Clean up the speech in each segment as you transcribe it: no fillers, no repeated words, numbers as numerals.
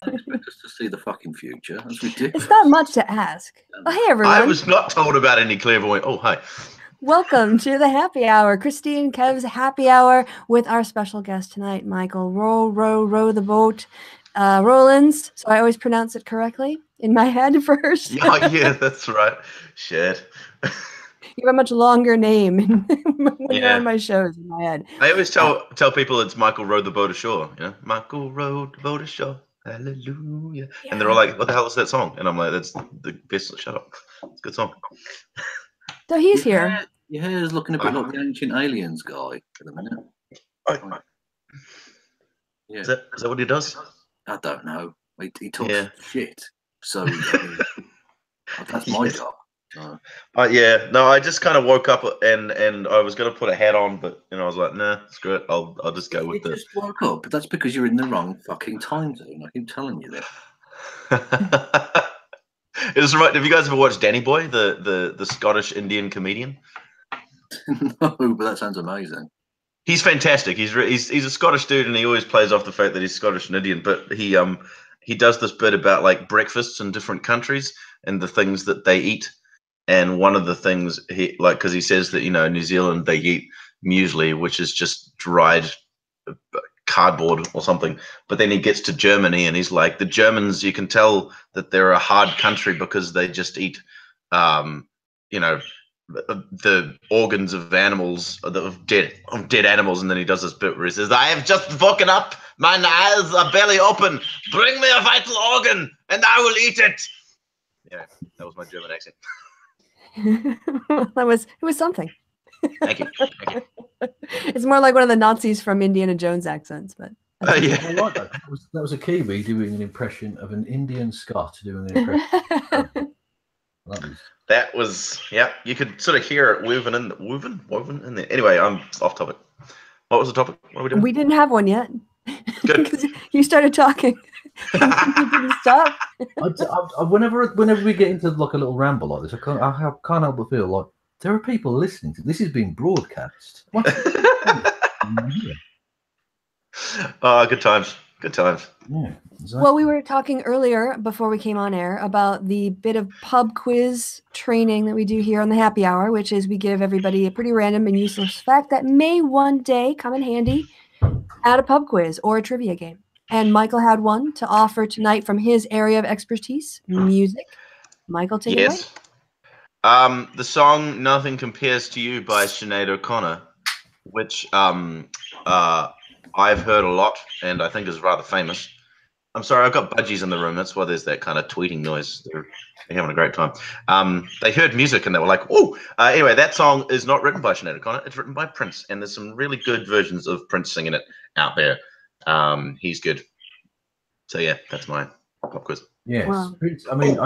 Don't expect us to see the fucking future. That's ridiculous. It's not much to ask. Oh, hey, everyone. I was not told about any clairvoyant. Oh, hi. Welcome to the happy hour, Kristi and Kev's happy hour with our special guest tonight, Michael. Row the boat. Rowlands. So I always pronounce it correctly in my head first. Oh, yeah, that's right. Shit. You have a much longer name when you're on my shows in my head. I always tell people it's Michael rowed the boat ashore. You know, Michael rowed the boat ashore. Hallelujah. Yeah. And they're all like, what the hell is that song? And I'm like, that's the best. Shut up. It's a good song. So he's here. Your hair is looking a bit like the Ancient Aliens guy for the minute. Yeah. Is that what he does? I don't know. He talks shit. So that's my job. Yeah. No, I just kind of woke up and I was going to put a hat on, but I was like, nah, screw it. I'll just go with this. You just woke up, but that's because you're in the wrong fucking time zone. I keep telling you that. It was right. Have you guys ever watched Danny Boy, the Scottish Indian comedian? No, but that sounds amazing. He's fantastic. He's a Scottish dude, and he always plays off the fact that he's Scottish and Indian. But he does this bit about like breakfasts in different countries and the things that they eat. And one of the things because he says that in New Zealand they eat muesli, which is just dried cardboard or something. But then he gets to Germany and he's like, the Germans, you can tell that they're a hard country because they just eat the organs of animals, of dead animals. And then he does this bit where he says, I have just woken up, my eyes are barely open, bring me a vital organ and I will eat it. Yeah, that was my German accent. It was something. Thank you. It's more like one of the Nazis from Indiana Jones accents, but yeah. I like that. That was a Kiwi doing an impression of an Indian Scot doing an impression. That was you could sort of hear it woven in there. Anyway, I'm off topic. What was the topic? What are we doing? We didn't have one yet. Good. You started talking. You didn't stop. Whenever we get into like a little ramble like this, I can't help but feel like there are people listening to this. Is being broadcast. What? Good times. Good times. Yeah, exactly. Well, we were talking earlier before we came on air about the bit of pub quiz training that we do here on the happy hour, which is we give everybody a pretty random and useless fact that may one day come in handy at a pub quiz or a trivia game. And Michael had one to offer tonight from his area of expertise, music. Michael, take it away. The song "Nothing Compares to You" by Sinead O'Connor, which I've heard a lot and I think is rather famous. I'm sorry, I've got budgies in the room. That's why there's that kind of tweeting noise. They're having a great time. They heard music and they were like, "Oh!" Anyway, that song is not written by Sinead O'Connor. It's written by Prince, and there's some really good versions of Prince singing it out there. He's good. So yeah, that's my pop quiz. Yes, Wow. Prince, I mean,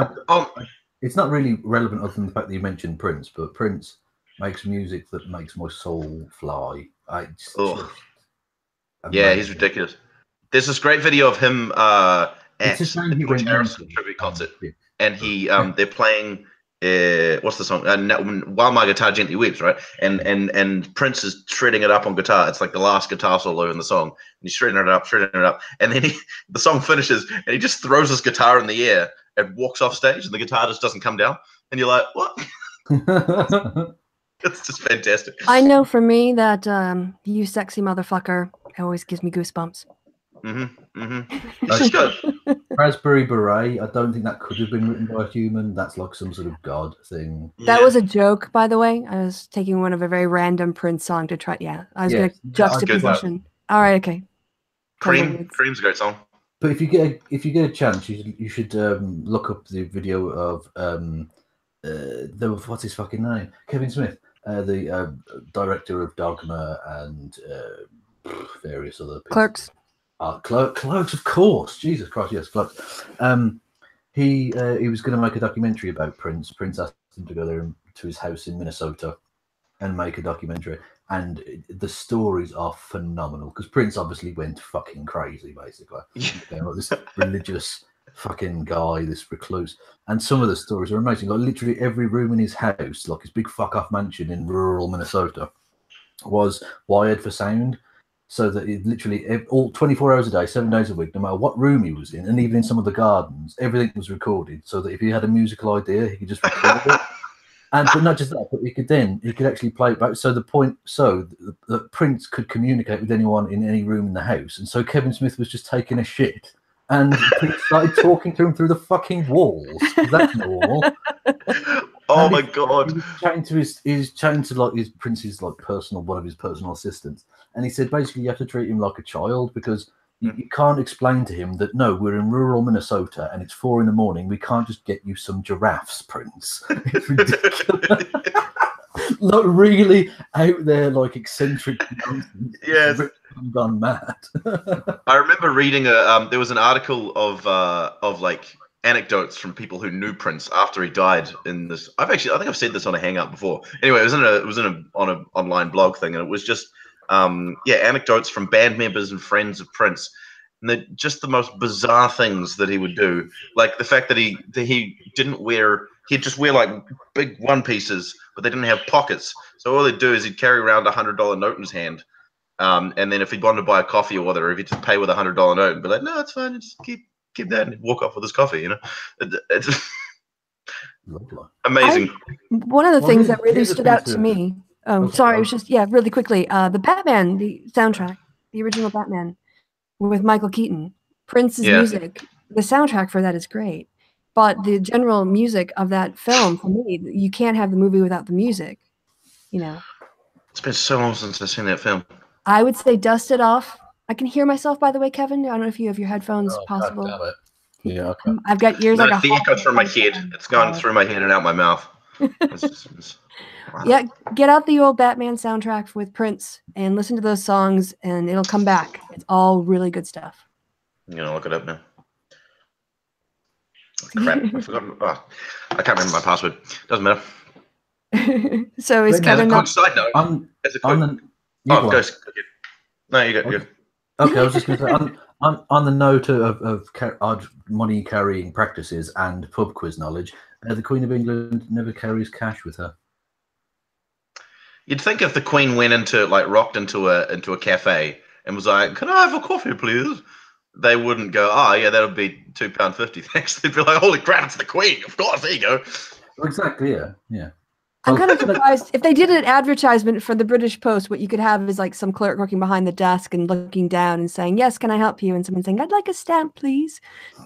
it's not really relevant other than the fact that you mentioned Prince, but Prince makes music that makes my soul fly. Yeah, he's ridiculous. There's this great video of him at the George Harrison tribute concert, and they're playing what's the song? While My Guitar Gently Weeps, right? And Prince is shredding it up on guitar. It's like the last guitar solo in the song. And he's shredding it up, and then the song finishes, and he just throws his guitar in the air and walks off stage, and the guitar just doesn't come down. And you're like, what? It's just fantastic. I know for me that "You Sexy Motherfucker" always gives me goosebumps. That's good. Raspberry Beret, I don't think that could have been written by a human. That's like some sort of god thing. That was a joke, by the way. I was taking one of a very random Prince song to try. Yeah, I was going to juxtaposition. All right, okay. Cream's a great song. But if you get a chance, you should look up the video of what's his fucking name? Kevin Smith, the director of Dogma and various other people. Clerks. Clerks, of course. Jesus Christ, yes, Clerks. He was going to make a documentary about Prince. Prince asked him to go there to his house in Minnesota and make a documentary. And the stories are phenomenal because Prince obviously went fucking crazy, basically. Like this religious fucking guy, this recluse. And some of the stories are amazing. Like literally every room in his house, like his big fuck off mansion in rural Minnesota, was wired for sound. so that it literally all 24 hours a day, 7 days a week, no matter what room he was in, and even in some of the gardens, everything was recorded. So that if he had a musical idea, he could just record it. But not just that, but he could actually play it back. So that Prince could communicate with anyone in any room in the house. And so Kevin Smith was just taking a shit, and Prince started talking to him through the fucking walls. That's normal. Oh my god! He's chatting to like his Prince's like one of his personal assistants, and he said basically you have to treat him like a child because you can't explain to him that no, we're in rural Minnesota and it's 4 a.m. We can't just get you some giraffes, Prince. It's ridiculous. Like really out there, like eccentric. Yeah, gone mad. I remember reading there was an article of like anecdotes from people who knew Prince after he died. In this, I think I've said this on a Hangout before. Anyway, it was on an online blog thing, and it was just anecdotes from band members and friends of Prince, and just the most bizarre things that he would do, like the fact that he didn't wear. He'd just wear like big one pieces, but they didn't have pockets. So all he'd do is he'd carry around $100 note in his hand. And then if he wanted to buy a coffee or whatever, if he'd just pay with $100 note and be like, no, it's fine, just keep that, and he'd walk off with his coffee, you know. It's amazing. One of the things that really stood out to me. Oh, sorry, it was just really quickly. The Batman, the soundtrack, the original Batman with Michael Keaton, Prince's music. The soundtrack for that is great. But the general music of that film, for me, you can't have the movie without the music, you know. It's been so long since I've seen that film. I would say dust it off. I can hear myself, by the way, Kevin. I don't know if you have your headphones possible. God, yeah, okay. I've got ears like a the echo's from my head. It's gone through my head and out my mouth. Wow. Yeah, get out the old Batman soundtrack with Prince and listen to those songs, and it'll come back. It's all really good stuff. I'm going to look it up now. Oh, crap, I forgot. Oh, I can't remember my password. Doesn't matter. So is Kevin not... Side note. Go. No, you go. Okay, I was just going to say, on the note of odd money carrying practices and pub quiz knowledge, the Queen of England never carries cash with her. You'd think if the Queen rocked into a cafe and was like, "Can I have a coffee, please?" They wouldn't go, "Oh, yeah, that'll be £2.50, thanks." They'd be like, "Holy crap, it's the Queen! Of course, there you go." Exactly. Yeah. I'm kind of surprised if they did an advertisement for the British Post. What you could have is like some clerk working behind the desk and looking down and saying, "Yes, can I help you?" And someone saying, "I'd like a stamp, please."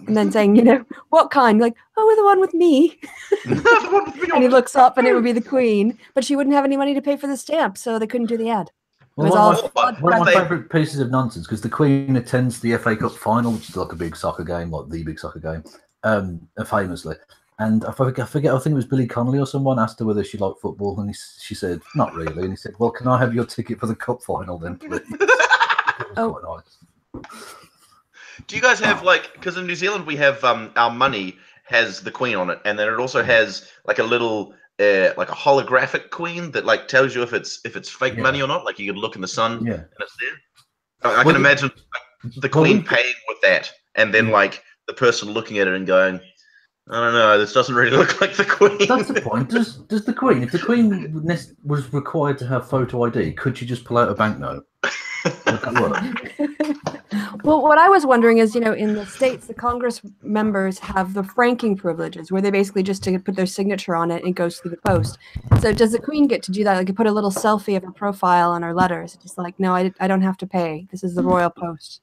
And then saying, "What kind?" Like, "Oh, the one with me." And he looks up, and it would be the Queen, but she wouldn't have any money to pay for the stamp, so they couldn't do the ad. One of my favourite pieces of nonsense, because the Queen attends the FA Cup final, which is like a big soccer game, like the big soccer game, famously. And I forget, I think it was Billy Connolly or someone asked her whether she liked football, and she said, "Not really." And he said, "Well, can I have your ticket for the cup final then, please?" Quite nice. Do you guys have because in New Zealand we have our money has the Queen on it, and then it also has like a little like a holographic Queen that tells you if it's fake money or not. Like you can look in the sun and it's there. I can imagine the Queen paying with that, and then the person looking at it and going, "I don't know, this doesn't really look like the Queen." That's the point. Does the Queen, if the Queen was required to have photo ID, could she just pull out a banknote? Would that work? Well, what I was wondering is, in the States, the Congress members have the franking privileges, where they basically just to put their signature on it and it goes through the post. So does the Queen get to do that? Like, put a little selfie of her profile on her letters. It's just like, no, I don't have to pay. This is the royal post.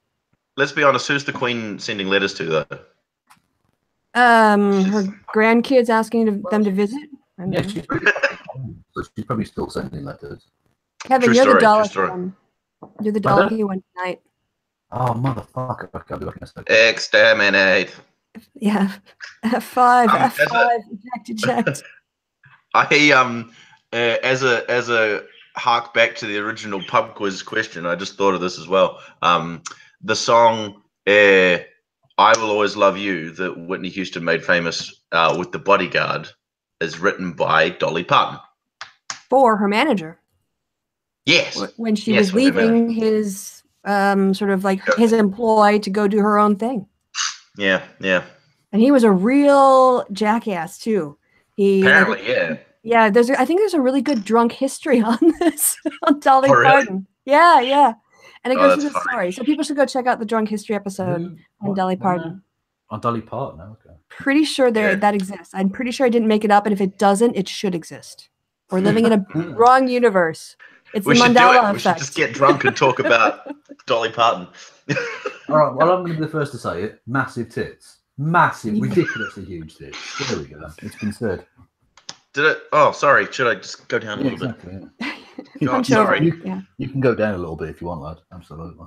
Let's be honest. Who's the Queen sending letters to, though? Her grandkids asking them to visit. Yeah, she's probably still sending letters. Kevin, you're the Dalek one. You're the Dalek one tonight. Oh, motherfucker. I'll be looking at that. Exterminate. Yeah. F5, F5, eject. As a hark back to the original pub quiz question, I just thought of this as well. The song "I Will Always Love You" that Whitney Houston made famous with The Bodyguard is written by Dolly Parton. For her manager. Yes. When she was leaving his sort of like his employ to go do her own thing. Yeah. And he was a real jackass too. Apparently, yeah. I think there's a really good drunk history on this on Dolly Parton. Yeah. And it goes through the story. So people should go check out the Drunk History episode on Dolly Parton. On Dolly Parton, okay. Pretty sure that exists. I'm pretty sure I didn't make it up, and if it doesn't, it should exist. We're living in a wrong universe. It's the Mandela effect. We should just get drunk and talk about Dolly Parton. All right, well, I'm going to be the first to say it. Massive tits. Massive, ridiculously huge tits. There we go. It's been said. Did it? Oh, sorry. Should I just go down a little bit? Yeah. God, sorry. You can go down a little bit if you want, lad. Absolutely.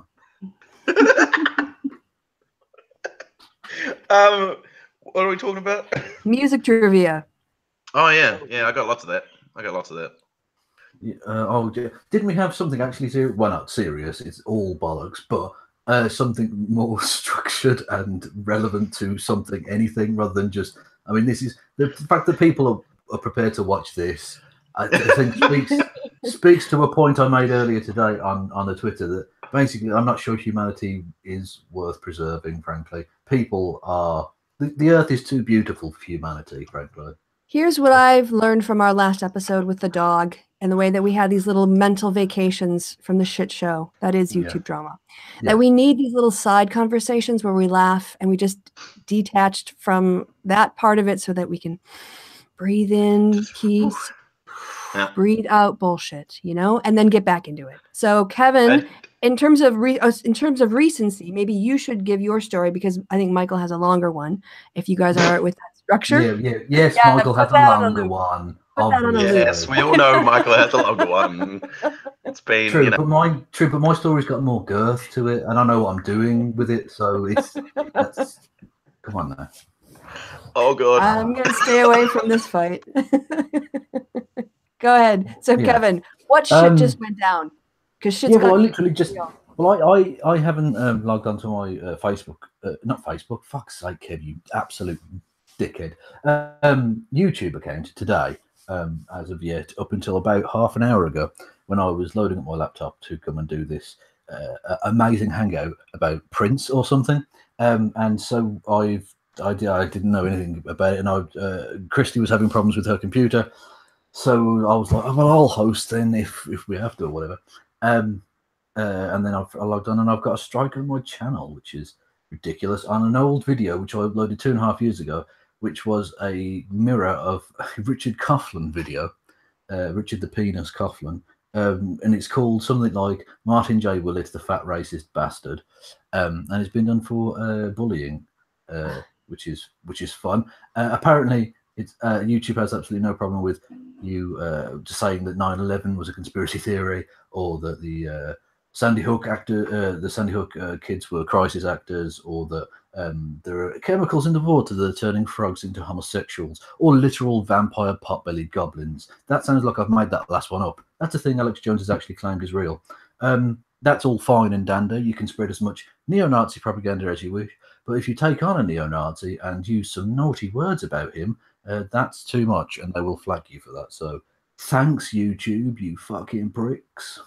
What are we talking about? Music trivia. Oh yeah, I got lots of that. Yeah, didn't we have something actually serious? Well, not serious. It's all bollocks, but something more structured and relevant to anything, rather than just. I mean, this is the fact that people are prepared to watch this. I think speaks to a point I made earlier today on the Twitter that basically I'm not sure humanity is worth preserving. Frankly, people are. The Earth is too beautiful for humanity. Frankly. Here's what I've learned from our last episode with the dog and the way that we had these little mental vacations from the shit show that is YouTube drama. Yeah. That we need these little side conversations where we laugh and we just detached from that part of it so that we can breathe in peace, breathe out bullshit, and then get back into it. So Kevin, in terms of recency, maybe you should give your story because I think Michael has a longer one. If you guys are with that structure, yes, Michael has a longer one. Yes, we all know Michael has a longer one. It's been true, but my story's got more girth to it, and I know what I'm doing with it. So come on now. Oh god, I'm gonna stay away from this fight. Go ahead. So Kevin, what shit just went down? Because shit's I literally just. Well, I haven't logged onto my Facebook. Not Facebook. Fuck's sake, Kev, you absolute dickhead. YouTube account today. As of yet, up until about half an hour ago, when I was loading up my laptop to come and do this amazing hangout about Prince or something, and so I didn't know anything about it, and Kristi was having problems with her computer, so I was like, well, I'll host then if we have to or whatever, and then I logged on and I've got a strike on my channel, which is ridiculous, on an old video which I uploaded 2.5 years ago, which was a mirror of Richard Coughlan video, Richard the Penis Coughlan, and it's called something like Martin J. Willett, the fat racist bastard, and it's been done for bullying, which is fun. Apparently, YouTube has absolutely no problem with you saying that 9/11 was a conspiracy theory, or that the Sandy Hook kids were crisis actors, or that there are chemicals in the water that are turning frogs into homosexuals, or literal vampire pot-bellied goblins. That sounds like I've made that last one up. That's a thing Alex Jones has actually claimed is real. That's all fine and dandy. You can spread as much neo-Nazi propaganda as you wish, but if you take on a neo-Nazi and use some naughty words about him, that's too much, and they will flag you for that. So thanks, YouTube, you fucking pricks.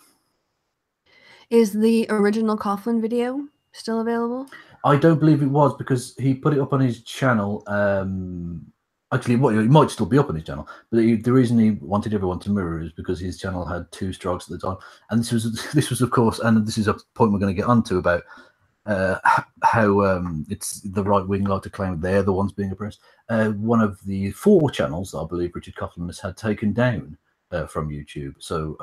Is the original Coughlan video still available? I don't believe it was, because he put it up on his channel. Actually, it might still be up on his channel, but the reason he wanted everyone to mirror is because his channel had 2 strikes at the time, and this was of course, and this is a point we're going to get onto about how it's the right wing like to claim they're the ones being oppressed. One of the 4 channels that I believe Richard Coughlan has had taken down from YouTube, so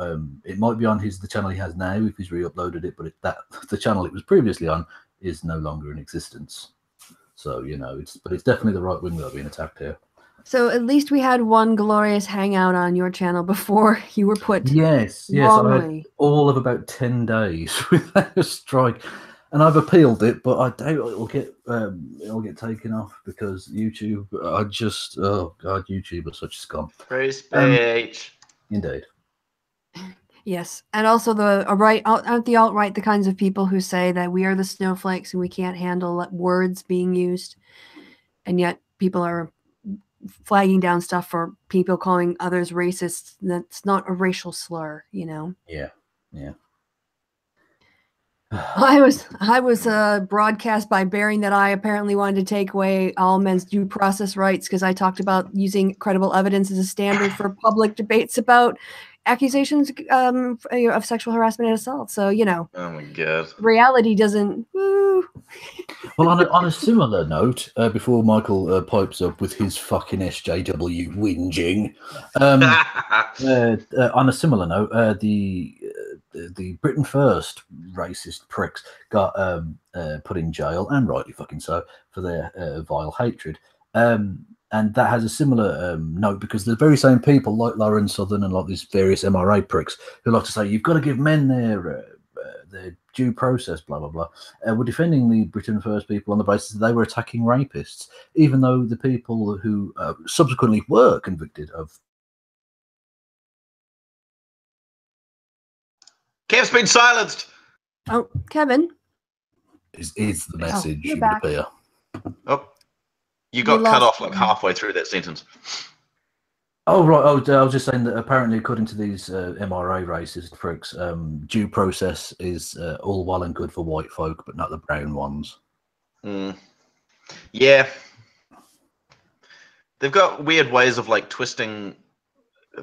it might be on the channel he has now if he's re-uploaded it, but the channel it was previously on is no longer in existence. So it's definitely the right wing that are being attacked here. So at least we had one glorious hangout on your channel before you were put. Yes, I had all of about 10 days without a strike, and I've appealed it, but I doubt it'll get taken off because YouTube. YouTube are such scum. Free speech. Indeed. Yes, and also the alt-right, the kinds of people who say that we are the snowflakes and we can't handle words being used, and yet people are flagging down stuff for people calling others racists. That's not a racial slur, Yeah. I was broadcast by Bearing that I apparently wanted to take away all men's due process rights because I talked about using credible evidence as a standard for public debates about accusations of sexual harassment and assault. So, you know. Oh my God. Reality doesn't. Woo. Well, on a similar note, before Michael pipes up with his fucking SJW whinging, on a similar note, the Britain First racist pricks got put in jail, and rightly fucking so, for their vile hatred. And that has a similar note, because the very same people like Lauren Southern and like these various MRA pricks who like to say you've got to give men their due process, blah blah blah, were defending the Britain First people on the basis that they were attacking rapists, even though the people who subsequently were convicted of. Kev's been silenced. Oh, Kevin. Is the message, you're you would back. appear. Oh, you got cut off like halfway through that sentence. Oh, right. Oh, I was just saying that apparently, according to these MRA racist pricks, due process is all well and good for white folk, but not the brown ones. Yeah. They've got weird ways of like twisting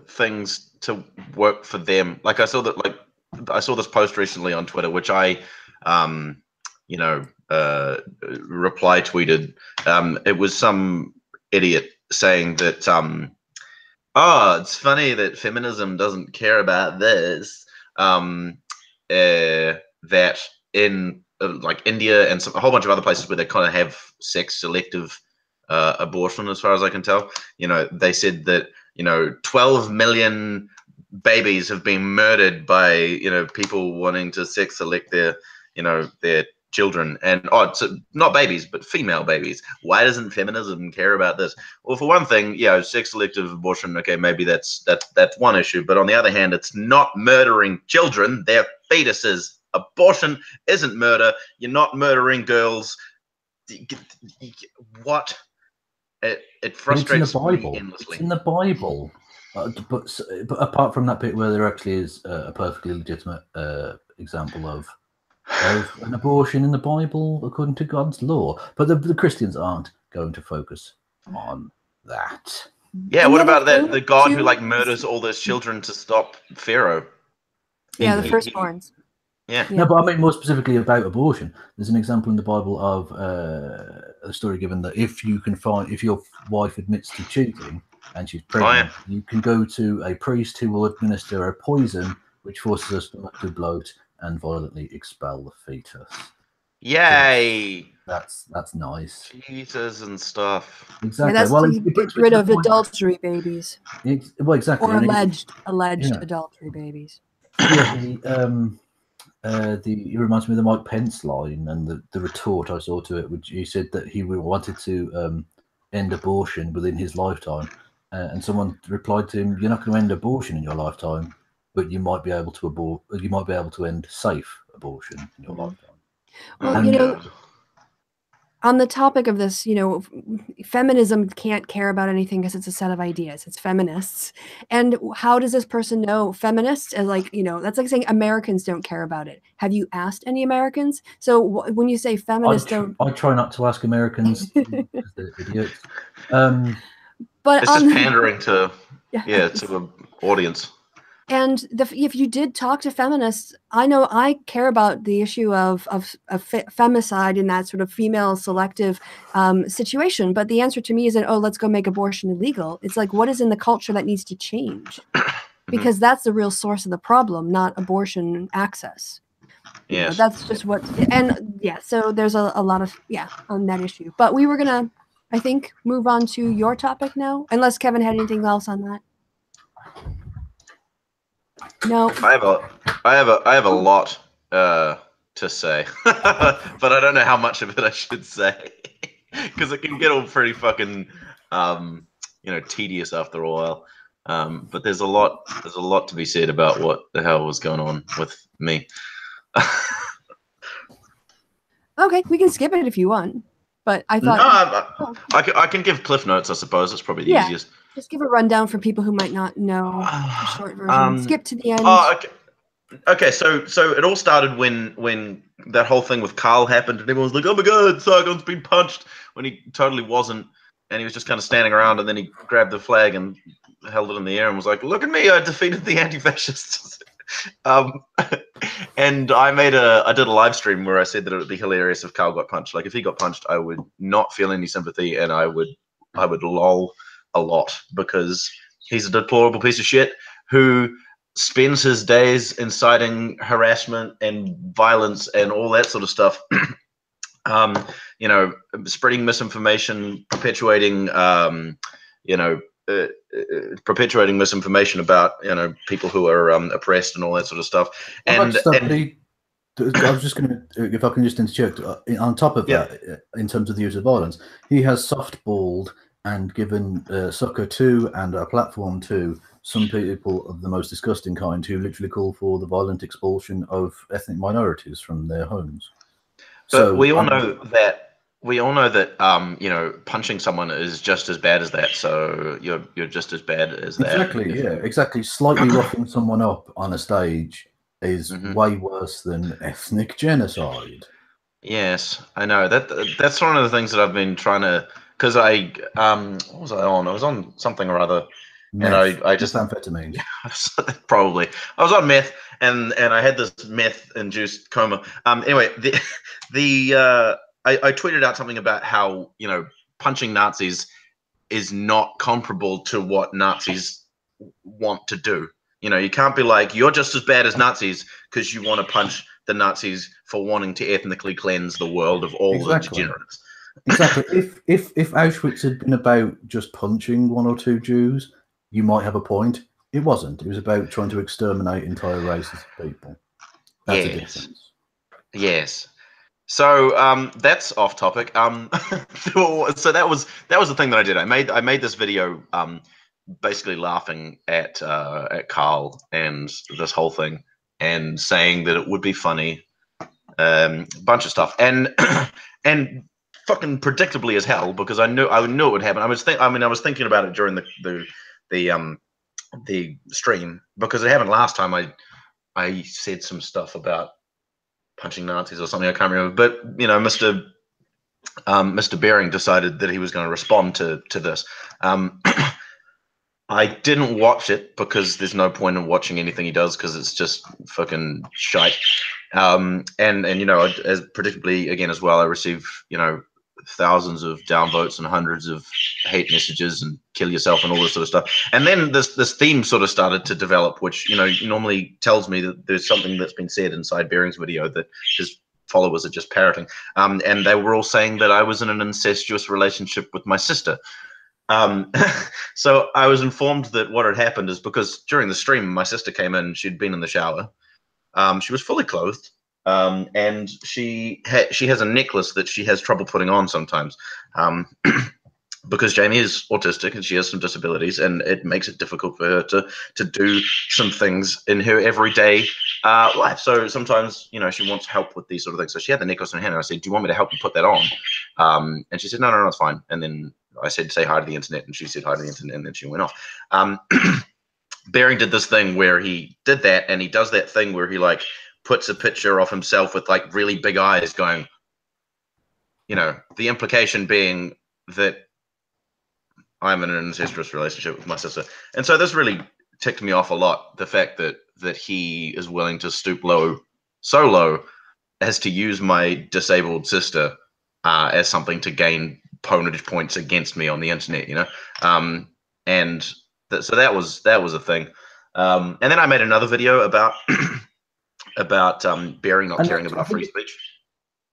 things to work for them. Like I saw this post recently on Twitter, which I, reply tweeted. It was some idiot saying that, oh, it's funny that feminism doesn't care about this. That in like India and a whole bunch of other places where they kind of have sex selective abortion, as far as I can tell, they said that 12 million babies have been murdered by people wanting to sex select their children, and so not babies but female babies. Why doesn't feminism care about this? Well, for one thing, sex selective abortion, okay, maybe that's one issue, but on the other hand, it's not murdering children, they're fetuses. Abortion isn't murder. You're not murdering girls. What? It frustrates me endlessly. It's in the Bible. But apart from that bit where there actually is a perfectly legitimate example of an abortion in the Bible according to God's law, but the Christians aren't going to focus on that. Yeah, what about the God who like murders all those children to stop Pharaoh? Yeah, the firstborns. Yeah. No, but I mean more specifically about abortion. There's an example in the Bible of a story given that if your wife admits to cheating and she's pregnant, you can go to a priest who will administer a poison which forces her stomach to bloat and violently expel the fetus. Yay! That's nice. Jesus and stuff. Exactly. Yeah, well, it gets rid of adultery babies. Well, exactly. Or alleged adultery babies. Yeah, it reminds me of the Mike Pence line and the retort I saw to it, which he said that he wanted to end abortion within his lifetime, and someone replied to him, "You're not going to end abortion in your lifetime, but you might be able to You might be able to end safe abortion in your lifetime." Well, on the topic of this, feminism can't care about anything because it's a set of ideas. It's feminists. And how does this person know feminists? And that's like saying Americans don't care about it. Have you asked any Americans? So when you say feminists I try not to ask Americans because they're idiots. But it's just pandering to the audience. And if you did talk to feminists, I know I care about the issue of femicide in that sort of female selective situation. But the answer to me isn't, oh, let's go make abortion illegal. It's like, what is in the culture that needs to change? Because that's the real source of the problem, not abortion access. Yes. That's just what, so there's a lot of, on that issue. But we were going to, I think, move on to your topic now, unless Kevin had anything else on that. No, I have a lot to say, but I don't know how much of it I should say because it can get all pretty fucking tedious after a while. But there's a lot to be said about what the hell was going on with me. Okay, we can skip it if you want, but I thought I can give cliff notes. I suppose it's probably the easiest. Just give a rundown for people who might not know the short version. Skip to the end. Oh, okay. So it all started when that whole thing with Carl happened, and everyone was like, "Oh my God, Sargon's been punched," when he totally wasn't, and he was just kind of standing around, and then he grabbed the flag and held it in the air and was like, "Look at me! I defeated the anti-fascists." And I did a live stream where I said that it would be hilarious if Carl got punched. Like if he got punched, I would not feel any sympathy, and I would lol a lot because he's a deplorable piece of shit who spends his days inciting harassment and violence and all that sort of stuff. You know, spreading misinformation, perpetuating, perpetuating misinformation about, you know, people who are oppressed and all that sort of stuff. I was just going to, if I can just interject, on top of that, in terms of the use of violence, he has softballed and given succor to and a platform to some people of the most disgusting kind who literally call for the violent expulsion of ethnic minorities from their homes. But So we all know that. We all know that you know, punching someone is just as bad as that. So you're just as bad as that. Exactly. Yeah. Exactly. Slightly roughing someone up on a stage is way worse than ethnic genocide. Yes, I know that's one of the things that I've been trying to. Because I what was I on? I was on something or other. Meth. And I just amphetamines. Probably I was on meth and I had this meth induced coma. Anyway, I tweeted out something about how, you know, punching Nazis is not comparable to what Nazis want to do. You know, you can't be like, you're just as bad as Nazis because you want to punch the Nazis for wanting to ethnically cleanse the world of all the degenerates. Exactly. If Auschwitz had been about just punching one or two Jews, you might have a point. It wasn't. It was about trying to exterminate entire races of people. That's a difference. Yes. So that's off topic. So that was the thing that I did. I made this video basically laughing at Carl and this whole thing and saying that it would be funny, bunch of stuff, and and fucking predictably as hell, because I knew it would happen. I was thinking about it during the stream, because it happened last time. I said some stuff about punching Nazis or something, I can't remember, but you know, Mr. Bering decided that he was going to respond to this. I didn't watch it because there's no point in watching anything he does, because it's just fucking shite. And you know, as predictably again as well, I receive, you know, thousands of downvotes and hundreds of hate messages and kill yourself and all this sort of stuff. And then this theme sort of started to develop, which, you know, normally tells me that there's something that's been said inside Bering's video that his followers are just parroting. And they were all saying that I was in an incestuous relationship with my sister. So I was informed that what had happened is because during the stream, my sister came in, she'd been in the shower. She was fully clothed. And she has a necklace that she has trouble putting on sometimes, because Jamie is autistic and she has some disabilities, and it makes it difficult for her to do some things in her everyday life. So sometimes, you know, she wants help with these sort of things. So she had the necklace in her hand, and I said, "Do you want me to help you put that on?" And she said, "No, it's fine." And then I said, "Say hi to the internet," and she said hi to the internet, and then she went off. Bering did this thing where he did that, and he does that thing where he like puts a picture of himself with like really big eyes going, you know, the implication being that I'm in an incestuous relationship with my sister. And so this really ticked me off a lot, the fact that he is willing to stoop so low as to use my disabled sister as something to gain ponage points against me on the internet, you know. So that was a thing. And then I made another video about Bering not caring about free speech.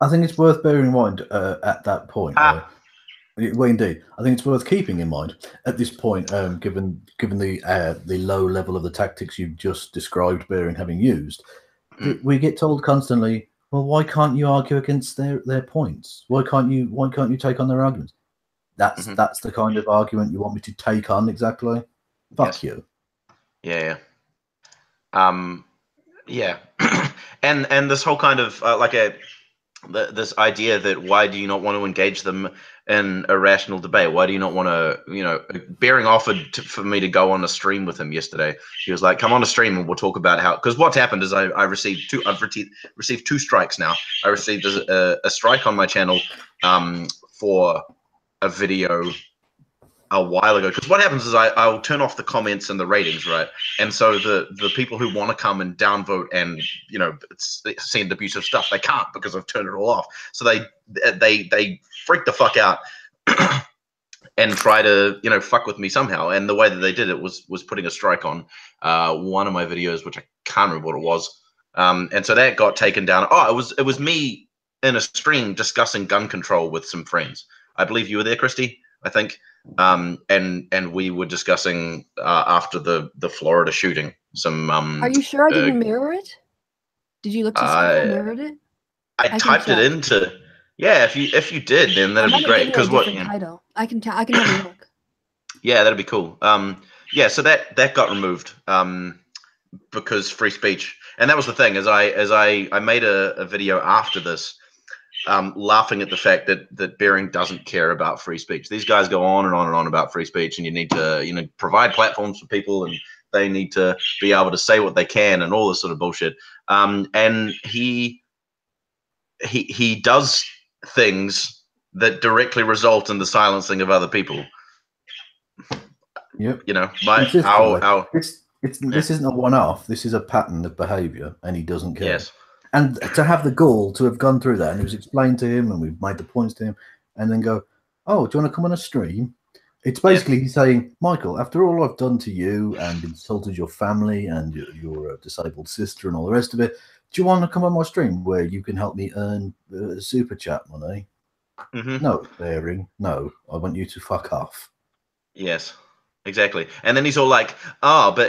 I think it's worth bearing in mind at that point. Well, indeed, I think it's worth keeping in mind at this point, given the low level of the tactics you've just described Bering having used. We get told constantly, "Well, why can't you argue against their points? Why can't you take on their arguments?" That's the kind of argument you want me to take on exactly. Fuck you. Yeah. Yeah. and this whole kind of this idea that why do you not want to engage them in a rational debate? Why do you not want to, you know, Bering offered for me to go on a stream with him yesterday. He was like, "Come on a stream and we'll talk about how," because what's happened is I've received two strikes now. I received a strike on my channel for a video a while ago, because what happens is I'll turn off the comments and the ratings, right? And so the people who want to come and downvote and send abusive stuff, they can't because I've turned it all off. So they freak the fuck out and try to fuck with me somehow. And the way that they did it was putting a strike on one of my videos, which I can't remember what it was. And so that got taken down. Oh, it was me in a stream discussing gun control with some friends. I believe you were there, Kristi, I think. And we were discussing after the Florida shooting some. Are you sure I didn't mirror it? Did you look to see if I mirrored it? I typed it into. Yeah, if you did, then that'd be great. Because what? Title. I can have a look. Yeah, that'd be cool. Yeah, so that got removed because free speech, and that was the thing. As I made a video after this. Laughing at the fact that Bering doesn't care about free speech. These guys go on and on and on about free speech, and you need to provide platforms for people, and they need to be able to say what they can and all this sort of bullshit. And he does things that directly result in the silencing of other people. Yep. This isn't a one-off. This is a pattern of behaviour, and he doesn't care. Yes. And to have the gall to have gone through that, and it was explained to him, and we've made the points to him, and then go, "Oh, do you want to come on a stream?" It's basically saying, "Michael, after all I've done to you and insulted your family and your disabled sister and all the rest of it, do you want to come on my stream where you can help me earn super chat money?" Mm-hmm. No, Bering. No, I want you to fuck off. Yes. Exactly. And then he's all like, I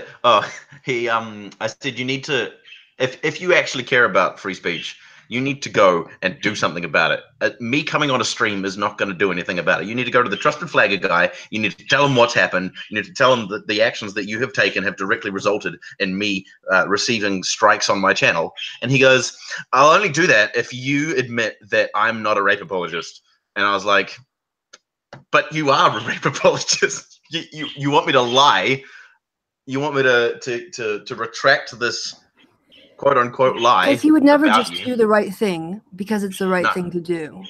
said, you need to, if you actually care about free speech, you need to go and do something about it. Me coming on a stream is not going to do anything about it. You need to go to the Trusted Flagger guy. You need to tell him what's happened. You need to tell him that the actions that you have taken have directly resulted in me receiving strikes on my channel. And he goes, I'll only do that if you admit that I'm not a rape apologist. And I was like, but you are a rape apologist. You want me to lie? You want me to retract this quote unquote lie? Because he would never just do the right thing because it's the right thing to do.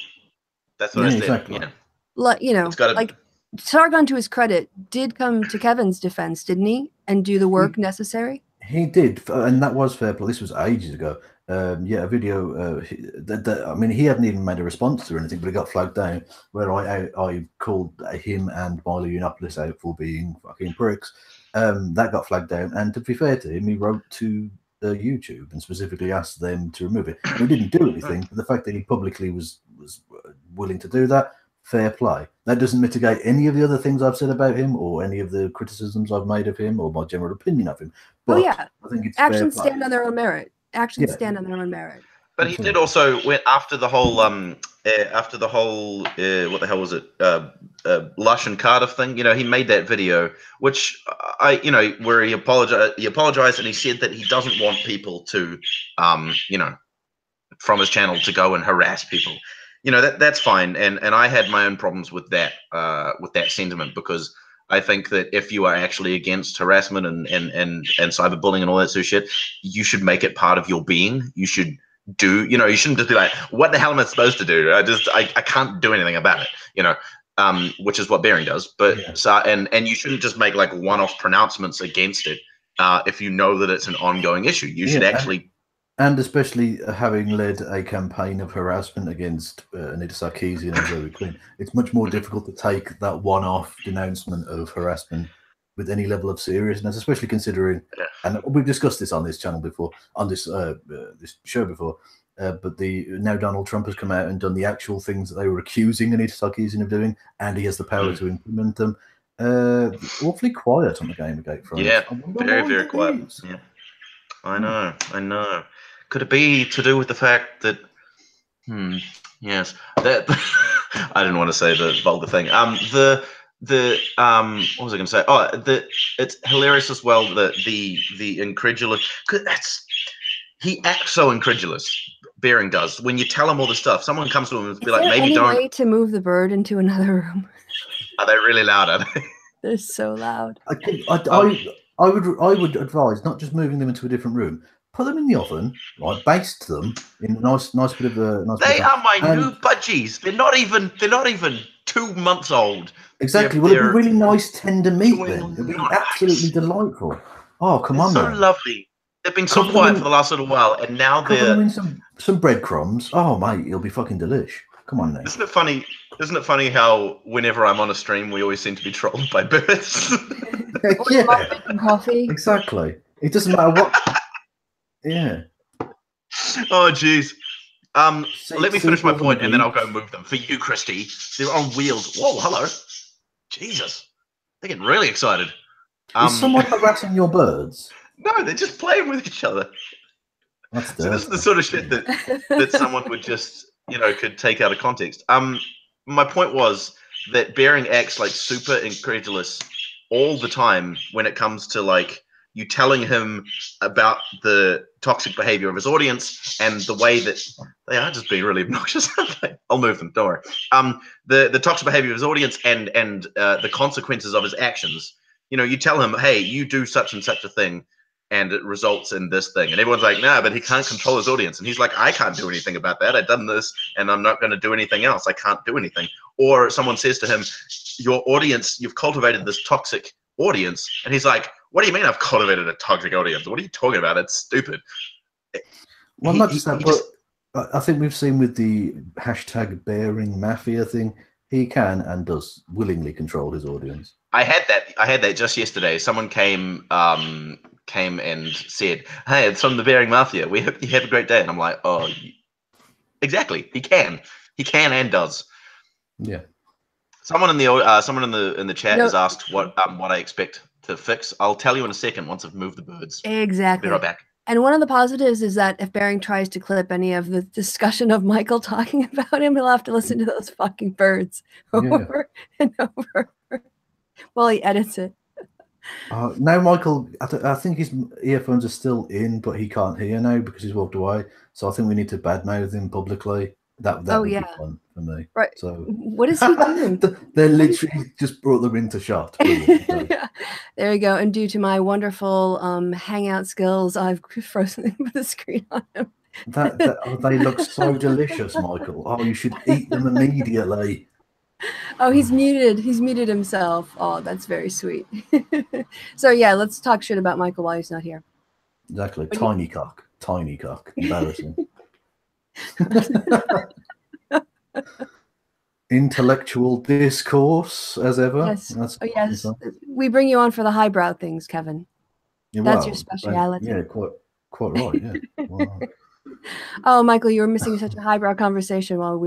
That's what I said. Exactly. Yeah. Like Sargon, to his credit, did come to Kevin's defense, didn't he? And do the work necessary. He did, and that was fair play. This was ages ago. A video. I mean, he hadn't even made a response to anything, but it got flagged down. Where I called him and Milo Yiannopoulos out for being fucking pricks. That got flagged down, and to be fair to him, he wrote to YouTube and specifically asked them to remove it. He didn't do anything, but the fact that he publicly was willing to do that, fair play. That doesn't mitigate any of the other things I've said about him or any of the criticisms I've made of him or my general opinion of him. But I think it's actions stand on their own merit. Actions stand on their own merit. But he did also, after the whole what the hell was it, Lush and Cardiff thing, he made that video, which where he apologized and he said that he doesn't want people to, from his channel to go and harass people. That's fine. And I had my own problems with that sentiment, because I think that if you are actually against harassment and cyberbullying and all that sort of shit, you should make it part of your being. You should do, you shouldn't just be like, what the hell am I supposed to do? I can't do anything about it, which is what Bering does. But and you shouldn't just make like one-off pronouncements against it if you know that it's an ongoing issue. You should actually. And especially having led a campaign of harassment against Anita Sarkeesian and Zoe Quinn, it's much more difficult to take that one-off denouncement of harassment with any level of seriousness, especially considering, and we've discussed this on this channel before, on this this show before, but now Donald Trump has come out and done the actual things that they were accusing Anita Sarkeesian of doing, and he has the power to implement them. Awfully quiet on the Gamergate front. Yeah, very, very quiet. Yeah. I know. Could it be to do with the fact that, yes, that I didn't want to say the vulgar thing. What was I going to say? It's hilarious as well that the incredulous. He acts so incredulous. Bering does. When you tell him all the stuff, someone comes to him and be like, "Maybe don't." Way to move the bird into another room? Are they really loud? Are they? They're so loud. I would advise not just moving them into a different room. Put them in the oven, right? Baste them in a nice bit of a. They are my new budgies. They're not even 2 months old. Exactly. Well, it'd be really nice, tender meat then. It'd be absolutely delightful. Oh, come on, so man. lovely. They've been so Cover quiet them for the last little while, and now Cover they're. them in some breadcrumbs. Oh, mate, it'll be fucking delish. Come on, now. Isn't it funny? Isn't it funny how whenever I'm on a stream, we always seem to be trolled by birds? Or making coffee. Exactly. It doesn't matter what. Yeah. Oh, jeez. Let me finish my over point, the and then I'll beach. go move them. For you, Kristi, they're on wheels. Whoa, hello. Jesus. They're getting really excited. Is someone harassing your birds? No, they're just playing with each other. That's So this is the sort of shit that someone would just, could take out of context. My point was that Bering acts like super incredulous all the time when it comes to like you telling him about the toxic behavior of his audience and the way that they are just being really obnoxious. I'll move them, don't worry. The toxic behavior of his audience and the consequences of his actions. You tell him, hey, you do such and such a thing, and it results in this thing. And everyone's like, nah, but he can't control his audience. And he's like, I can't do anything about that. I've done this, and I'm not going to do anything else. I can't do anything. Or someone says to him, your audience, you've cultivated this toxic audience. And he's like, what do you mean I've cultivated a toxic audience? What are you talking about? It's stupid. Well, not just that, but I think we've seen with the hashtag Bering Mafia thing, he can and does willingly control his audience. I had that just yesterday. Someone came and said, hey, it's from the Bering Mafia. We hope you have a great day. And I'm like, oh, exactly. He can and does. Yeah. Someone in the chat has asked what I expect to fix. I'll tell you in a second once I've moved the birds. Exactly. Be right back. And one of the positives is that if Bering tries to clip any of the discussion of Michael talking about him, he'll have to listen to those fucking birds over and over while he edits it. Now, Michael, I think his earphones are still in, but he can't hear now because he's walked away. So I think we need to badmouth him publicly. That would be fun for me. Right. So what is he doing? They literally just brought them into shot. Yeah. There you go. And due to my wonderful hangout skills, I've frozen the screen on him. They look so delicious, Michael. Oh, you should eat them immediately. Oh, he's muted. He's muted himself. Oh, that's very sweet. So yeah, let's talk shit about Michael while he's not here. Exactly. Tiny cock. Embarrassing. Intellectual discourse, as ever. Yes. Yes. We bring you on for the highbrow things, Kevin. Yeah, that's your speciality. Yeah, quite right. Yeah. Wow. Oh, Michael, you were missing such a highbrow conversation while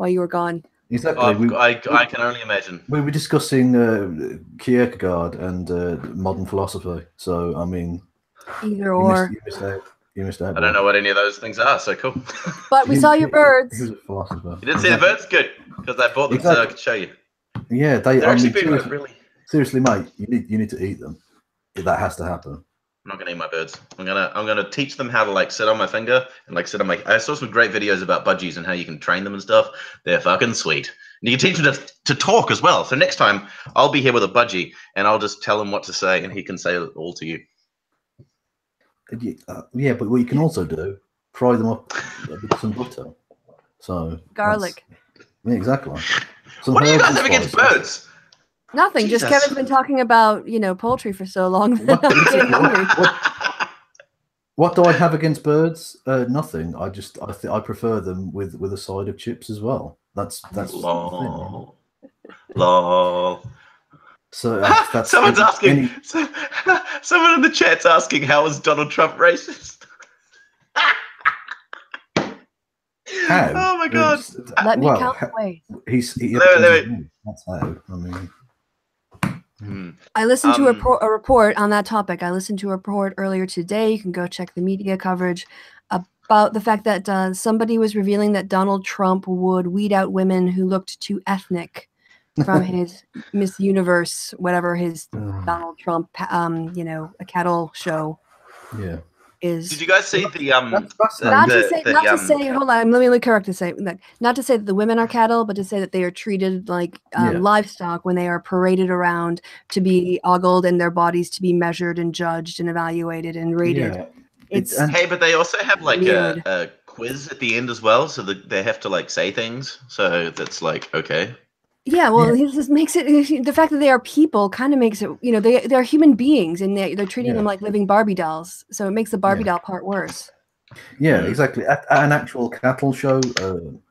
you were gone. Exactly. I can only imagine. We were discussing Kierkegaard and modern philosophy. So I mean, either or. You missed out. I don't know what any of those things are, so cool. But we saw your birds. He was a philosopher. You didn't see the birds? Good, because I bought them so I could show you. Yeah, they're actually really. Seriously, mate, you need to eat them. That has to happen. I'm not gonna eat my birds. I'm gonna teach them how to like sit on my finger and like sit on my. I saw some great videos about budgies and how you can train them and stuff. They're fucking sweet. And you can teach them to talk as well. So next time I'll be here with a budgie and I'll just tell him what to say and he can say it all to you. Yeah, but what you can also do, fry them up with some butter. So garlic. Yeah, exactly. What do you guys have against birds? Nothing. Jesus. Just Kevin's been talking about poultry for so long. What do I have against birds? Nothing. I prefer them with a side of chips as well. That's lol. Lol. So that's someone's asking. Someone in the chat's asking, how is Donald Trump racist? How? Oh my god! Let me count the ways. That's how. I mean. I listened to a report on that topic. I listened to a report earlier today. You can go check the media coverage about the fact that somebody was revealing that Donald Trump would weed out women who looked too ethnic from his Miss Universe, whatever his Donald Trump, a cattle show. Yeah. Did you guys see the not to say hold on, let me correct to say not to say that the women are cattle, but to say that they are treated like livestock when they are paraded around to be ogled and their bodies to be measured and judged and evaluated and rated. Yeah. Hey, but they also have like a quiz at the end as well, so that they have to like say things. So that's like okay. Yeah, well, it just makes it, the fact that they are people kind of makes it, you know, they're human beings and they're treating them like living Barbie dolls. So it makes the Barbie doll part worse. Yeah, exactly. At an actual cattle show,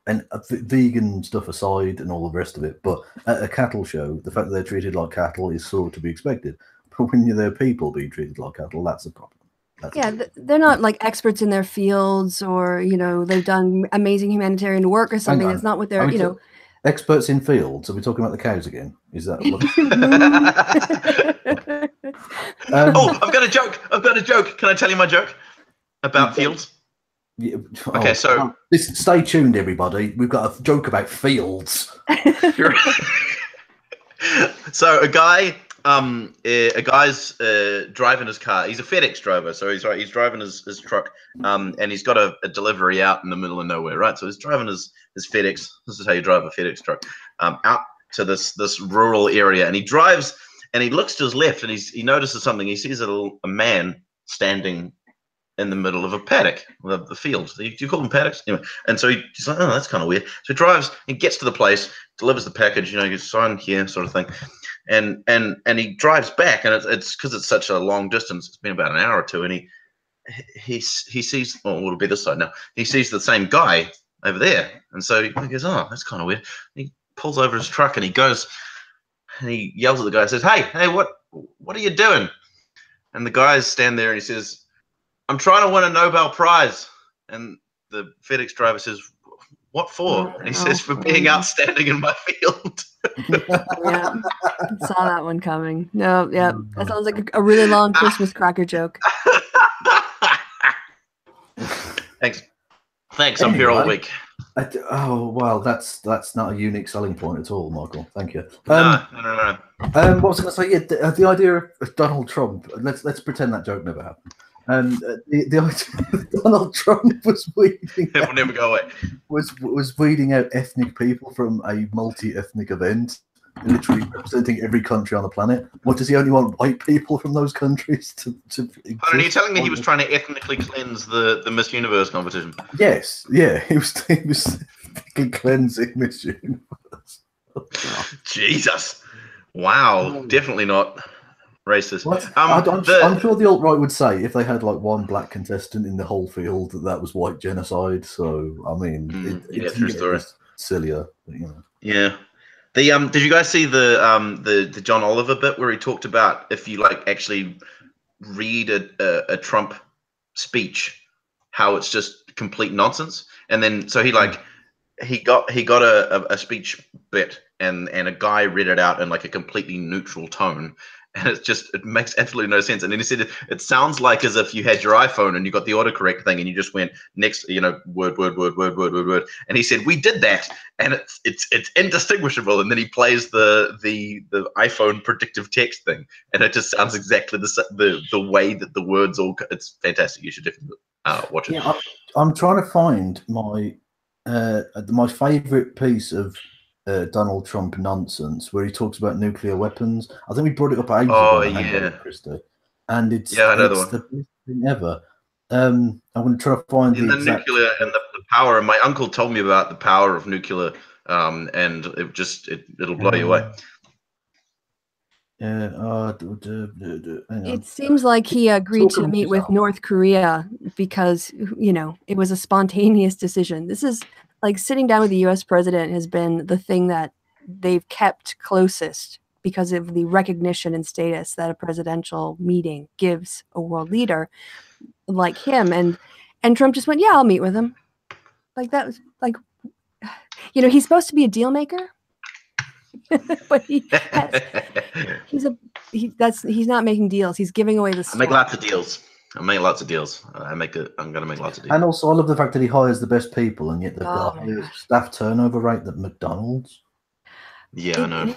and vegan stuff aside and all the rest of it, but at a cattle show, the fact that they're treated like cattle is sort of to be expected. But when they're people being treated like cattle, that's a problem. They're not like experts in their fields, or, you know, they've done amazing humanitarian work or something. That's not what they're, you know. Experts in fields. Are we talking about the cows again? Is that what? Oh, I've got a joke. I've got a joke. Can I tell you my joke about fields? Yeah. Okay, so stay tuned, everybody. We've got a joke about fields. So a guy's driving his car. He's a FedEx driver, so he's driving his truck, and he's got a delivery out in the middle of nowhere, right? So he's driving his FedEx. This is how you drive a FedEx truck, out to this rural area, and he drives and he looks to his left and he notices something. He sees a man standing in the middle of a paddock, the field. Do you call them paddocks? Anyway, and so he's like, oh, that's kind of weird. So he drives and gets to the place, delivers the package, you know, you sign here, sort of thing. And he drives back, and it's because it's such a long distance. It's been about an hour or two, and he sees, well, it'll be this side now. He sees the same guy over there, and so he goes, oh, that's kind of weird. He pulls over his truck and he goes, and he yells at the guy, says, hey, what are you doing? And the guys stand there and he says, I'm trying to win a Nobel Prize. And the FedEx driver says, what for? And he says, for being outstanding in my field. Yeah, saw that one coming. No, yeah, that sounds like a really long Christmas cracker joke. Thanks. I'm here all week. Oh, well, that's not a unique selling point at all, Michael. Thank you. No. What was I going to say? Yeah, the idea of Donald Trump. Let's pretend that joke never happened. The idea of Donald Trump was weeding. It will never go away. Was weeding out ethnic people from a multi-ethnic event, literally representing every country on the planet. What, does he only want white people from those countries to exist? Are you telling me he was trying to ethnically cleanse the Miss Universe competition? Yes, yeah, he was fucking cleansing Miss Universe. Jesus, wow, definitely not racist. I'm sure the alt-right would say if they had like one black contestant in the whole field that was white genocide. So I mean, true story. Sillier, you know. Yeah. Did you guys see the John Oliver bit where he talked about if you like actually read a Trump speech, how it's just complete nonsense, and then so he got a speech bit and a guy read it out in like a completely neutral tone. And it makes absolutely no sense. And then he said, it sounds like as if you had your iPhone and you got the autocorrect thing and you just went next, you know, word. And he said, we did that, and it's indistinguishable. And then he plays the iPhone predictive text thing, and it just sounds exactly the way that the words all. It's fantastic. You should definitely watch it. Yeah, I'm trying to find my favorite piece of Donald Trump nonsense where he talks about nuclear weapons. I think we brought it up ages ago. Yeah, Kristi, and it's I know the best thing ever. I'm going to try to find the nuclear and the power. And my uncle told me about the power of nuclear, and it'll blow you away. It seems like he agreed to meet with North Korea because, you know, it was a spontaneous decision. This is like sitting down with the U.S. president has been the thing that they've kept closest because of the recognition and status that a presidential meeting gives a world leader like him. And Trump just went, yeah, I'll meet with him. Like that was like, you know, he's supposed to be a deal maker. But he's not making deals. He's giving away the swamp. I make lots of deals. I'm going to make lots of deals. And also, I love the fact that he hires the best people, and yet they've got a staff turnover rate at McDonald's. Yeah, I know.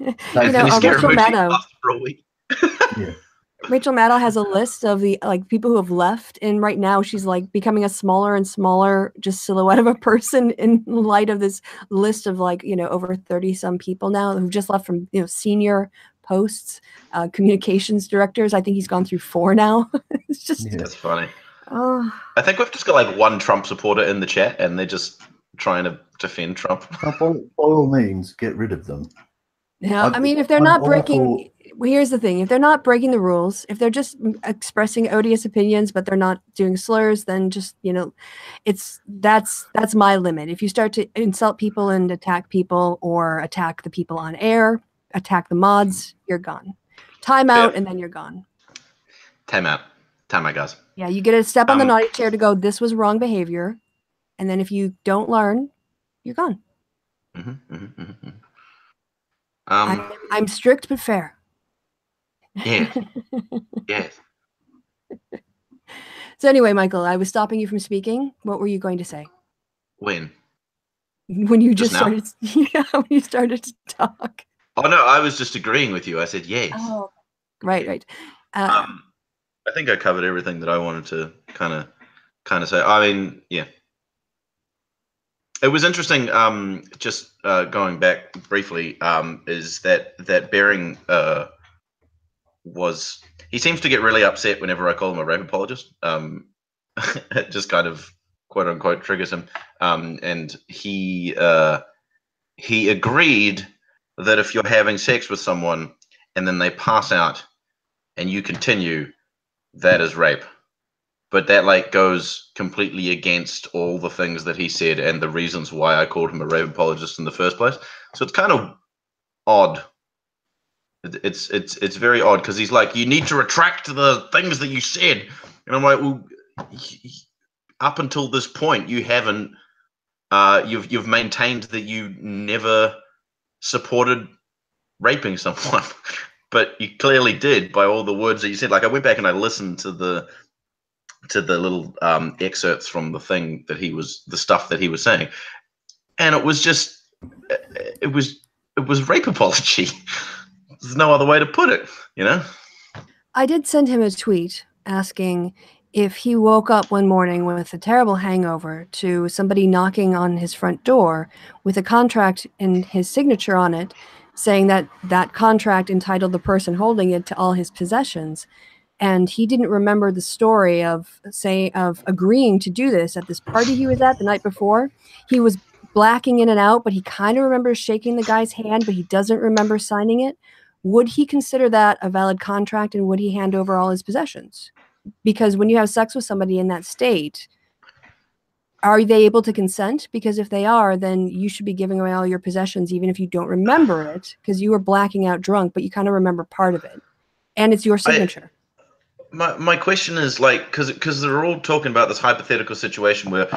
You know, Rachel Maddow. Yeah. Rachel Maddow has a list of the people who have left, and right now she's like becoming a smaller and smaller just silhouette of a person in light of this list of over 30 some people now who've just left from senior posts, communications directors. I think he's gone through 4 now. It's just that's funny. I think we've just got like one Trump supporter in the chat, and they're just trying to defend Trump. By all means, get rid of them. Yeah, I mean, if they're not breaking, well, here's the thing: if they're not breaking the rules, if they're just expressing odious opinions, but they're not doing slurs, then just that's my limit. If you start to insult people and attack people, or attack the people on air, attack the mods, you're gone. Time out, and then you're gone. Time out, guys. Yeah, you get to step on the naughty chair to go, this was wrong behavior, and then if you don't learn, you're gone. I'm strict but fair. Yes. Yes. So anyway, Michael, I was stopping you from speaking. What were you going to say? When you just started, when you started to talk. Oh no, I was just agreeing with you. I said yes. Oh, right. I think I covered everything that I wanted to kind of say. I mean, yeah. It was interesting. Just going back briefly, is that Bering he seems to get really upset whenever I call him a rape apologist. It just kind of quote unquote triggers him. And he agreed that if you're having sex with someone and then they pass out and you continue, that is rape. But that goes completely against all the things that he said and the reasons why I called him a rape apologist in the first place. So it's kind of odd. It's very odd because he's like, you need to retract the things that you said, and I'm like, well, up until this point, you haven't. You've maintained that you never supported raping someone, but you clearly did by all the words that you said. Like I went back and I listened to the little excerpts from the thing that the stuff that he was saying, and it was just it was rape apology. There's no other way to put it, I did send him a tweet asking if he woke up one morning with a terrible hangover to somebody knocking on his front door with a contract and his signature on it, saying that that contract entitled the person holding it to all his possessions. And he didn't remember the story of agreeing to do this at this party he was at the night before. He was blacking in and out, but he kind of remembers shaking the guy's hand, but he doesn't remember signing it. Would he consider that a valid contract, and would he hand over all his possessions? Because when you have sex with somebody in that state, are they able to consent? Because if they are, then you should be giving away all your possessions, even if you don't remember it, because you were blacking out drunk, but you kind of remember part of it. And it's your signature. My question is because they're all talking about this hypothetical situation where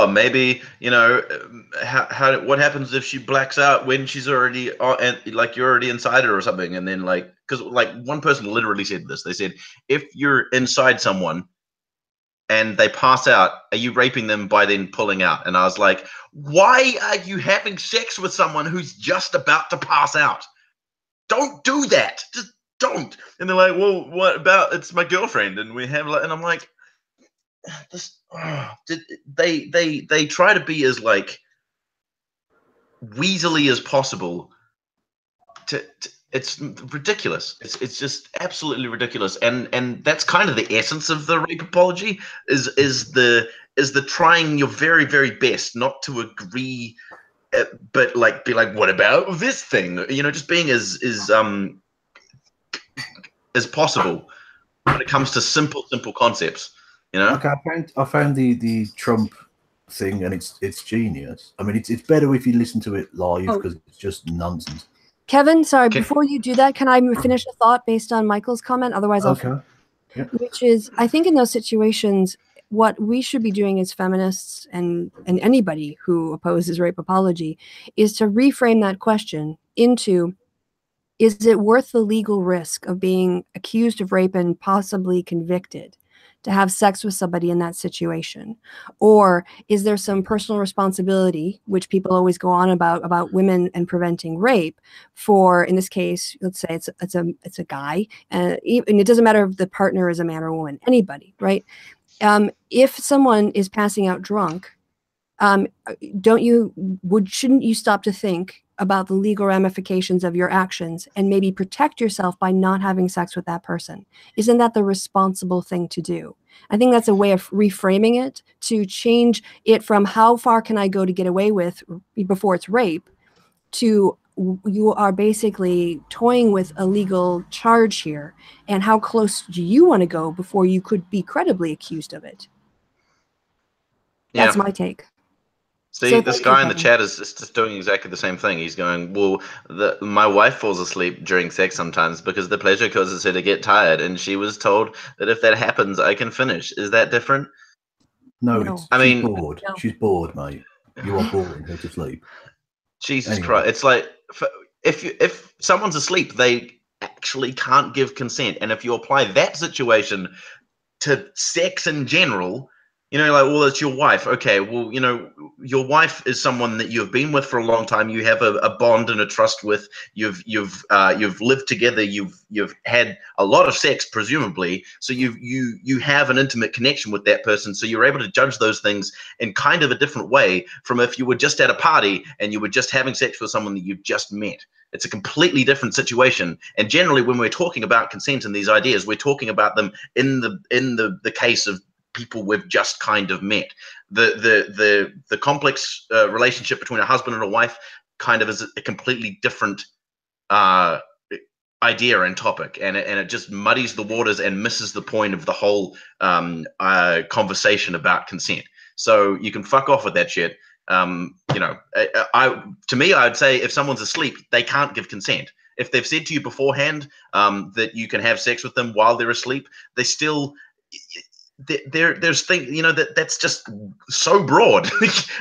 maybe what happens if she blacks out when she's already and you're already inside her or something, and then because one person literally said this. They said, if you're inside someone and they pass out, are you raping them by then pulling out? And I was like, why are you having sex with someone who's just about to pass out? Don't do that. Just don't. And they're like, well, what about, it's my girlfriend and we have and I'm like, they try to be as weaselly as possible it's ridiculous. It's just absolutely ridiculous. And that's kind of the essence of the rape apology is the trying your very, very best not to agree, but be like, what about this thing? Just being as possible when it comes to simple concepts. Okay, I found the Trump thing, and it's genius. I mean, it's better if you listen to it live because it's just nonsense. Kevin, sorry, before you do that, can I finish a thought based on Michael's comment? Otherwise, Yeah. Which is, I think in those situations, what we should be doing as feminists and anybody who opposes rape apology is to reframe that question into, is it worth the legal risk of being accused of rape and possibly convicted to have sex with somebody in that situation? Or is there some personal responsibility, which people always go on about women and preventing rape, for, in this case, let's say it's a guy, and it doesn't matter if the partner is a man or a woman, anybody, right? If someone is passing out drunk, shouldn't you stop to think about the legal ramifications of your actions and maybe protect yourself by not having sex with that person? Isn't that the responsible thing to do? I think that's a way of reframing it, to change it from how far can I go to get away with before it's rape to you are basically toying with a legal charge here, and how close do you want to go before you could be credibly accused of it? That's my take. See, this guy in the chat is just doing exactly the same thing. He's going, well, my wife falls asleep during sex sometimes because the pleasure causes her to get tired, and she was told that if that happens, I can finish. Is that different? No. She's bored. No. She's bored, mate. You are boring her to sleep. Jesus Christ. It's like, if someone's asleep, they actually can't give consent. And if you apply that situation to sex in general, you know, like, well, it's your wife. Okay, well, you know, your wife is someone that you've been with for a long time. You have a bond and a trust with. You've lived together. You've had a lot of sex, presumably. So you have an intimate connection with that person. So you're able to judge those things in kind of a different way from if you were just at a party and you were just having sex with someone that you've just met. It's a completely different situation. And generally, when we're talking about consent and these ideas, we're talking about them in the case of people we've just kind of met. The complex relationship between a husband and a wife kind of is a completely different idea and topic, and it just muddies the waters and misses the point of the whole conversation about consent. So you can fuck off with that shit. You know, to me, I would say if someone's asleep, they can't give consent. If they've said to you beforehand that you can have sex with them while they're asleep, they still. There's things, you know, that's just so broad.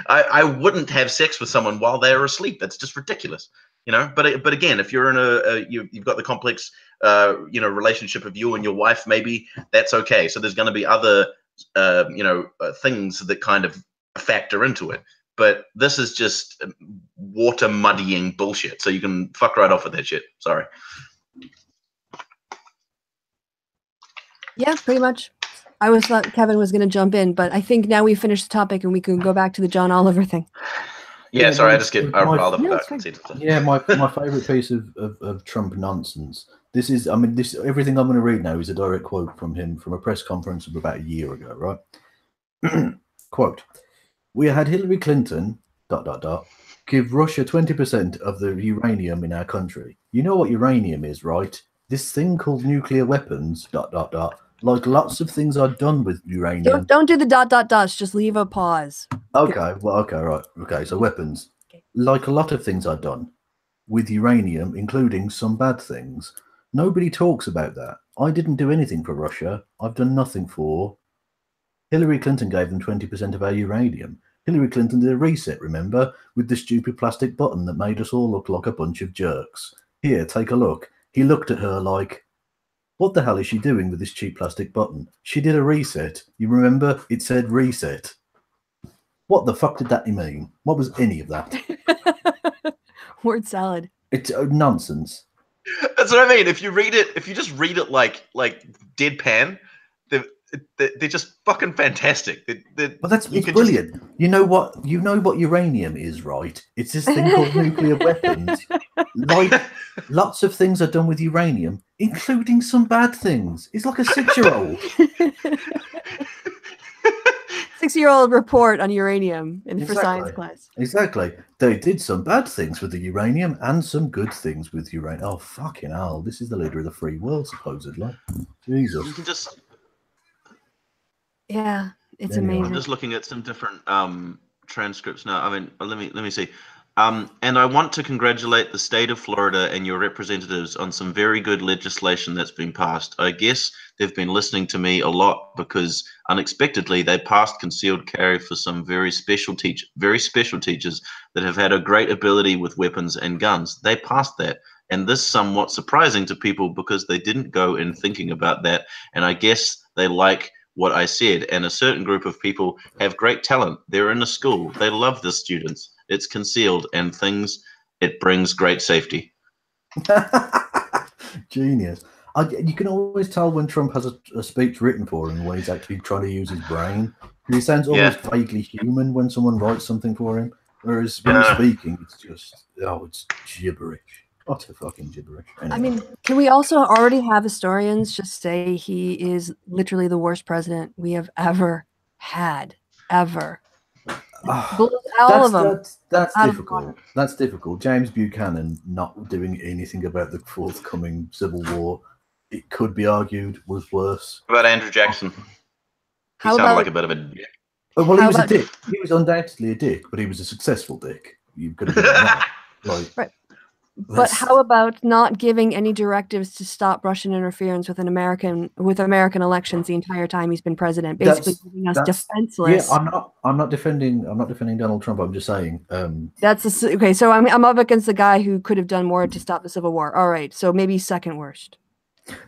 I wouldn't have sex with someone while they're asleep. That's just ridiculous, you know. But again, if you're in you've got the complex you know, relationship of you and your wife, maybe that's okay. So there's going to be other you know, things that kind of factor into it. But this is just water muddying bullshit. So you can fuck right off with that shit. Sorry. Yeah, pretty much. I always thought Kevin was going to jump in, but I think now we finished the topic and we can go back to the John Oliver thing. Yeah, sorry, I just get riled up about consent. Yeah, my favorite piece of Trump nonsense. This is, I mean, everything I'm going to read now is a direct quote from him from a press conference of about a year ago, right? Quote: "We had Hillary Clinton ... give Russia 20% of the uranium in our country. You know what uranium is, right? This thing called nuclear weapons ... Like lots of things are done with uranium." Don't do the ... Just leave a pause. Okay, well, okay, right. Okay, so weapons. Okay. Like a lot of things are done with uranium, including some bad things. Nobody talks about that. I didn't do anything for Russia. I've done nothing for. Hillary Clinton gave them 20% of our uranium. Hillary Clinton did a reset, remember? With the stupid plastic button that made us all look like a bunch of jerks. Here, take a look. He looked at her like, what the hell is she doing with this cheap plastic button? She did a reset. You remember? It said reset. What the fuck did that mean? What was any of that? Word salad. It's nonsense. That's what I mean. If you just read it like deadpan, they're just fucking fantastic. Well, it's brilliant. You know what uranium is, right? It's this thing called nuclear weapons. Like lots of things are done with uranium, including some bad things. It's like a 6-year-old. 6-year-old report on uranium for science class. Exactly. They did some bad things with the uranium and some good things with uranium. Oh, fucking hell. This is the leader of the free world, supposedly. Jesus. You can just... Yeah, it's amazing. I'm just looking at some different transcripts now. I mean, let me see. And I want to congratulate the state of Florida and your representatives on some very good legislation that's been passed. I guess they've been listening to me a lot because unexpectedly they passed concealed carry for some very special teachers that have had a great ability with weapons and guns. They passed that. And this somewhat surprising to people because they didn't go in thinking about that. And I guess they like what I said, and a certain group of people have great talent. They're in a school. They love the students. It's concealed and things. It brings great safety. Genius. You can always tell when Trump has a speech written for him when he's actually trying to use his brain. He sounds almost vaguely human when someone writes something for him, whereas when he's speaking, it's just it's gibberish. Utter fucking gibberish. Anyway. I mean, can we also already have historians just say he is literally the worst president we have ever had, ever? All of them. That's difficult. That's difficult. James Buchanan not doing anything about the forthcoming Civil War, it could be argued, was worse. What about Andrew Jackson? He sounded like a bit of a dick. Well, he was a dick. He was undoubtedly a dick, but he was a successful dick. You've got to get that right. Right. But how about not giving any directives to stop Russian interference with American elections the entire time he's been president, basically leaving us defenseless? Yeah, I'm not defending Donald Trump. I'm just saying. Okay. So I'm up against the guy who could have done more to stop the Civil War. All right. So maybe second worst.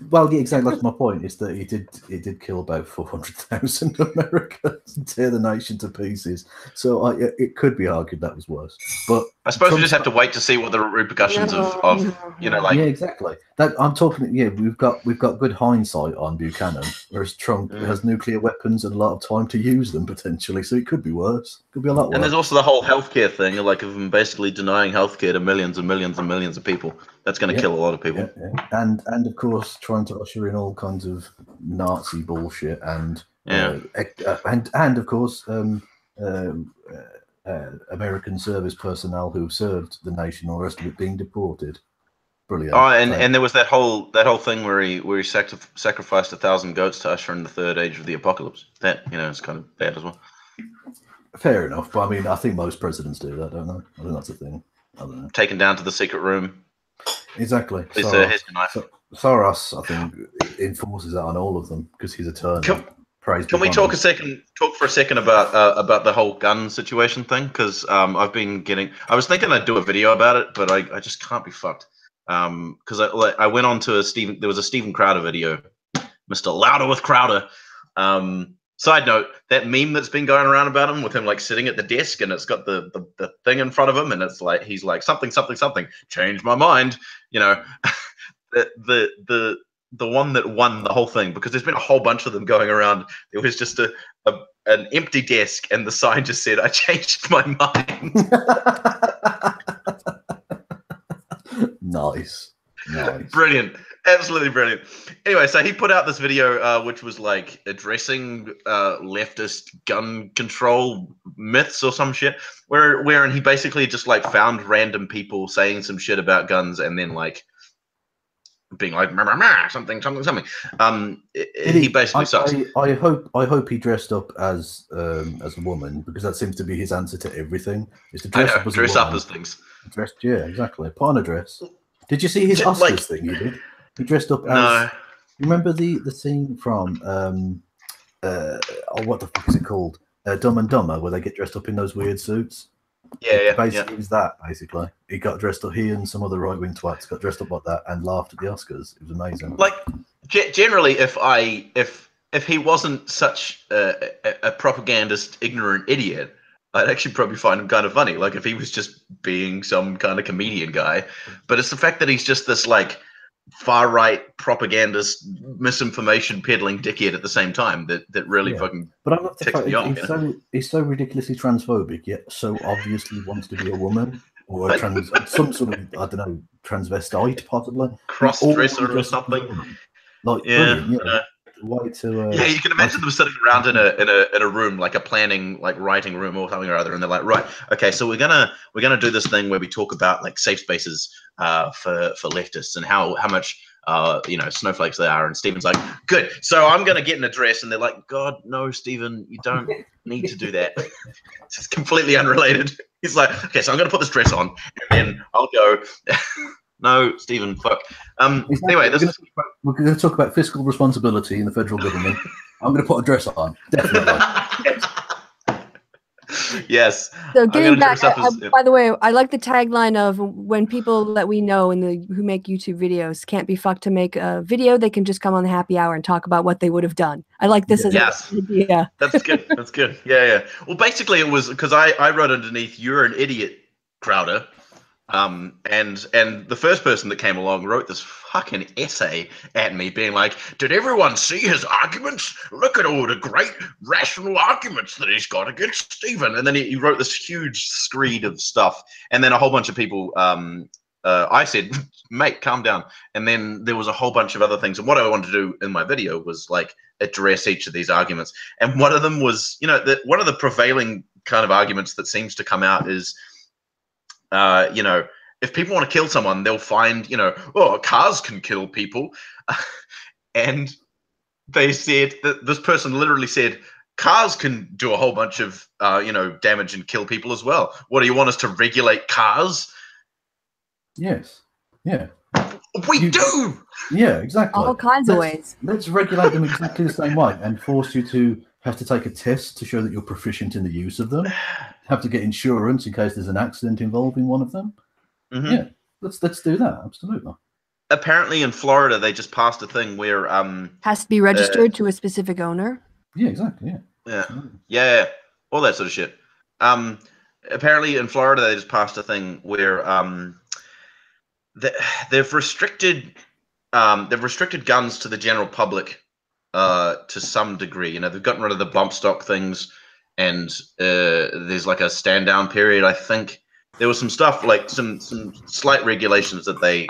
Well, yeah, exactly. That's my point. Is that he did kill about 400,000 Americans and tear the nation to pieces. So it could be argued that was worse. But I suppose we just have to wait to see what the repercussions of like. Yeah, exactly. That I'm talking. Yeah, we've got good hindsight on Buchanan, whereas Trump has nuclear weapons and a lot of time to use them potentially. So it could be worse. Could be a lot worse. And there's also the whole healthcare thing, like of him basically denying healthcare to millions and millions and millions of people. That's going to kill a lot of people. Yeah. And of course, trying to usher in all kinds of Nazi bullshit and of course American service personnel who served the nation, all the rest of it being deported. Brilliant. Oh, and there was that whole thing where he sacrificed 1,000 goats to usher in the third age of the apocalypse. That is kind of bad as well. Fair enough, but I mean, I think most presidents do that, don't they? I think that's a thing. I don't know. Taken down to the secret room. Exactly. Here's your knife. Soros, I think, enforces that on all of them because he's eternal. Can we talk for a second about the whole gun situation thing? Because I was thinking I'd do a video about it, but I just can't be fucked. Because I went on to there was a Stephen Crowder video, Mr. Louder with Crowder. Side note, that meme that's been going around about him with him like sitting at the desk and it's got the thing in front of him and it's like he's like something, change my mind, the one that won the whole thing, because there's been a whole bunch of them going around. There was just an empty desk and the sign just said, I changed my mind. Nice. Brilliant. Absolutely brilliant. Anyway, so he put out this video which was like addressing leftist gun control myths or some shit, wherein he basically just like found random people saying some shit about guns and then like being like something. He basically sucks. I hope he dressed up as a woman, because that seems to be his answer to everything. Is to dress up as things. Yeah, exactly. Put on a dress. Did you see his Oscars thing he did? He dressed up as. No. Remember the scene from what the fuck is it called? Dumb and Dumber, where they get dressed up in those weird suits. Basically, it was that. Basically, he got dressed up. He and some other right-wing twats got dressed up like that and laughed at the Oscars. It was amazing. Like, generally, if he wasn't such a propagandist, ignorant idiot, I'd actually probably find him kind of funny. Like, if he was just being some kind of comedian guy, but it's the fact that he's just this like far-right propagandist, misinformation peddling dickhead at the same time that really fucking ticks me off. He's so ridiculously transphobic, yet so obviously wants to be a woman or some sort of, I don't know, transvestite, possibly. Cross-dresser or something. Like, brilliant, way to you can imagine them sitting around in a room, like a planning, like writing room or something or other, and they're like, right, okay, so we're gonna do this thing where we talk about like safe spaces for leftists and how much snowflakes they are. And Stephen's like, good, so I'm gonna get an address, and they're like, God, no, Stephen, you don't need to do that. It's completely unrelated. He's like, okay, so I'm gonna put this dress on, and then I'll go. No, Stephen, fuck. Anyway, we're going to talk about fiscal responsibility in the federal government. I'm going to put a dress on, definitely. Yes. So getting back, by the way, I like the tagline of when people that we know who make YouTube videos can't be fucked to make a video, they can just come on the happy hour and talk about what they would have done. I like this as an idea. That's good. That's good. Yeah. Well, basically it was because I wrote underneath, you're an idiot, Crowder. And the first person that came along wrote this fucking essay at me, being like, "Did everyone see his arguments? Look at all the great rational arguments that he's got against Stephen." And then he wrote this huge screed of stuff, and then a whole bunch of people. I said, "Mate, calm down." And then there was a whole bunch of other things. And what I wanted to do in my video was like address each of these arguments. And one of them was, you know, one of the prevailing kind of arguments that seems to come out is, you know, if people want to kill someone, they'll find, you know, oh, cars can kill people. And they said that this person literally said, cars can do a whole bunch of, you know, damage and kill people as well. What, do you want us to regulate cars? Yes. Yeah. We do. Yeah, exactly. All kinds of ways. Let's regulate them exactly the same way and force you to have to take a test to show that you're proficient in the use of them. Have to get insurance in case there's an accident involving one of them. Mm-hmm. Yeah, let's do that. Absolutely. Apparently, in Florida, they just passed a thing where has to be registered to a specific owner. Yeah, exactly. Yeah, all that sort of shit. Apparently, in Florida, they just passed a thing where they've restricted guns to the general public to some degree. You know, they've gotten rid of the bump stock things, and there's like a stand down period. I think there was some stuff like some slight regulations that they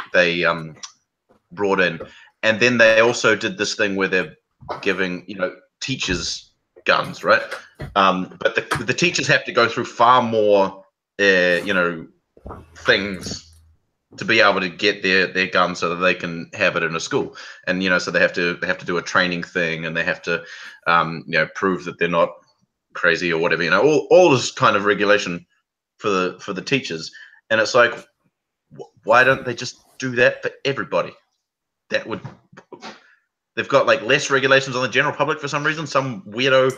brought in, and then they also did this thing where they're giving, you know, teachers guns, right? But the teachers have to go through far more, you know, things to be able to get their gun so that they can have it in a school. And, you know, so they have to do a training thing, and they have to, you know, prove that they're not crazy or whatever, you know, all this kind of regulation for the teachers. And it's like, why don't they just do that for everybody? They've got like less regulations on the general public for some reason. Some weirdo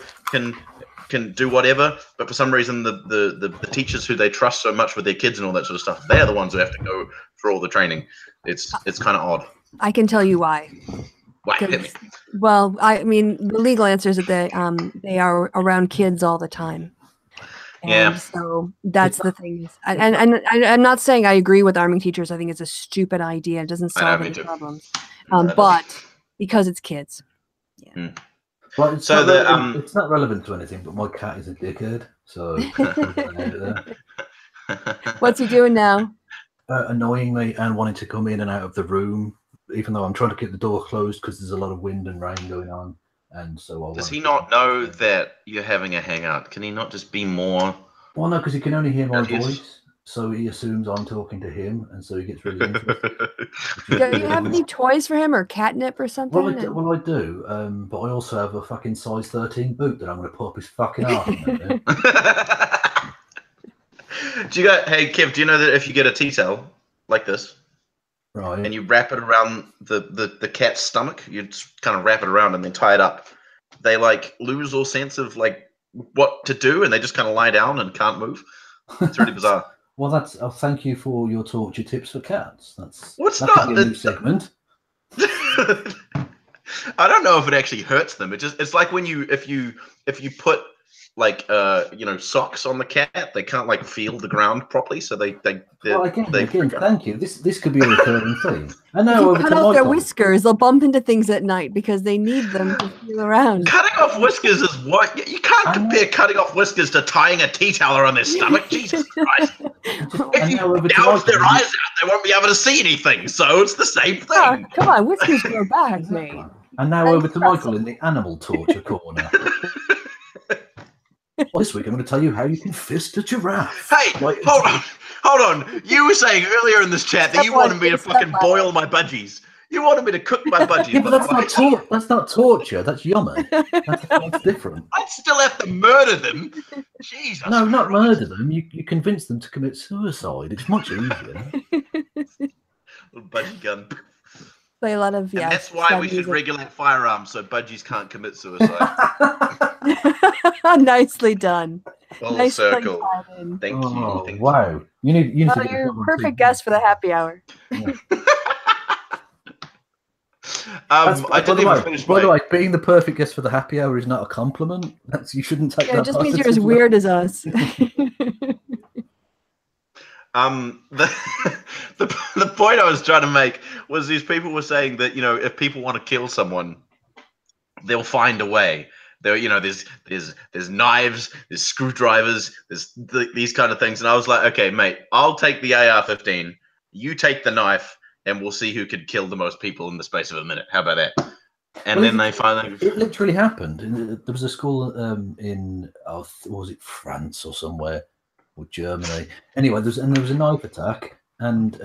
can do whatever, but for some reason the teachers who they trust so much with their kids and all that sort of stuff, they're the ones who have to go through all the training. It's kind of odd. I can tell you why. Why? Hit me. Well, I mean, the legal answer is that they are around kids all the time. And yeah. So that's the thing. And I'm not saying I agree with arming teachers. I think it's a stupid idea. It doesn't solve any problems. But because it's kids. Yeah. Mm. Well, it's not relevant to anything, but my cat is a dickhead. So what's he doing now? Annoying me and wanting to come in and out of the room, even though I'm trying to keep the door closed because there's a lot of wind and rain going on. And so does he not know that you're having a hangout? Can he not just be more? Well, no, because he can only hear my voice, so he assumes I'm talking to him, and so he gets really interested. Do you have any toys for him or catnip or something? Well, I do, but I also have a fucking size 13 boot that I'm going to put up his fucking arse in. Hey, Kev, do you know that if you get a tea towel like this, right, and you wrap it around the cat's stomach, you just kind of wrap it around and then tie it up, they like lose all sense of like what to do, and they just kind of lie down and can't move. It's really bizarre. Well, that's thank you for your torture tips for cats. That's not a new segment. I don't know if it actually hurts them. It's like when if you put like you know, socks on the cat, they can't like feel the ground properly, so they again, thank you. This could be a recurring thing. I know. If you cut off their whiskers, they'll bump into things at night because they need them to feel around. Cutting off whiskers is what you can't compare cutting off whiskers to tying a tea towel around their stomach. Jesus Christ! If you gouge their eyes out, they won't be able to see anything. So it's the same thing. Oh, come on, whiskers grow back, mate. And now over to Michael in the animal torture corner. Well, this week I'm going to tell you how you can fist a giraffe. Hey, hold on. You were saying earlier in this chat that you wanted me to fucking boil my budgies. You wanted me to cook my budgies. Yeah, but that's not torture. That's yummy. That's different. I'd still have to murder them. Jesus. No, not murder them. You convince them to commit suicide. It's much easier. Little budgie gun. Play a lot of and that's why we should regulate firearms so budgies can't commit suicide. Nicely done. Full circle. Thank you. Wow. You need you're a perfect guest for the happy hour. Yeah. I didn't even finish. By the way, being the perfect guest for the happy hour is not a compliment. You shouldn't take that. It just means you're as weird as us. The point I was trying to make was these people were saying that, you know, if people want to kill someone, they'll find a way. There, you know, there's knives, there's screwdrivers, there's these kind of things. And I was like, okay, mate, I'll take the AR-15, you take the knife, and we'll see who could kill the most people in the space of a minute. How about that? And then they finally... It literally happened. There was a school in, was it France or somewhere, or Germany? Anyway, there was a knife attack, and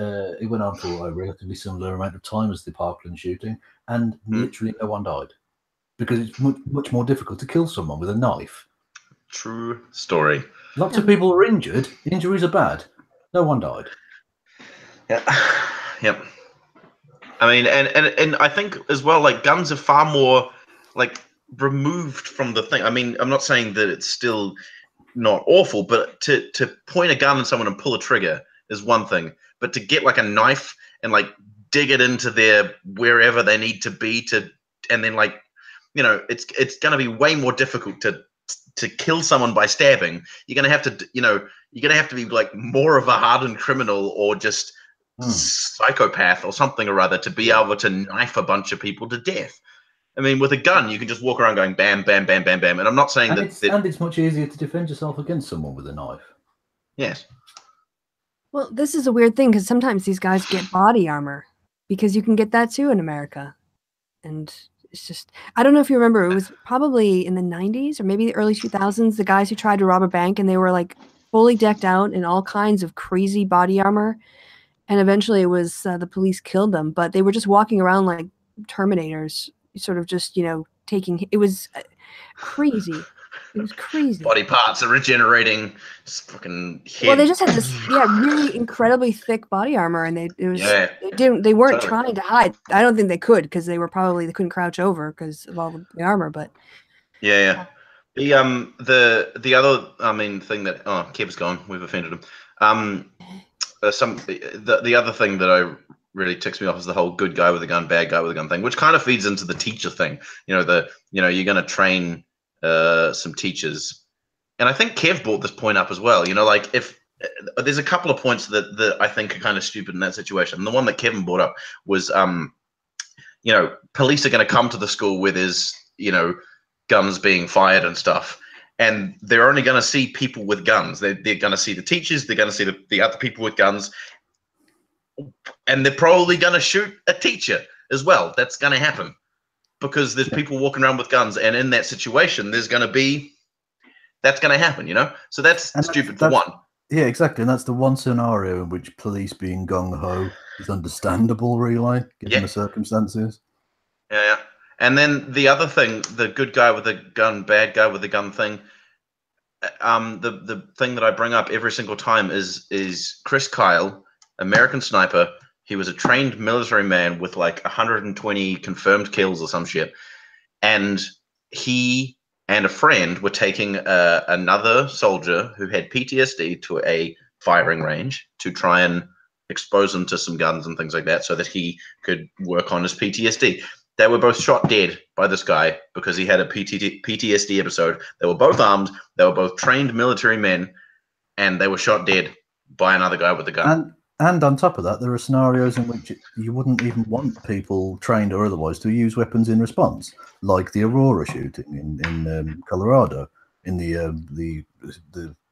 it went on for a relatively similar amount of time as the Parkland shooting, and literally no one died. Because it's much more difficult to kill someone with a knife. True story. Lots of people were injured. Injuries are bad. No one died. Yeah. Yep. I mean, and I think as well, like, guns are far more like removed from the thing. I mean, I'm not saying that it's still not awful, but to point a gun at someone and pull a trigger is one thing. But to get like a knife and like dig it into their wherever they need to be and then like, you know, it's going to be way more difficult to kill someone by stabbing. You're going to have to, you know, you're going to have to be like more of a hardened criminal or just psychopath or something or other to be able to knife a bunch of people to death. I mean, with a gun, you can just walk around going bam, bam, bam, bam, bam. And I'm not saying and it's much easier to defend yourself against someone with a knife. Yes. Well, this is a weird thing because sometimes these guys get body armor because you can get that too in America. And it's just, I don't know if you remember, it was probably in the 90s or maybe the early 2000s, the guys who tried to rob a bank and they were like fully decked out in all kinds of crazy body armor. And eventually it was the police killed them, but they were just walking around like Terminators, sort of just, you know, it was crazy. It was crazy. Body parts are regenerating. Fucking head. Well, they just had this, really incredibly thick body armor, and they weren't trying to hide. I don't think they could because they couldn't crouch over because of all the armor. But yeah. The other thing that Kev's gone. We've offended him. The other thing that really ticks me off is the whole good guy with a gun, bad guy with a gun thing, which kind of feeds into the teacher thing. You know, you're going to train some teachers, and I think Kev brought this point up as well. You know, like if there's a couple of points that I think are kind of stupid in that situation. And the one that Kevin brought up was, you know, police are going to come to the school where there's, you know, guns being fired and stuff, and they're only going to see people with guns. They're going to see the teachers. They're going to see the other people with guns, and they're probably going to shoot a teacher as well. That's going to happen. Because there's people walking around with guns, and in that situation, that's going to happen, you know? So that's stupid for one. Yeah, exactly. And that's the one scenario in which police being gung-ho is understandable, really, given the circumstances. Yeah. And then the other thing, the good guy with a gun, bad guy with a gun thing, the thing that I bring up every single time is Chris Kyle, American sniper. He was a trained military man with like 120 confirmed kills or some shit. And he and a friend were taking another soldier who had PTSD to a firing range to try and expose him to some guns and things like that so that he could work on his PTSD. They were both shot dead by this guy because he had a PTSD episode. They were both armed. They were both trained military men, and they were shot dead by another guy with a gun. And on top of that, there are scenarios in which you wouldn't even want people, trained or otherwise, to use weapons in response, like the Aurora shooting in Colorado, in the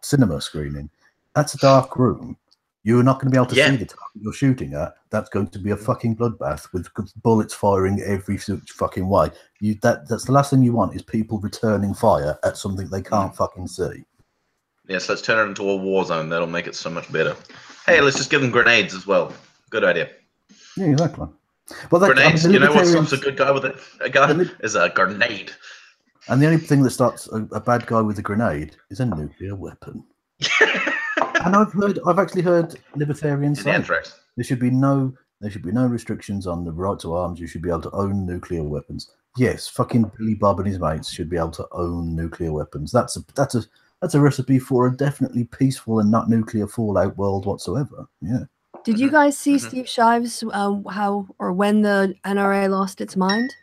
cinema screening. That's a dark room. You're not going to be able to see the target you're shooting at. That's going to be a fucking bloodbath with bullets firing every fucking way. That's the last thing you want is people returning fire at something they can't fucking see. Yes, let's turn it into a war zone. That'll make it so much better. Hey, let's just give them grenades as well. Good idea. Yeah, exactly. Well, grenades. You know what stops a good guy with a gun is a grenade. And the only thing that stops a bad guy with a grenade is a nuclear weapon. And I've actually heard libertarians say there should be no restrictions on the right to arms. You should be able to own nuclear weapons. Yes, fucking Billy Bob and his mates should be able to own nuclear weapons. That's a recipe for a definitely peaceful and not nuclear fallout world whatsoever. Yeah. Did you guys see Steve Shives' how or when the NRA lost its mind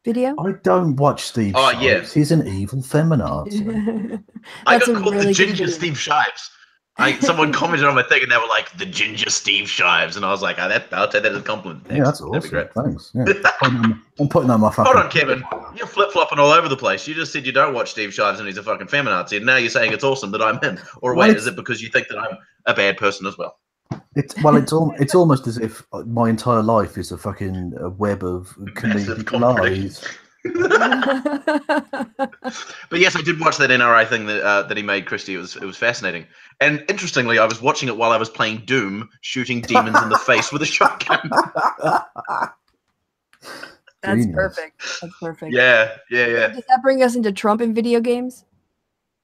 video? I don't watch Steve Shives. Yeah. He's an evil feminazi. I got called the ginger Steve Shives. Someone commented on my thing and they were like, the ginger Steve Shives. And I was like, I'll take that as a compliment. Thanks. Yeah, that's That'd be awesome. great. Thanks. Yeah. I'm putting on my fucking... Hold on, Kevin. You're flip-flopping all over the place. You just said you don't watch Steve Shives and he's a fucking feminazi, and now you're saying it's awesome that I'm him. Or wait, is it because you think that I'm a bad person as well? It's almost as if my entire life is a fucking web of comedic lies. But yes, I did watch that NRA thing that he made, Kristi. It was fascinating. And interestingly, I was watching it while I was playing Doom, shooting demons in the face with a shotgun. That's perfect. That's perfect. Yeah. Does that bring us into Trump in video games?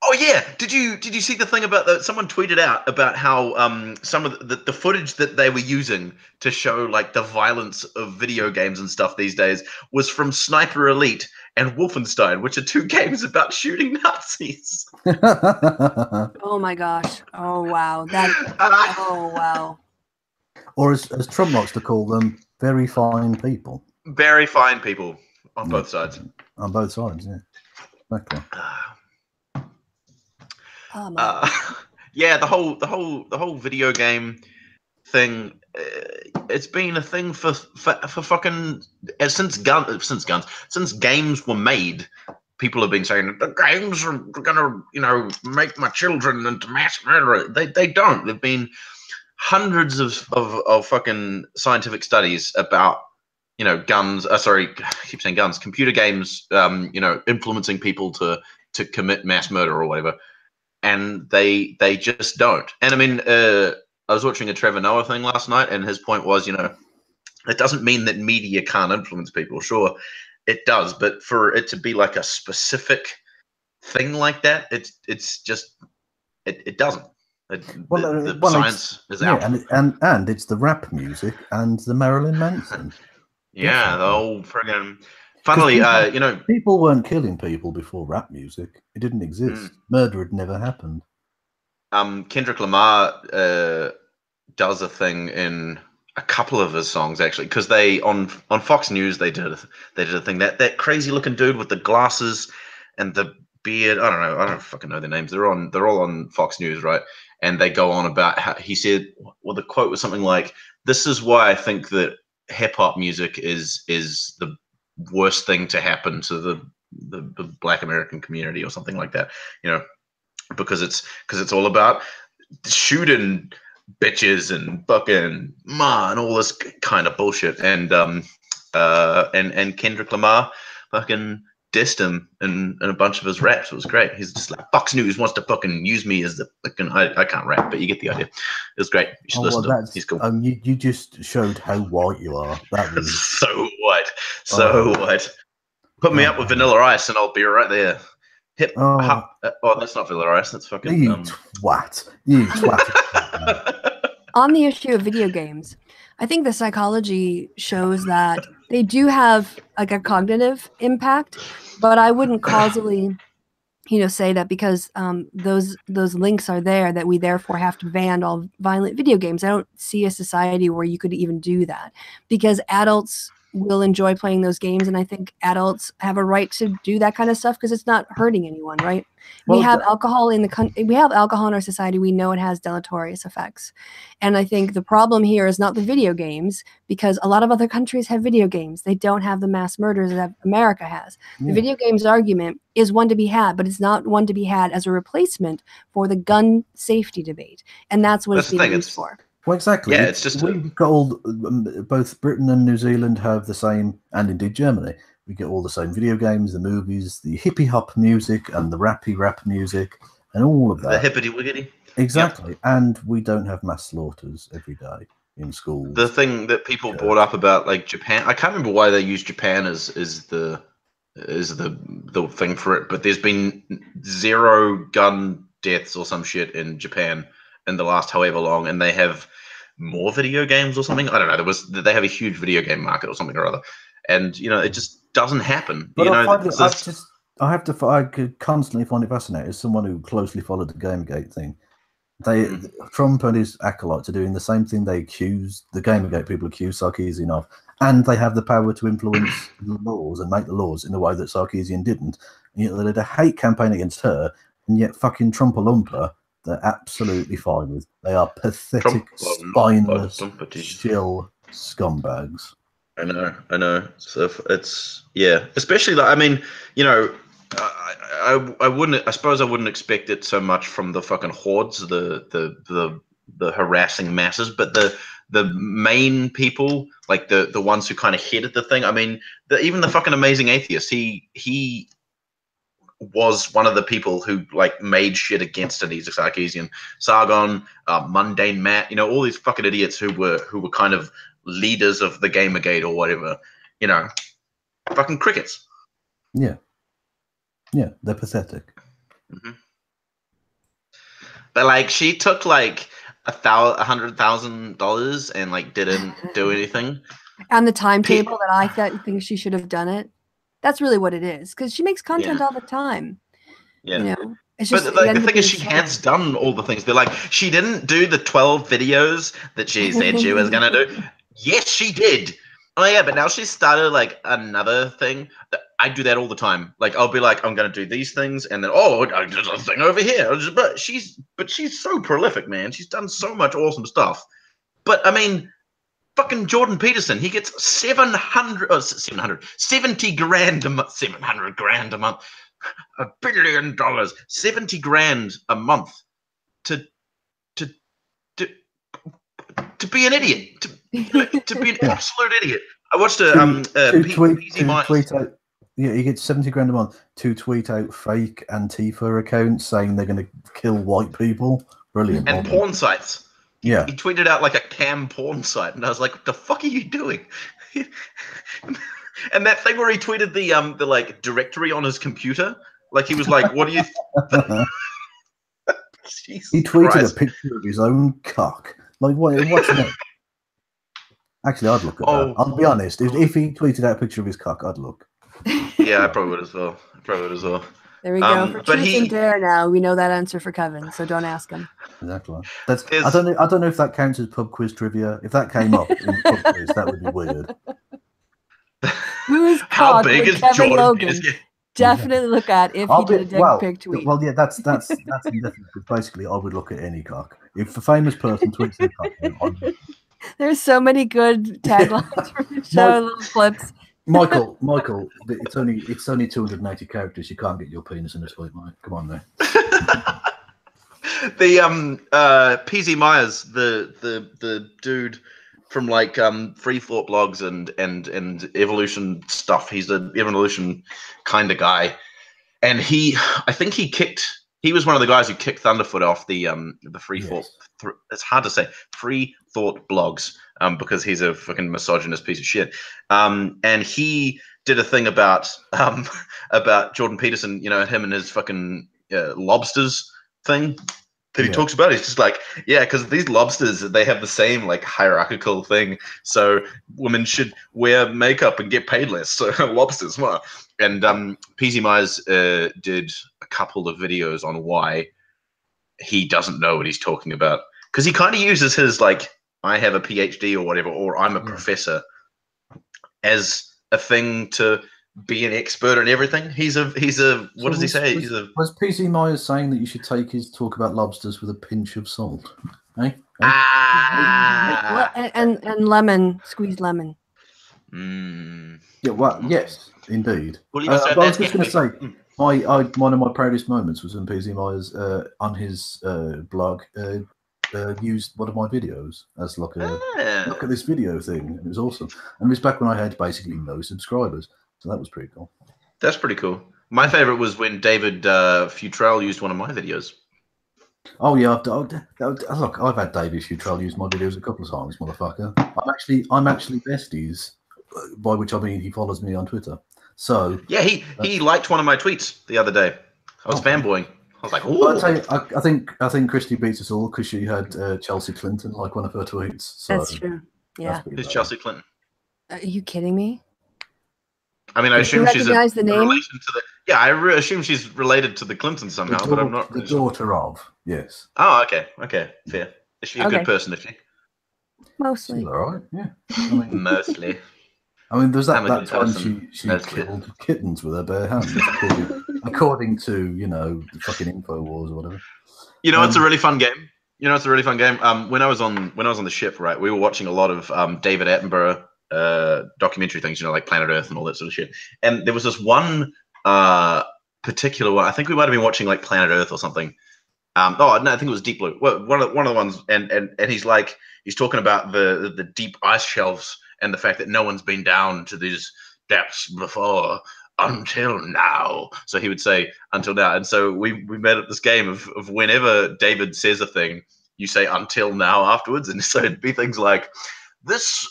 Oh yeah, did you see the thing about someone tweeted out about how some of the footage that they were using to show like the violence of video games and stuff these days was from Sniper Elite and Wolfenstein, which are 2 games about shooting Nazis. Oh my gosh. Oh wow. Oh wow. Or as Trump likes to call them, very fine people. Very fine people on both sides. On both sides, yeah. Exactly. Yeah, the whole video game thing. It's been a thing for fucking since games were made. People have been saying the games are gonna make my children into mass murderers. They don't. There've been hundreds of fucking scientific studies about guns. Sorry, I keep saying guns. Computer games. Influencing people to commit mass murder or whatever. And they just don't. And I mean, I was watching a Trevor Noah thing last night, and his point was, it doesn't mean that media can't influence people. Sure, it does, but for it to be like a specific thing like that, it's just it doesn't. The science is out. And it's the rap music and the Marilyn Manson. Yeah, the whole friggin'. Funnily, people weren't killing people before rap music. It didn't exist. Murder had never happened. Kendrick Lamar does a thing in a couple of his songs actually, because they on Fox News they did a thing that crazy looking dude with the glasses and the beard. I don't fucking know their names. They're all on Fox News, right? And they go on about how he said. Well, the quote was something like, "This is why I think that hip hop music is the worst thing to happen to the Black American community," or something like that, because it's all about shooting bitches and fucking and all this kind of bullshit. And Kendrick Lamar fucking dissed him in a bunch of his raps. It was great. He's just like, Fox News wants to fucking use me as the fucking I can't rap, but you get the idea. It was great. You should listen to him. He's cool. You just showed how white you are. That was so white. Put me up with Vanilla Ice and I'll be right there. That's not Vanilla Ice. That's fucking... You twat. On the issue of video games, I think the psychology shows that they do have like a cognitive impact, but I wouldn't causally, say that because those links are there that we therefore have to ban all violent video games. I don't see a society where you could even do that, because adults will enjoy playing those games, and I think adults have a right to do that kind of stuff because it's not hurting anyone, right? Well, we have alcohol in our society. We know it has deleterious effects, and I think the problem here is not the video games, because a lot of other countries have video games. They don't have the mass murders that America has. The video games argument is one to be had, but it's not one to be had as a replacement for the gun safety debate, and that's what it's being used for. Well, exactly. Yeah, it's just we've got both Britain and New Zealand have the same, and indeed Germany. We get all the same video games, the movies, the hippie hop music, and the rappy rap music, and all of that. The hippity wiggity. Exactly, yep. And we don't have mass slaughters every day in schools. The thing that people brought up about like Japan, I can't remember why they use Japan as the thing for it, but there's been 0 gun deaths or some shit in Japan in the last however long, and they have more video games or something. I don't know. They have a huge video game market or something or other, and it just doesn't happen. But I could constantly find it fascinating as someone who closely followed the Gamergate thing. Trump and his acolytes are doing the same thing. The Gamergate people accuse Sarkeesian of, and they have the power to influence the laws and make the laws in a way that Sarkeesian didn't. And yet they did a hate campaign against her, and yet fucking Trump-a-lumpa They're absolutely fine with. They are pathetic, spineless, shill scumbags. I know. So it's especially like, I mean, you know, I wouldn't. I suppose I wouldn't expect it so much from the fucking hordes, the harassing masses, but the main people, like the ones who kind of headed the thing. I mean, even the fucking Amazing Atheist, he was one of the people who like made shit against Anita Sarkeesian, Sargon, Mundane Matt, you know, all these fucking idiots who were kind of leaders of the Gamergate or whatever, you know, fucking crickets. Yeah, they're pathetic. Mm-hmm. But like, she took like $100,000 and like didn't do anything. On the timetable that I think she should have done it. That's really what it is, because she makes content all the time. Yeah. You know, it's just, but like, the thing is, she has done all the things. They're like, she didn't do the 12 videos that she said she was gonna do. Yes, she did. Oh yeah, but now she's started like another thing. I do that all the time. Like, I'll be like, I'm gonna do these things, and then there's a thing over here. But she's so prolific, man. She's done so much awesome stuff. But I mean, fucking Jordan Peterson, he gets 70 grand a month, 700 grand a month, $1 billion, 70 grand a month to be an idiot, to be an absolute idiot. I watched a tweet out. Yeah, he gets 70 grand a month to tweet out fake Antifa accounts saying they're going to kill white people. Brilliant. And porn sites. Yeah. He tweeted out like a cam porn site, and I was like, what the fuck are you doing? And that thing where he tweeted the like directory on his computer, like he was like, what do you he tweeted a picture of his own cock. Like, what's that? Actually, I'd look at that. I'll be honest. If he tweeted out a picture of his cock, I'd look. Yeah, I probably would as well. There we go. For truth and dare now, we know that answer for Kevin, so don't ask him. Exactly. I don't know if that counts as pub quiz trivia. If that came up in pub quiz, that would be weird. Whose How cock big would is Kevin Jordan Logan Peterson? definitely look at if he did a dick pic tweet? Well, yeah, that's indefinite. Basically, I would look at any cock. If a famous person tweets their cock, There's so many good taglines from the show, little clips. Michael, it's only 280 characters. You can't get your penis in a tweet, mate. Come on, there. The PZ Myers, the dude from like free thought blogs and evolution stuff. He's an evolution kind of guy, and he was one of the guys who kicked Thunderfoot off the free thought. It's hard to say free thought blogs because he's a fucking misogynist piece of shit. And he did a thing about Jordan Peterson, you know, him and his fucking lobsters thing that he talks about. He's just like, yeah, because these lobsters, they have the same like hierarchical thing. So women should wear makeup and get paid less. So lobsters, what? And PZ Myers did a couple of videos on why he doesn't know what he's talking about, because he kind of uses his like, I have a PhD or whatever, or I'm a professor as a thing to be an expert in everything. He's a what does he say? Was PZ Myers saying that you should take his talk about lobsters with a pinch of salt? Eh? And lemon, squeezed lemon. Yeah, well, yes, indeed. Well, I was just going to say, one of my proudest moments was when PZ Myers on his blog used one of my videos as like a look at this video thing. It was awesome, and it was back when I had basically no subscribers, so that was pretty cool. That's pretty cool. My favorite was when David Futrell used one of my videos. Oh yeah, look, I've had David Futrell use my videos a couple of times, motherfucker. I'm actually besties, by which I mean he follows me on Twitter. So yeah, he liked one of my tweets the other day. I was fanboying. I was like, ooh. Well, I think Kristi beats us all because she had Chelsea Clinton like one of her tweets. So that's true. Yeah. Who's Chelsea Clinton? Are you kidding me? I mean, I assume she's the name? relation to the. Yeah, I assume she's related to the Clintons somehow, but I'm not. The daughter of, yes. Oh, okay, fair. Is she a good person? Is she? Mostly. She's all right. Yeah. I mean, mostly. I mean, there's that time she killed kittens with her bare hands, according to, you know, the fucking InfoWars or whatever. You know, it's a really fun game. You know, it's a really fun game. When I was on the ship, right, we were watching a lot of David Attenborough documentary things, you know, like Planet Earth and all that sort of shit. And there was this one particular one. I think we might have been watching like Planet Earth or something. Oh no, I think it was Deep Blue. Well, one of the ones, and he's talking about the deep ice shelves and the fact that no one's been down to these depths before until now. So he would say until now, and so we made up this game of whenever David says a thing, you say until now afterwards, and so it'd be things like, this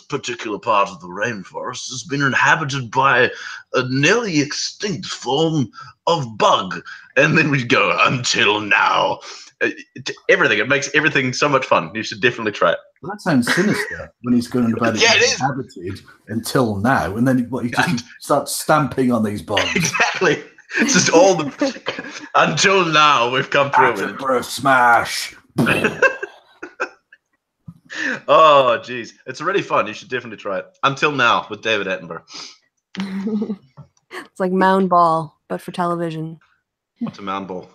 particular part of the rainforest has been inhabited by a nearly extinct form of bug. And then we'd go, until now. Everything. It makes everything so much fun. You should definitely try it. Well, that sounds sinister when he's going about it. Yeah, it is. Inhabited until now. And then he just starts stamping on these bugs. Exactly. It's just all the... until now, we've come through it. For a smash. Oh, geez. It's really fun. You should definitely try it. Until Now with David Attenborough. It's like Mound Ball, but for television. What's a mound ball?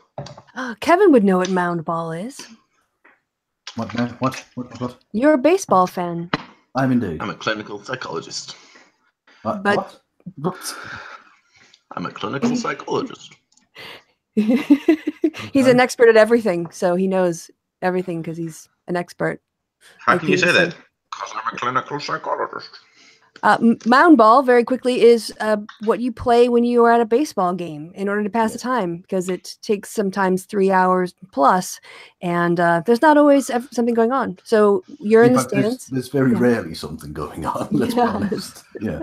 Kevin would know what Mound Ball is. What? You're a baseball fan. I'm indeed. I'm a clinical psychologist. But- What? I'm a clinical psychologist. He's an expert at everything, so he knows everything because he's an expert. How can you say that? Because I'm a clinical psychologist. Mound ball, very quickly, is what you play when you are at a baseball game in order to pass the time, because it takes sometimes 3 hours plus, and there's not always something going on. So you're in the stands. There's very rarely something going on, let's be honest. Yeah.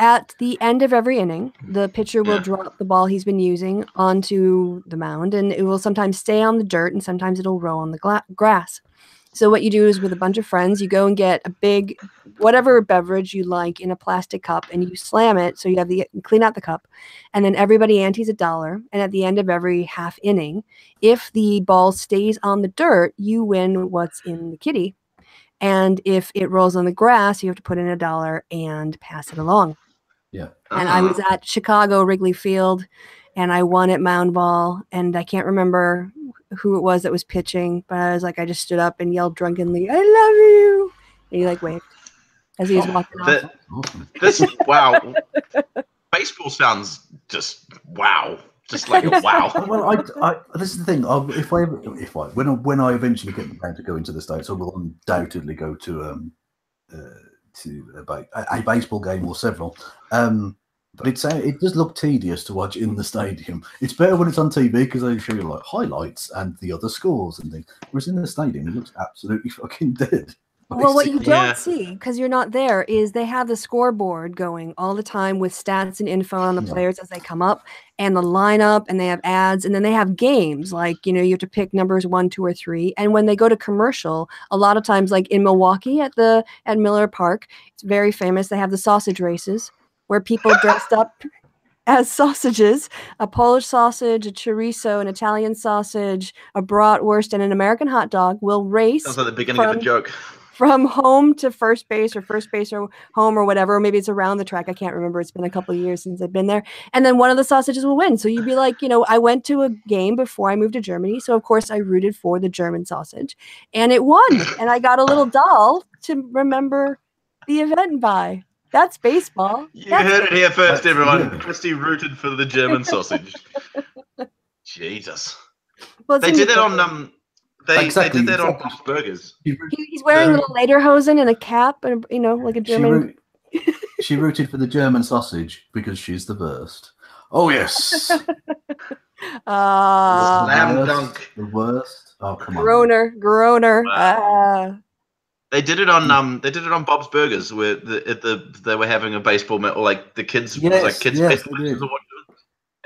At the end of every inning, the pitcher will drop the ball he's been using onto the mound, and it will sometimes stay on the dirt, and sometimes it'll roll on the grass. So what you do is, with a bunch of friends, you go and get a big, whatever beverage you like in a plastic cup, and you slam it. So you clean out the cup, and then everybody antes $1. And at the end of every half inning, if the ball stays on the dirt, you win what's in the kitty. And if it rolls on the grass, you have to put in $1 and pass it along. Yeah. And I was at Chicago Wrigley Field, and I won at Mound Ball, and I can't remember who it was that was pitching, but I was like, I just stood up and yelled drunkenly, "I love you!" And he like waved as he was walking off. Wow. Baseball sounds just wow. Just like a wow. Well, this is the thing. When I eventually get around to go into the States, I will undoubtedly go to a baseball game or several. But it does look tedious to watch in the stadium. It's better when it's on TV because they show you like highlights and the other scores and things. Whereas in the stadium, it looks absolutely fucking dead. Well, what you don't see, because you're not there, is they have the scoreboard going all the time with stats and info on the players as they come up, and the lineup, and they have ads, and then they have games like, you have to pick numbers 1, 2, or 3. And when they go to commercial, a lot of times, like in Milwaukee at Miller Park, it's very famous. They have the sausage races where people dressed up as sausages, a Polish sausage, a chorizo, an Italian sausage, a bratwurst, and an American hot dog will race. Sounds like the beginning of a joke. From home to first base or home or whatever. Or maybe it's around the track. I can't remember. It's been a couple of years since I've been there. And then one of the sausages will win. So you'd be like, I went to a game before I moved to Germany. So, of course, I rooted for the German sausage. And it won. And I got a little doll to remember the event by. That's baseball. You heard it here first, everyone. Kristi rooted for the German sausage. Jesus. Well, they did that on... They did that on Bob's Burgers. He's wearing little lederhosen and a cap, and like a German. She rooted for the German sausage because she's the worst. Oh yes. Slam dunk. The worst. Oh come on. Groner. Wow. They did it on Bob's Burgers, where they were having a baseball match, or like the kids,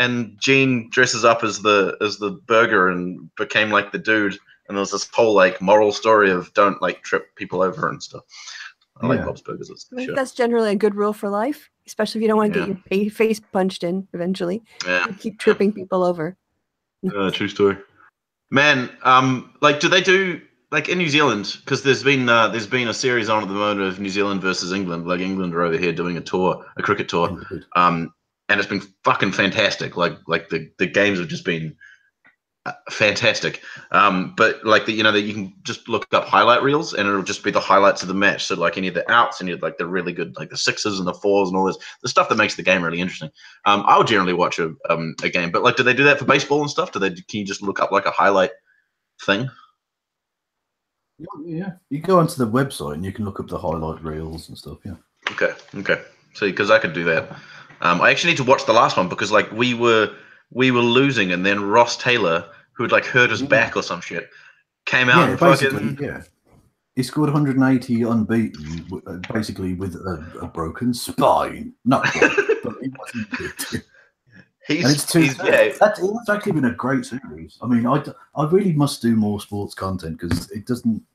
and Gene dresses up as the burger and became like the dude. And there was this whole like moral story of don't like trip people over and stuff. I like Bob's Burgers. I think that's generally a good rule for life, especially if you don't want to get your face punched in eventually. Yeah. You keep tripping people over. True story. Man, like do they do like in New Zealand? Because there's been a series on at the moment of New Zealand versus England. Like England are over here doing a cricket tour. And it's been fucking fantastic. Like the games have just been fantastic. But like that you can just look up highlight reels and it'll just be the highlights of the match. So like any of the outs, any of like the really good, like the 6s and the 4s and all this, the stuff that makes the game really interesting. I would generally watch a game, but like, do they do that for baseball and stuff? Can you just look up like a highlight thing? Yeah, you go onto the website and you can look up the highlight reels and stuff. Yeah. Okay. See, because I could do that. I actually need to watch the last one because like we were losing, and then Ross Taylor, who'd like hurt his back or some shit, came out and fucking he scored 180 unbeaten, basically with a broken spine. Not quite, but he wasn't good. It's actually been a great series. I mean, I really must do more sports content because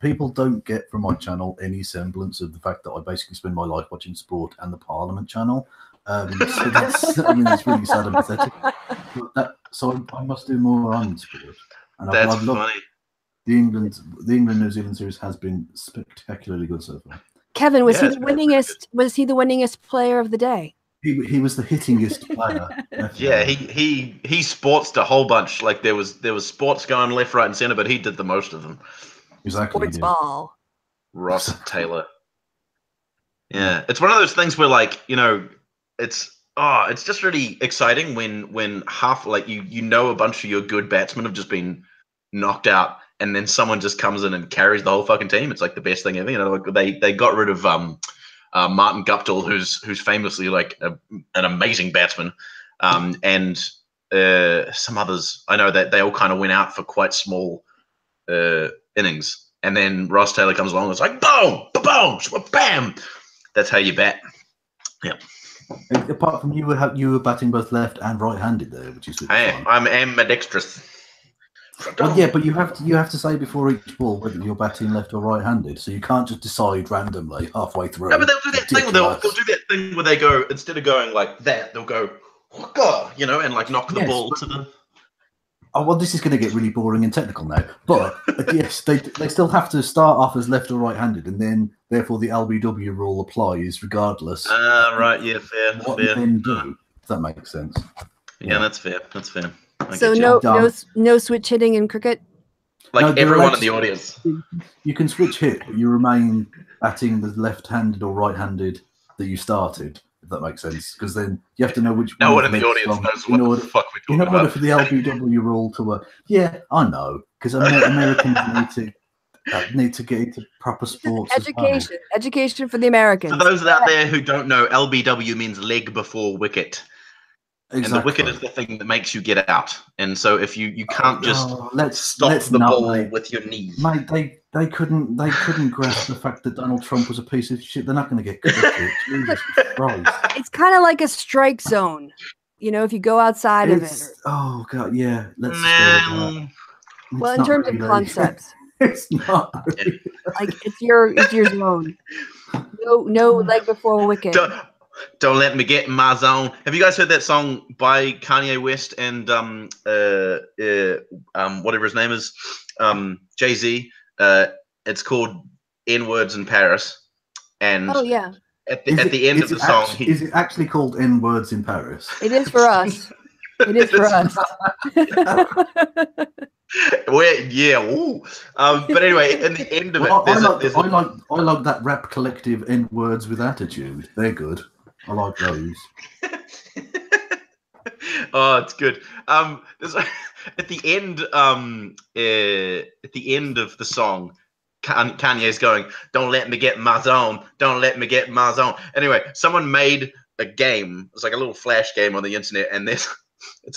people don't get from my channel any semblance of the fact that I basically spend my life watching sport and the Parliament channel. So that's, I mean, it's really sad and pathetic. So I must do more on sport. And that's funny. The England-New Zealand series has been spectacularly good so far. Kevin, was he the winningest? Was he the winningest player of the day? He was the hittingest player. Yeah, he sportsed a whole bunch. Like there was sports going left, right, and center, but he did the most of them. Exactly. Sports ball. Ross Taylor. Yeah, it's one of those things where like it's just really exciting when half like you know a bunch of your good batsmen have just been knocked out, and then someone just comes in and carries the whole fucking team. It's like the best thing ever. Like they got rid of Martin Guptill, who's famously like an amazing batsman, and some others. I know that they all kind of went out for quite small innings, and then Ross Taylor comes along and it's like boom, boom, bam. That's how you bat. Yeah. Apart from you were batting both left and right-handed there, which is. I'm ambidextrous. Well, yeah, but you have to say before each ball whether you're batting left or right-handed, so you can't just decide randomly halfway through. No, but they'll do that thing. They'll do that thing where they go, instead of going like that, they'll go, and like knock the ball to the. Oh well, this is going to get really boring and technical now. But yes, they still have to start off as left or right-handed, and then therefore the LBW rule applies regardless. Right, yeah, fair. What you then do? If that makes sense. Yeah, that's fair. That's fair. So no switch hitting in cricket. Like everyone in the audience. You can switch hit, but you remain batting the left-handed or right-handed that you started. If that makes sense, because then you have to know which. No one in the audience knows what the fuck we're talking about. In order for the LBW rule to work, yeah, I know, because Americans need to get into proper sports. Education for the Americans. For those out there who don't know, LBW means leg before wicket. Exactly. And the wicket is the thing that makes you get out. And so if you can't just stop the ball with your knees. Mate, they couldn't grasp the fact that Donald Trump was a piece of shit. They're not going to get cricket. Jesus Christ. It's kind of like a strike zone. If you go outside of it. Oh god, yeah. Well, in terms of concepts. It's not. Really. Like it's your zone. No leg before wicket. Don't let me get in my zone. Have you guys heard that song by Kanye West and whatever his name is, Jay-Z? It's called N-Words in Paris. And oh yeah. At the end of the song, is it actually called N-Words in Paris? It is for us. It is for us. But anyway, in the end of it, I like that rap collective N-Words with Attitude. They're good. I like those. Oh, it's good. At the end of the song, Kanye's going, "Don't let me get in my zone. Don't let me get in my zone." Anyway, someone made a game. It's like a little flash game on the internet, and it's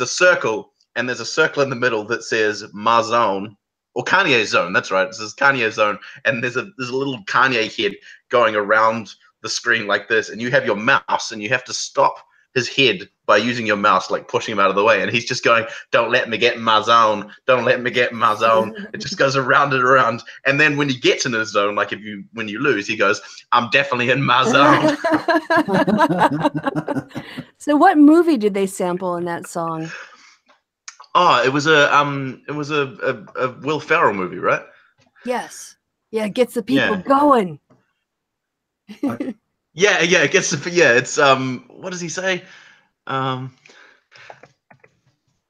a circle, and there's a circle in the middle that says "my zone" or Kanye's zone. That's right. It says Kanye's zone, and there's a little Kanye head going around the screen like this, and you have your mouse, and you have to stop his head by using your mouse, like pushing him out of the way, and he's just going, "Don't let me get in my zone. Don't let me get in my zone." It just goes around and around, and then when he gets in his zone, like when you lose, he goes, "I'm definitely in my zone." So, what movie did they sample in that song? Oh, it was a Will Ferrell movie, right? Yes. Yeah, it gets the people going. Yeah, it gets it's what does he say? I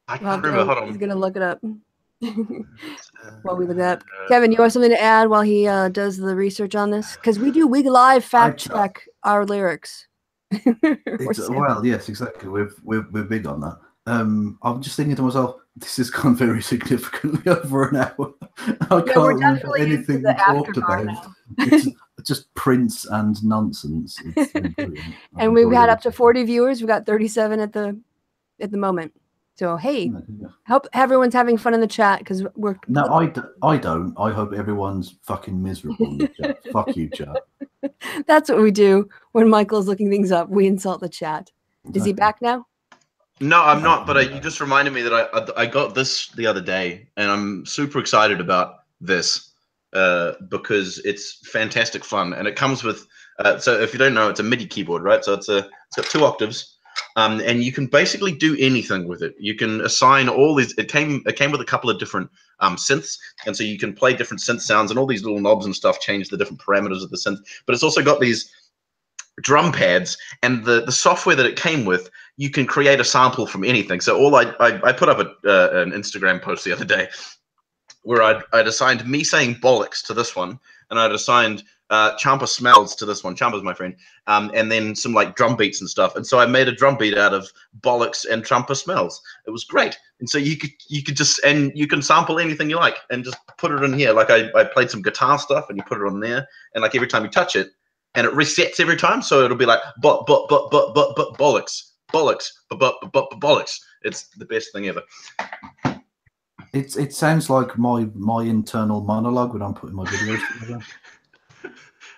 can't remember. Hold on. He's gonna look it up. While we look it up, Kevin, you have something to add while he does the research on this? Because we live fact check our lyrics. Well, yes, exactly. We're big on that. I'm just thinking to myself, this has gone very significantly over an hour. I can't remember anything we talked about. It's just Prince and nonsense. It's been brilliant. And we've had up to 40 viewers. We've got 37 at the moment. So hey, hope everyone's having fun in the chat because we're. No, I don't. I hope everyone's fucking miserable in the chat. Fuck you, chat. That's what we do when Michael's looking things up. We insult the chat. Exactly. Is he back now? No, I'm not. But you just reminded me that I got this the other day, and I'm super excited about this because it's fantastic fun, and it comes with. So if you don't know, it's a MIDI keyboard, right? So it's got 2 octaves. And you can basically do anything with it. You can assign all these. It came with a couple of different synths, and so you can play different synth sounds, and all these little knobs and stuff change the different parameters of the synth. But it's also got these drum pads, and the software that it came with, you can create a sample from anything. So all I put up an Instagram post the other day where I'd assigned me saying bollocks to this one, and I'd assigned Champa Smells to this one. Champa's my friend. And then some like drum beats and stuff. And so I made a drum beat out of bollocks and Champa Smells. It was great. And so you could just, and you can sample anything you like and just put it in here. Like I played some guitar stuff and you put it on there. And like every time you touch it, and it resets every time. So it'll be like bollocks, bollocks. It's the best thing ever. It sounds like my internal monologue when I'm putting my videos together.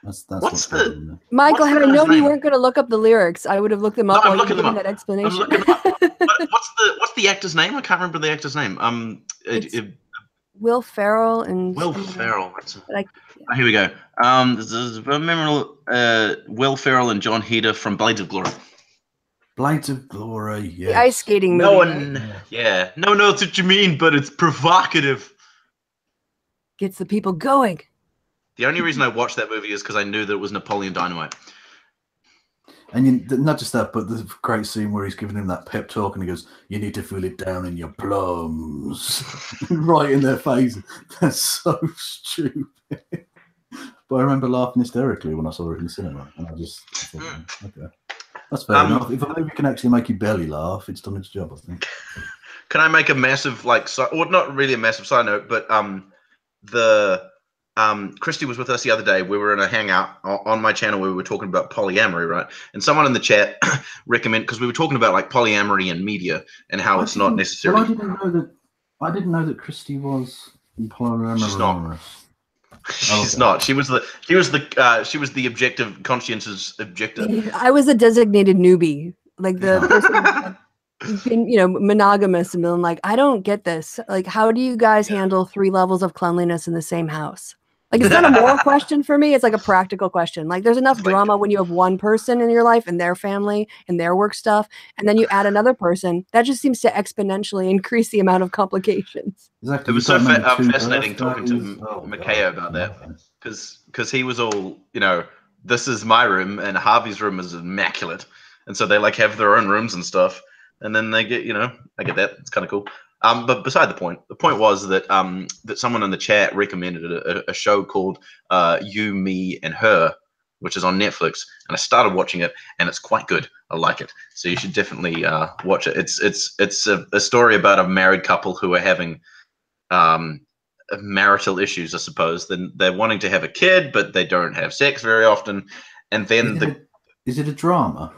That's what's the Michael, had I known you weren't going to look up the lyrics, I would have looked them up. No, I'm looking them up. That explanation. I'm looking them up. What's the actor's name? I can't remember the actor's name. Will Ferrell and Will Ferrell. Here we go. This is memorable. Will Ferrell and John Heder from Blades of Glory. Blades of Glory, yes. The ice skating movie. No one, yeah. No one knows what you mean, but it's provocative. Gets the people going. The only reason I watched that movie is because I knew that it was Napoleon Dynamite. And not just that, but the great scene where he's giving him that pep talk and he goes, "You need to feel it down in your plums." Right in their face. That's so stupid. But I remember laughing hysterically when I saw it in the cinema. And I thought, okay. That's fair enough. If a movie can actually make you belly laugh, it's done its job, I think. Can I make a massive, well, not really a massive side note, but Kristi was with us the other day. We were in a hangout on my channel where we were talking about polyamory, right? And someone in the chat recommended, because we were talking about like polyamory and media and how it's not necessarily. Well, I didn't know that Kristi was polyamorous. She's not. She's not. She was the objective, conscientious objective. I was a designated newbie, like the person who's been, monogamous and been like, I don't get this. Like, how do you guys handle 3 levels of cleanliness in the same house? Like, it's not a moral question for me. It's like a practical question. Like, there's enough drama when you have one person in your life and their family and their work stuff, and then you add another person. That just seems to expenentially increase the amount of complications. Exactly. It was so fascinating talking to Makaya about that, because he was all, this is my room and Harvey's room is immaculate, and so they like have their own rooms and stuff, and then they get, I get that. It's kind of cool. But beside the point was that that someone in the chat recommended a show called You, Me, and Her, which is on Netflix, and I started watching it, and it's quite good. I like it, so you should definitely watch it. It's a story about a married couple who are having marital issues, I suppose. Then they're wanting to have a kid, but they don't have sex very often, and then is it a drama?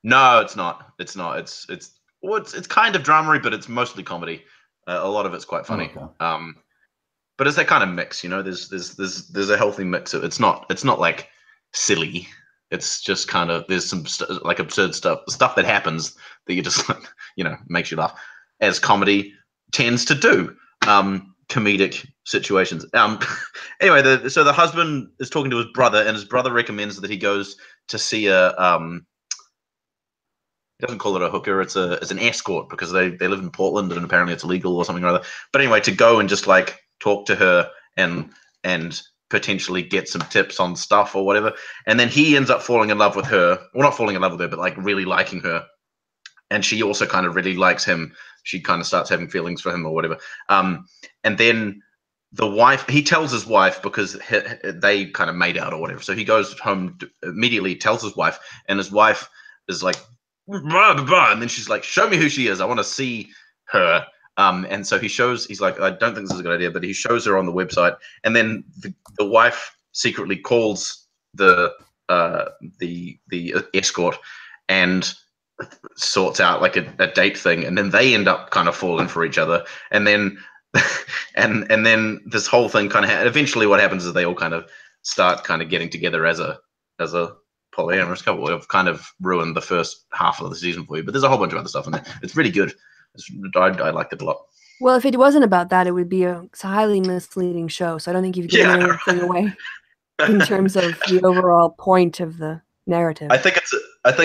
No, it's not. It's not. It's kind of dramery, but it's mostly comedy. A lot of it's quite funny. Okay. But it's that kind of mix, There's a healthy mix. It's not like silly. It's just kind of there's some like absurd stuff that happens that you just makes you laugh, as comedy tends to do. Comedic situations. Anyway, so the husband is talking to his brother, and his brother recommends that he goes to see he doesn't call it a hooker. It's an escort, because they live in Portland and apparently it's illegal or something or other. But anyway, to go and just like talk to her and potentially get some tips on stuff or whatever. And then he ends up falling in love with her. Well, not falling in love with her, but like really liking her. and she also kind of really likes him. She kind of starts having feelings for him or whatever. And then the wife, he tells his wife, because they kind of made out or whatever. So he goes home immediately, tells his wife, and his wife is like, blah, blah, blah. And then she's like, show me who she is. I want to see her. And so he's like, I don't think this is a good idea, but he shows her on the website. And then the wife secretly calls the escort and sorts out like a date thing, and then they end up kind of falling for each other, and then and then this whole thing kind of eventually what happens is they all kind of start kind of getting together as a polyamorous couple. I've kind of ruined the first half of the season for you, but there's a whole bunch of other stuff in there. It's really good. I liked it a lot. Well, if it wasn't about that, it would be a highly misleading show. So I don't think you've given anything away in terms of the overall point of the narrative. I think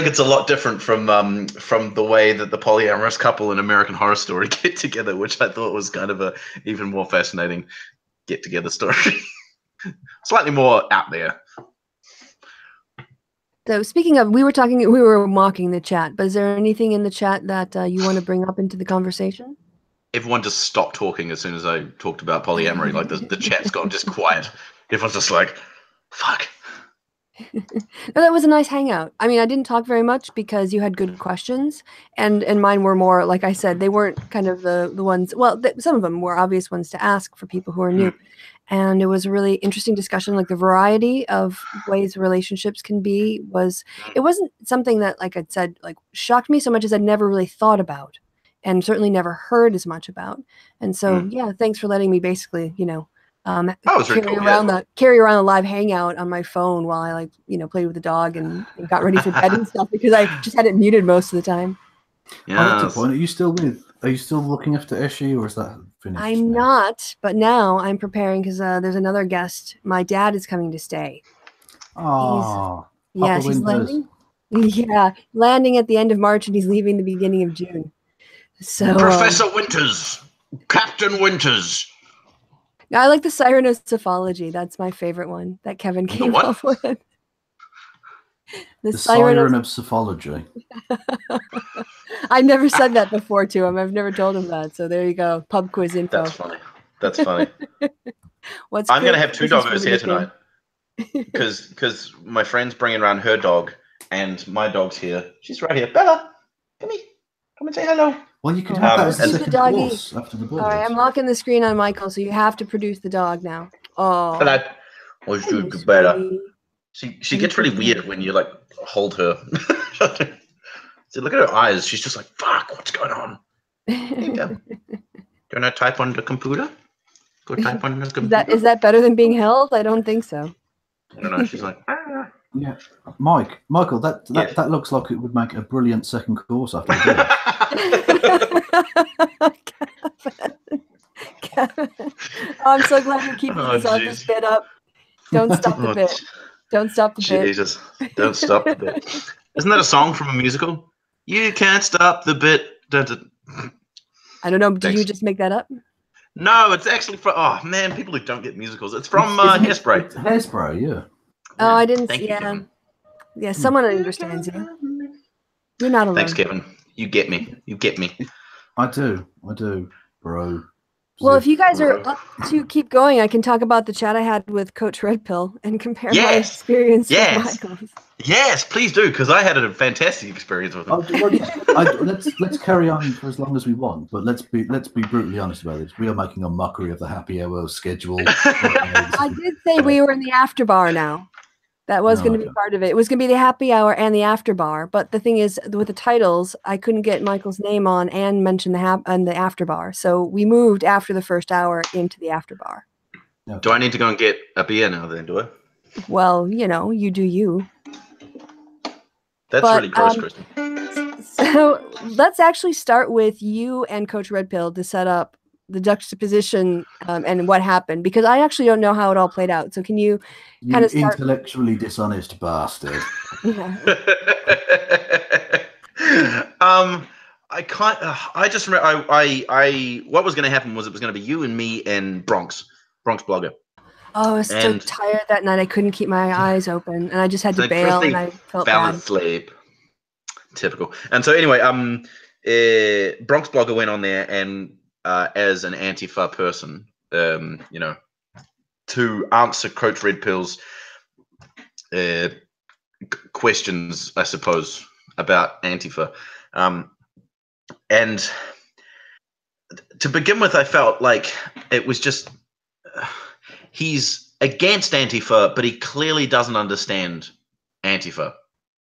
it's a lot different from the way that the polyamorous couple in American Horror Story get together, which I thought was kind of a even more fascinating get together story. Slightly more out there. So speaking of, we were mocking the chat, but is there anything in the chat that you want to bring up into the conversation? Everyone just stopped talking as soon as I talked about polyamory. Like the chat's gone just quiet. Everyone's just like, fuck. No, that was a nice hangout. I mean, I didn't talk very much because you had good questions, and mine were more, like I said, they weren't kind of the ones. Well, some of them were obvious ones to ask for people who are new, and it was a really interesting discussion. Like the variety of ways relationships can be it wasn't something that, like I said, like shocked me so much as I'd never really thought about, and certainly never heard as much about. And so, yeah, thanks for letting me basically, carry around a live hangout on my phone while I played with the dog and got ready for bed and stuff, because I just had it muted most of the time. Yeah. Are you still looking after Eshi, or is that finished? I'm not, but now I'm preparing because there's another guest. My dad is coming to stay. Oh, yes, he's landing. Yeah, landing at the end of March, and he's leaving the beginning of June. So Professor Winters, Captain Winters. I like the Sirenosophagy. That's my favorite one that Kevin came up with. The Siren of Sophology. I've never said that before to him. I've never told him that. So there you go. Pub quiz info. That's funny. I'm going to have two doggos here tonight because my friend's bringing around her dog and my dog's here. She's right here. Bella, come and say hello. Well, you could have that as the second course after the birds. All right, I'm locking the screen on Michael, so you have to produce the dog now. Oh, Bella. She gets really weird when you hold her. See, look at her eyes. She's just like, fuck, what's going on? There you go. Can I type on the computer? Go type on the computer. Is that better than being held? I don't think so. I don't know. She's like, yeah. Michael, that looks like it would make a brilliant second course after the Kevin. I'm so glad you're keeping this bit up. Don't stop the bit. Don't stop the bit. Jesus, don't stop the bit. Isn't that a song from a musical? You can't stop the bit. I don't know. Did you just make that up? No, it's actually from. Oh man, people who don't get musicals. It's from Hairspray. It's Hairspray, yeah. Oh, I didn't. Yeah, someone understands you. You're not alone. Thanks, Kevin. You get me. I do, bro. Well, if you guys are up to keep going, I can talk about the chat I had with Coach Red Pill and compare my experience with Michael's. Yes, please do, because I had a fantastic experience with him. Let's carry on for as long as we want, but let's be brutally honest about this. We are making a mockery of the happy hour schedule. I did say we were in the after bar now. That was going to be part of it. It was going to be the happy hour and the after bar. But the thing is, with the titles, I couldn't get Michael's name on and mention the after bar. So we moved after the first hour into the after bar. Do I need to go and get a beer now then, do I? Well, you do you. That's really gross, Kristi. So let's actually start with you and Coach Red Pill to set up the juxtaposition and what happened, because I actually don't know how it all played out. So can you kind of start? Intellectually dishonest bastard. Yeah. I just remember what was going to happen was it was going to be you and me and Bronx Blogger. Oh, I was so tired that night. I couldn't keep my eyes open, and I just had to bail, and I fell asleep. Typical. And so anyway, Bronx Blogger went on there and as an Antifa person, you know, to answer Coach Red Pill's questions, I suppose, about Antifa. And to begin with, I felt like it was just he's against Antifa, but he clearly doesn't understand Antifa.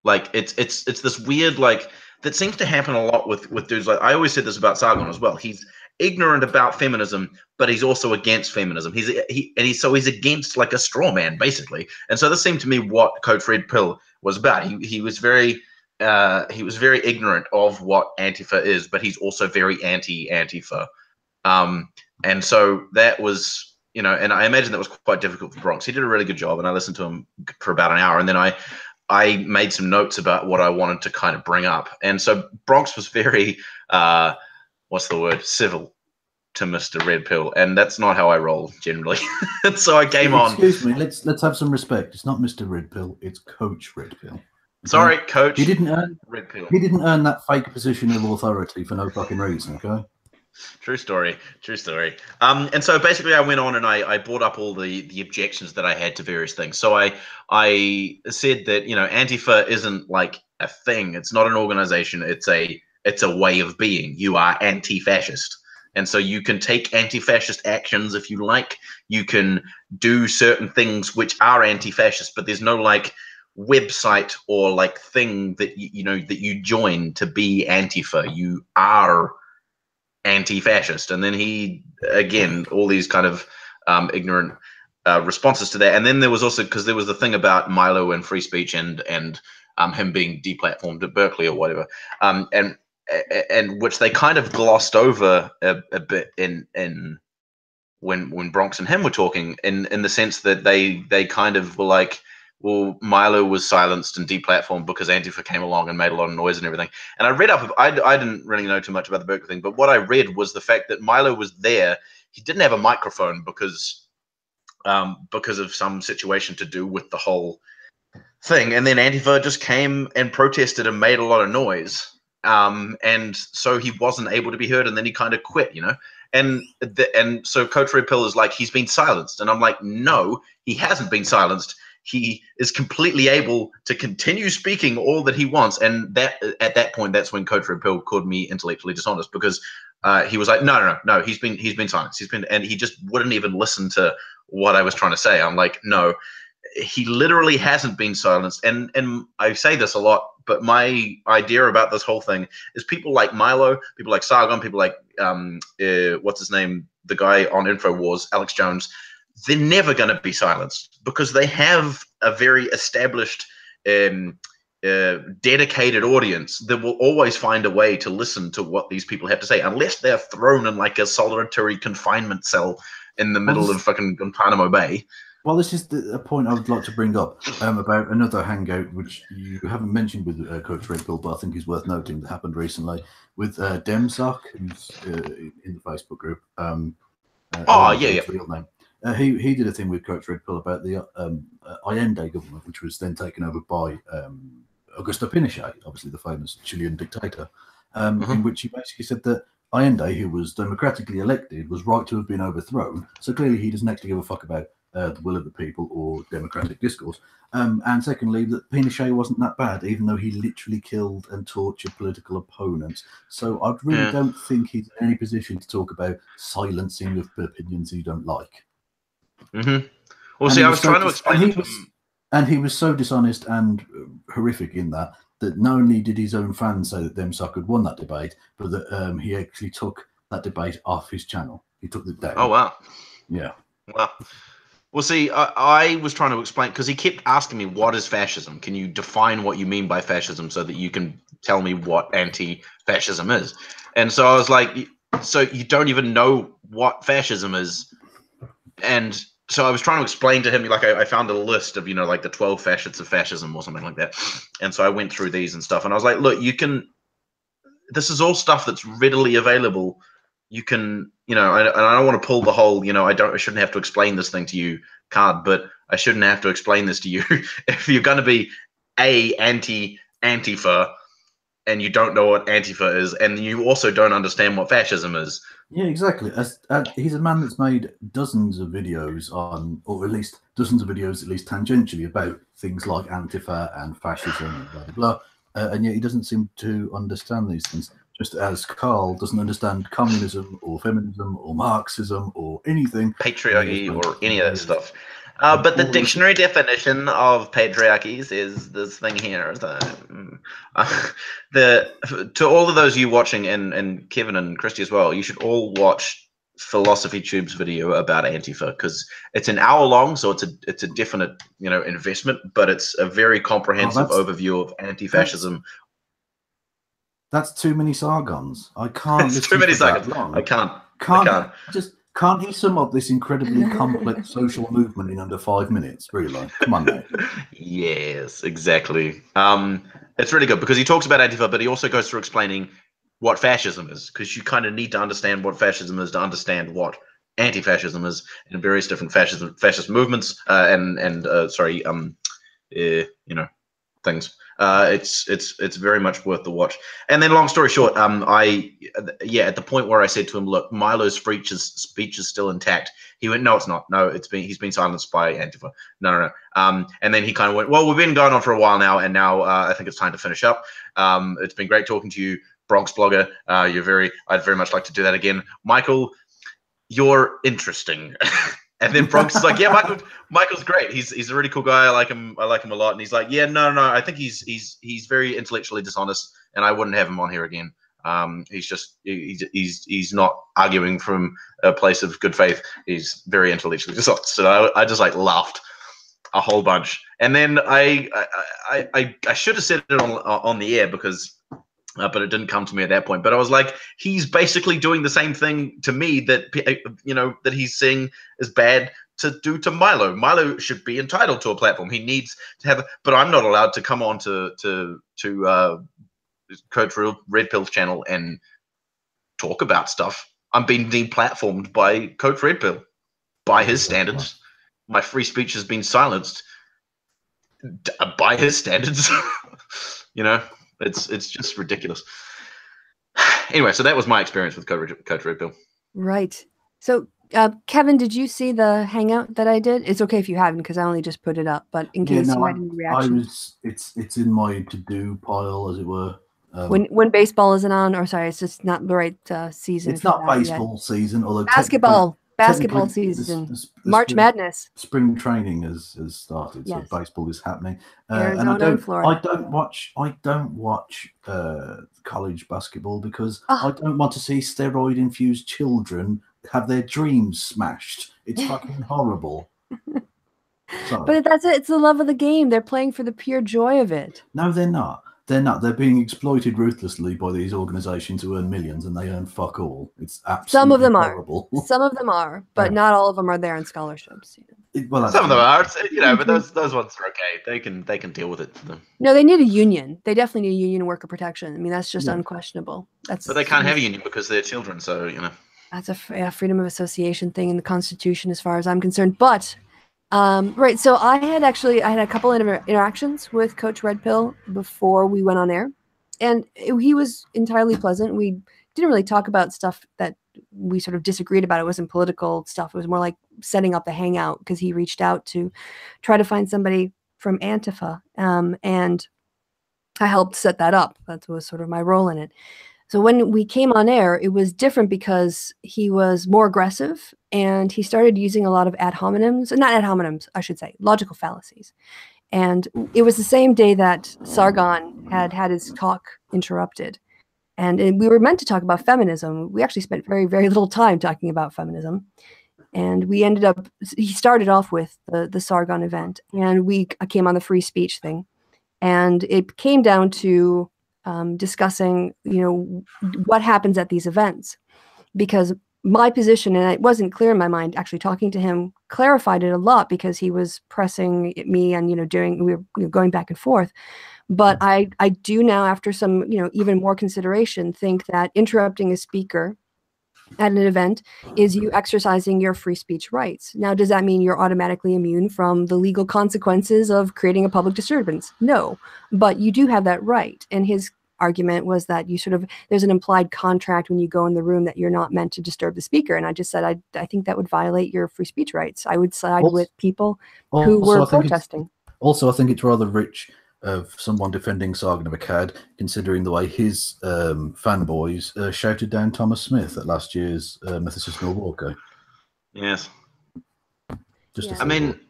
Like it's this weird, like, that seems to happen a lot with dudes. Like, I always said this about Sargon as well. He's ignorant about feminism, but he's also against feminism. He's against, like, a straw man, basically. And so this seemed to me what Coach Red Pill was about. He was very ignorant of what Antifa is, but he's also very anti-Antifa. And so that was, you know, and I imagine that was quite difficult for Bronx. He did a really good job, and I listened to him for about an hour, and then I made some notes about what I wanted to kind of bring up. And so Bronx was very, civil to Mr. Red Pill. And that's not how I roll generally. So I came on. Excuse me, let's have some respect. It's not Mr. Red Pill, it's Coach Red Pill. Okay? Sorry, Coach. He didn't earn Red Pill. He didn't earn that fake position of authority for no fucking reason, okay? True story. And so basically I went on and I brought up all the objections that I had to various things. So I said that, you know, Antifa isn't like a thing. It's not an organization. It's a way of being. You are anti-fascist. And so you can take anti-fascist actions if you like. You can do certain things which are anti-fascist, but there's no like website or like thing that that you join to be Antifa. You are anti-fascist. And then he, again, all these kind of ignorant responses to that. And then there was also, because there was the thing about Milo and free speech and him being deplatformed at Berkeley or whatever, and which they kind of glossed over a bit in when Bronx and him were talking, in the sense that they kind of were like, well, Milo was silenced and deplatformed because Antifa came along and made a lot of noise and everything. And I read up, I didn't really know too much about the Berkeley thing, but what I read was the fact that Milo was there. He didn't have a microphone because of some situation to do with the whole thing. And then Antifa just came and protested and made a lot of noise. And so he wasn't able to be heard, and then he kind of quit, you know? And so Coach Red Pill is like, he's been silenced. And I'm like, no, he hasn't been silenced. He is completely able to continue speaking all that he wants. And that at that point, that's when Coach Red Pill called me intellectually dishonest, because he was like, no, he's been silenced. And he just wouldn't even listen to what I was trying to say. I'm like, no, he literally hasn't been silenced. And I say this a lot, but my idea about this whole thing is people like Milo, people like Sargon, people like what's his name, the guy on InfoWars, Alex Jones, they're never going to be silenced because they have a very established, dedicated audience that will always find a way to listen to what these people have to say, unless they're thrown in like a solitary confinement cell in the middle of fucking Guantanamo Bay. Well, this is a point I would like to bring up about another hangout, which you haven't mentioned with Coach Red Pill, but I think is worth noting, that happened recently with Demsock, who's in the Facebook group. His real name. He did a thing with Coach Red Pill about the Allende government, which was then taken over by Augusto Pinochet, obviously the famous Chilean dictator, in which he basically said that Allende, who was democratically elected, was right to have been overthrown. So clearly he doesn't actually give a fuck about the will of the people or democratic discourse. And secondly, that Pinochet wasn't that bad, even though he literally killed and tortured political opponents. So I really don't think he's in any position to talk about silencing of opinions you don't like. Well, see, I was trying to explain to him. And he was so dishonest and horrific in that not only did his own fans say that Demsock had won that debate, but that he actually took that debate off his channel. He took it down. Oh, wow. Yeah. Wow. Well, see, I was trying to explain, because he kept asking me, what is fascism? Can you define what you mean by fascism so that you can tell me what anti-fascism is? And so I was like, so you don't even know what fascism is? And so I was trying to explain to him, like, I found a list of, like the 12 facets of fascism or something like that. And so I went through these and stuff. And I was like, look, this is all stuff that's readily available. You can, and I don't want to pull the whole, I shouldn't have to explain this thing to you card, but I shouldn't have to explain this to you. If you're going to be anti-Antifa and you don't know what Antifa is, and you also don't understand what fascism is. Yeah, exactly. He's a man that's made dozens of videos on, or at least dozens of videos, at least tangentially, about things like Antifa and fascism and blah, blah, blah. And yet he doesn't seem to understand these things. Just as Carl doesn't understand communism or feminism or Marxism or anything. Patriarchy or any of that stuff. But the dictionary definition of patriarchies is this thing here. To all of those you watching, and Kevin and Kristi as well, you should all watch Philosophy Tube's video about Antifa, because it's an hour long, so it's a definite investment, but it's a very comprehensive overview of anti-fascism. That's too many Sargons. I can't. It's too many Sargons. I can't. Can't he sum up this incredibly complex social movement in under 5 minutes? Really? Come on, mate. Yes, exactly. It's really good because he talks about Antifa, but he also goes through explaining what fascism is, because you kind of need to understand what fascism is to understand what anti-fascism is in various different fascist movements things. It's very much worth the watch. And then, long story short, at the point where I said to him, look, Milo's speech is still intact, he went, no, it's not. No, he's been silenced by Antifa. No. And then he kind of went, well, we've been going on for a while now, and now I think it's time to finish up. It's been great talking to you, Bronx blogger. I'd very much like to do that again. Michael, you're interesting. And then Bronx is like, yeah, Michael's great. He's a really cool guy. I like him a lot. And he's like, yeah, no. I think he's very intellectually dishonest, and I wouldn't have him on here again. He's not arguing from a place of good faith. He's very intellectually dishonest. So I just laughed a whole bunch. And then I should have said it on the air because. But it didn't come to me at that point. But I was like, he's basically doing the same thing to me that that he's saying is bad to do to Milo. Milo should be entitled to a platform. He needs to have, but I'm not allowed to come on to Coach Red Pill's channel and talk about stuff. I'm being deplatformed by Coach Red Pill, by his standards. My free speech has been silenced by his standards. It's just ridiculous. Anyway, so that was my experience with Coach Red Pill. Right. So, Kevin, did you see the hangout that I did? It's okay if you haven't, because I only just put it up. But in case you had any reactions, it's in my to-do pile, as it were. When baseball isn't on, or sorry, it's just not the right season. It's not baseball season, although basketball season, March Madness, spring training has started, so baseball is happening. Arizona and Florida. I don't watch college basketball because I don't want to see steroid-infused children have their dreams smashed. It's fucking horrible. But that's it. It's the love of the game. They're playing for the pure joy of it. No, they're not. They're not. They're being exploited ruthlessly by these organizations who earn millions, and they earn fuck all. It's absolutely some of them horrible. Some of them are, but not all of them are there on scholarships. Some of them are, but those ones are okay. They can deal with it. No, they need a union. They definitely need a union, worker protection. I mean, that's just unquestionable. But they can't have a union because they're children. So that's a freedom of association thing in the Constitution, as far as I'm concerned. But. Right. So I had a couple of interactions with Coach Red Pill before we went on air, and he was entirely pleasant. We didn't really talk about stuff that we sort of disagreed about. It wasn't political stuff. It was more like setting up the hangout, because he reached out to try to find somebody from Antifa. And I helped set that up. That was sort of my role in it. So when we came on air, it was different because he was more aggressive, and he started using a lot of logical fallacies. And it was the same day that Sargon had his talk interrupted. And we were meant to talk about feminism. We actually spent very, very little time talking about feminism. And he started off with the Sargon event, and I came on the free speech thing. And it came down to discussing, what happens at these events, because my position, and it wasn't clear in my mind, actually talking to him clarified it a lot, because he was pressing me and, we were going back and forth. But I do now, after some, even more consideration, think that interrupting a speaker at an event is you exercising your free speech rights. Now, does that mean you're automatically immune from the legal consequences of creating a public disturbance? No, but you do have that right. And his argument was that you sort of, there's an implied contract when you go in the room that you're not meant to disturb the speaker. And I just said, I think that would violate your free speech rights. I would side with people who were protesting. Also, I think it's rather rich of someone defending Sargon of Akkad, considering the way his fanboys shouted down Thomas Smith at last year's Methodist Milwaukee. Yes. Yeah. I mean,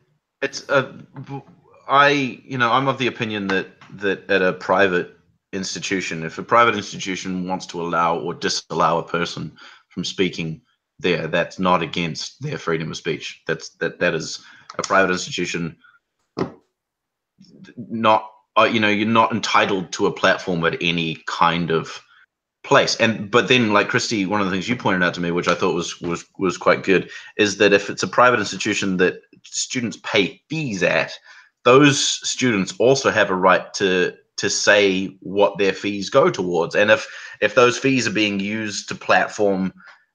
it's I'm of the opinion that at a private institution, if a private institution wants to allow or disallow a person from speaking there, that's not against their freedom of speech. That is a private institution. Not you're not entitled to a platform at any kind of place. But then, like Kristi, one of the things you pointed out to me, which I thought was quite good, is that if it's a private institution that students pay fees at, those students also have a right to say what their fees go towards. And if those fees are being used to platform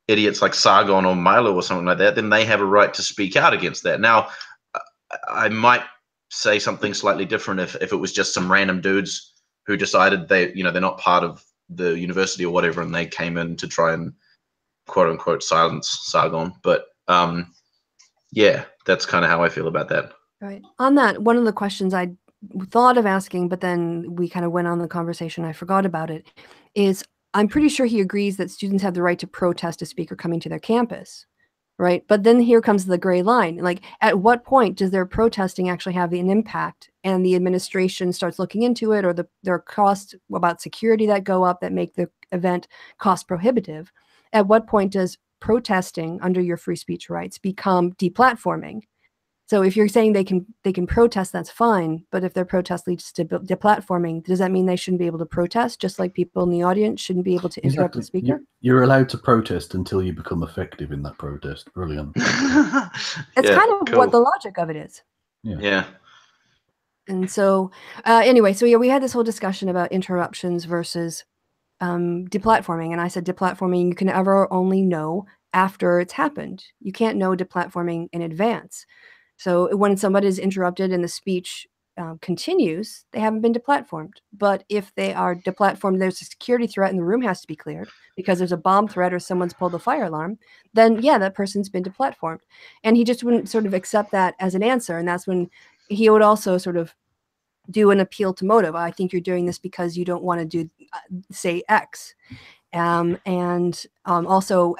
idiots like Sargon or Milo or something like that, then they have a right to speak out against that. Now, I might say something slightly different if it was just some random dudes who decided they're not part of the university or whatever, and they came in to try and quote unquote silence Sargon. But yeah, that's kind of how I feel about that. Right. On that, one of the questions I thought of asking, but then we kind of went on the conversation, I forgot about it, is I'm pretty sure he agrees that students have the right to protest a speaker coming to their campus. Right. But then here comes the gray line. Like, at what point does their protesting actually have an impact, and the administration starts looking into it, or there are costs about security that go up that make the event cost prohibitive? At what point does protesting under your free speech rights become deplatforming? So if you're saying they can protest, that's fine. But if their protest leads to deplatforming, does that mean they shouldn't be able to protest, just like people in the audience shouldn't be able to interrupt the speaker? You're allowed to protest until you become effective in that protest. Brilliant. It's kind of cool. What the logic of it is. Yeah. And so anyway, so yeah, we had this whole discussion about interruptions versus deplatforming. And I said deplatforming, you can ever only know after it's happened. You can't know deplatforming in advance. So when somebody is interrupted and the speech continues, they haven't been deplatformed. But if they are deplatformed, there's a security threat and the room has to be cleared because there's a bomb threat or someone's pulled the fire alarm, then yeah, that person's been deplatformed. And he just wouldn't sort of accept that as an answer. And that's when he would also sort of do an appeal to motive. I think you're doing this because you don't want to do, say, X. Also,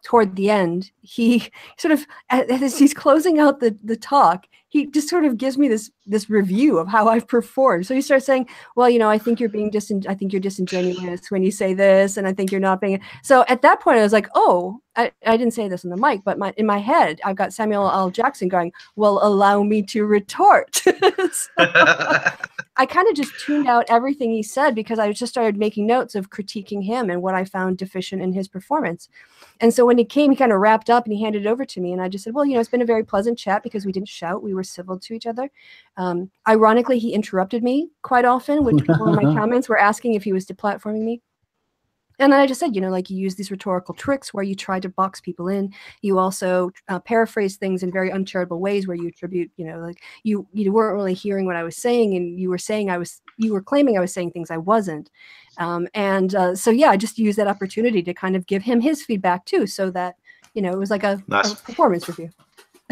toward the end, he sort of, as he's closing out the talk, he just sort of gives me this review of how I've performed. So he starts saying, well, I think you're being I think you're disingenuous when you say this, and I think you're not being. So at that point, I was like, oh, I didn't say this on the mic, but in my head, I've got Samuel L. Jackson going, well, allow me to retort. I kind of just tuned out everything he said because I just started making notes of critiquing him and what I found deficient in his performance. And so when he came, he kind of wrapped up and he handed it over to me. And I just said, well, it's been a very pleasant chat because we didn't shout. We were civil to each other. Ironically, he interrupted me quite often, which people in my comments were asking if he was deplatforming me. And then I just said, like you use these rhetorical tricks where you try to box people in. You also paraphrase things in very uncharitable ways where you attribute, like you weren't really hearing what I was saying, and you were claiming I was saying things I wasn't. So yeah, I just used that opportunity to kind of give him his feedback too, so that it was like a performance review.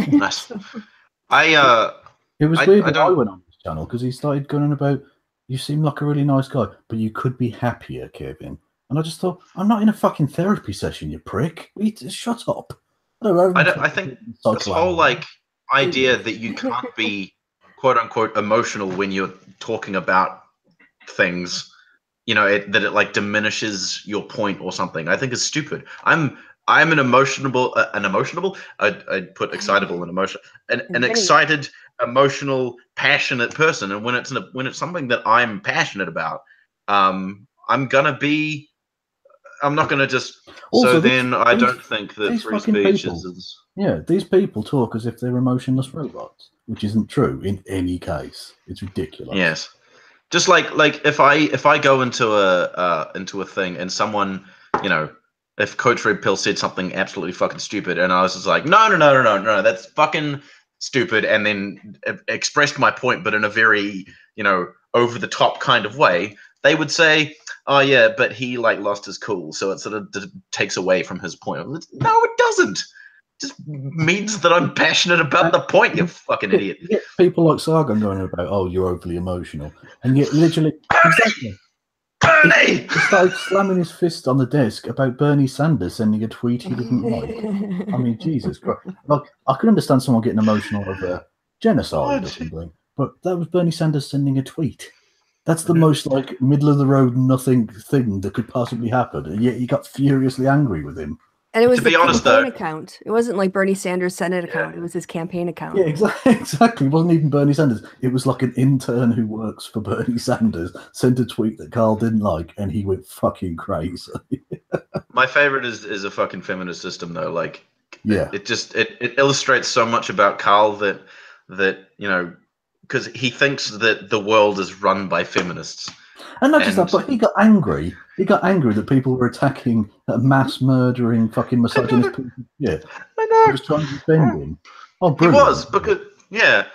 Nice. It was weird when I went on this channel because he started going on about, you seem like a really nice guy, but you could be happier, Kevin. And I just thought, I'm not in a fucking therapy session, you prick. Shut up. I think this whole idea that you can't be quote unquote emotional when you're talking about things, that it diminishes your point or something, I think is stupid. I'm an emotional. I'd put excitable and emotional. An excited, emotional, passionate person, and when it's something that I'm passionate about, I'm not gonna just. Also, I don't think that free speech is. Yeah, these people talk as if they're emotionless robots, which isn't true in any case. It's ridiculous. Yes, just like if I go into a thing and someone, if Coach Red Pill said something absolutely fucking stupid, and I was just like, no, that's fucking stupid, and then expressed my point, but in a very over the top kind of way, they would say, oh yeah, but he like lost his cool, so it sort of takes away from his point. No, it doesn't. It just means that I'm passionate about the point, you fucking idiot. You get people like Sargon going about, oh, you're overly emotional, and yet literally, exactly. Bernie! He started slamming his fist on the desk about Bernie Sanders sending a tweet he didn't like. I mean, Jesus Christ. Like, I can understand someone getting emotional over genocide or something, but that was Bernie Sanders sending a tweet. That's the most, like, middle-of-the-road nothing thing that could possibly happen, and yet he got furiously angry with him. And it was To the be honest, campaign though, account. It wasn't like Bernie Sanders' Senate account. It was his campaign account. Yeah, exactly. It wasn't even Bernie Sanders. It was like an intern who works for Bernie Sanders sent a tweet that Carl didn't like, and he went fucking crazy. My favorite is a fucking feminist system, though. Like, Yeah. it illustrates so much about Carl that you know, because he thinks that the world is run by feminists. And not just that, but he got angry. He got angry that people were attacking mass murdering fucking misogynist people. Yeah. I know. He was trying to defend him. Oh, He brilliant. was, because, yeah.